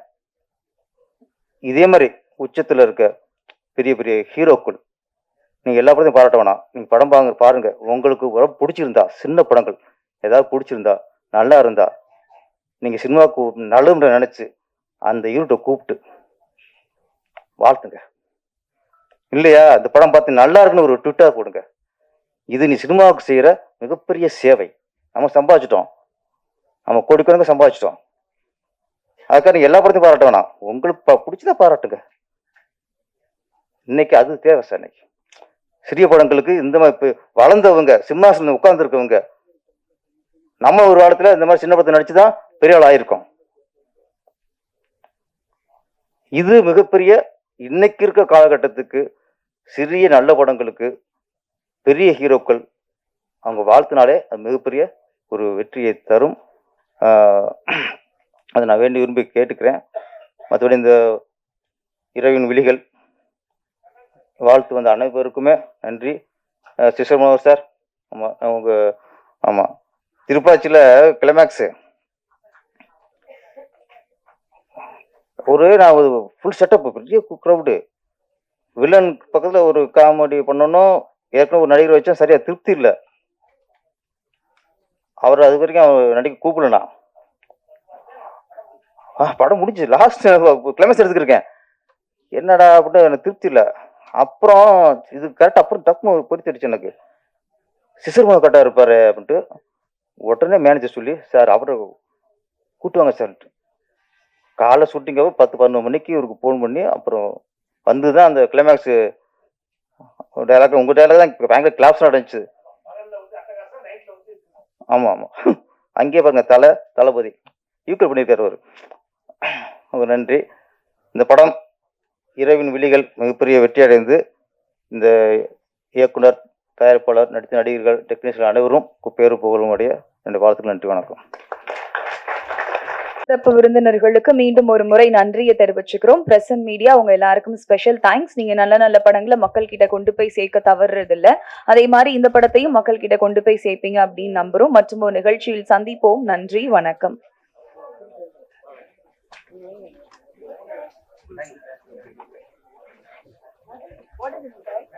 இதே மாதிரி உச்சத்துல இருக்க பெரிய பெரிய ஹீரோக்கள் நீங்க எல்லா படத்தையும் பாராட்ட வேணாம். நீங்க படம் பாருங்க, உங்களுக்கு ரொம்ப பிடிச்சிருந்தா, சின்ன படங்கள் ஏதாவது பிடிச்சிருந்தா, நல்லா இருந்தா, நீங்க சினிமாவுக்கு நல்லதுன்ற நினைச்சு அந்த யூனிட்டை கூப்பிட்டு வாழ்த்துங்க. இல்லையா இந்த படம் பார்த்து நல்லா இருக்குன்னு ஒரு ட்விட்டர் போடுங்க. இது நீ சினிமாவுக்கு செய்யற மிகப்பெரிய சேவை. நம்ம சம்பாதிச்சிட்டோம், நம்ம கோடிக்கணக்கு சம்பாதிச்சிட்டோம். அதுக்காக நீங்க எல்லா படத்தையும் பாராட்ட வேணாம், உங்களுக்கு பிடிச்சதா பாராட்டுங்க. இன்னைக்கு அது தேவை சார். இன்னைக்கு சிறிய படங்களுக்கு இந்த மாதிரி வளர்ந்தவங்க, சிம்மாசனம் உட்கார்ந்து இருக்கவங்க, நம்ம ஒரு காலத்துல இந்த மாதிரி சின்ன படத்தை நடிச்சுதான் பெரிய ஆள் ஆயிருக்கோம். இது மிகப்பெரிய இன்னைக்கு இருக்க காலகட்டத்துக்கு சிறிய நல்ல படங்களுக்கு பெரிய ஹீரோக்கள் அவங்க வாழ்த்தினாலே அது மிகப்பெரிய ஒரு வெற்றியை தரும். அதை நான் வேண்டி விரும்பி கேட்டுக்கிறேன். மற்றபடி இந்த இரவின் விழிகள் வாழ்த்து வந்த அனைவருக்குமே நன்றி. சிஸ்டர் மனோகர் சார், ஆமாம் அவங்க ஆமாம் திருப்பாச்சியில் கிளைமேக்ஸு நான் ஒரு ஃபுல் செட்டப், பெரிய க்ரௌடு, வில்லன் பக்கத்தில் ஒரு காமெடி பண்ணணும். ஏற்கனவே ஒரு நடிகர் வச்சா சரியா திருப்தி இல்லை. அவர் அது வரைக்கும் அவர் நடிக்க கூப்பிடலண்ணா. படம் முடிஞ்சு லாஸ்ட் கிளைமேக்ஸ் எடுத்துக்கிருக்கேன், என்னடா அப்படின்னு எனக்கு திருப்தி இல்லை. அப்புறம் இது கரெக்டாக அப்புறம் டக்குனு பொறுத்திடுச்சு எனக்கு. சிசர்மோ கரெக்டாக இருப்பாரு அப்படின்ட்டு உடனே மேனேஜர் சொல்லி, சார் அவரை கூட்டுவாங்க சார்ன்ட்டு. காலை ஷூட்டிங்காக 10-11 மணிக்கு இவருக்கு ஃபோன் பண்ணி அப்புறம் வந்து தான் அந்த கிளைமேக்ஸு டைலாக், உங்கள் டைலாக் தான் பயங்கர கிளாப்ஸ் நடந்துச்சு. ஆமாம் ஆமாம், அங்கேயே பாருங்க தளபதி ஈக்குவல் பண்ணியிருக்காரு அவர். நன்றி. இந்த படம் இரவின் விழிகள் மிகப்பெரிய வெற்றி அடைந்து இந்த இயக்குனர், தயாரிப்பாளர், நடித்த நடிகர்கள், டெக்னீஷியன் அனைவரும் பேரு புகழும் அடைய என்னுடைய வாழ்த்துக்கள். நன்றி, வணக்கம். சிறப்பு விருந்தினர்களுக்கு மீண்டும் ஒரு முறை நன்றியை தெரிவிச்சுக்கிறோம். பிரசன்ட் மீடியா உங்க எல்லாருக்கும் ஸ்பெஷல் தேங்க்ஸ். நீங்க நல்ல நல்ல படங்களை மக்கள் கிட்ட கொண்டு போய் சேர்க்க தவறுறது இல்ல. அதே மாதிரி இந்த படத்தையும் மக்கள் கிட்ட கொண்டு போய் சேர்ப்பீங்க அப்படின்னு நம்புறோம். மற்றும் ஒரு நிகழ்ச்சியில் சந்திப்போம். நன்றி, வணக்கம். What is it?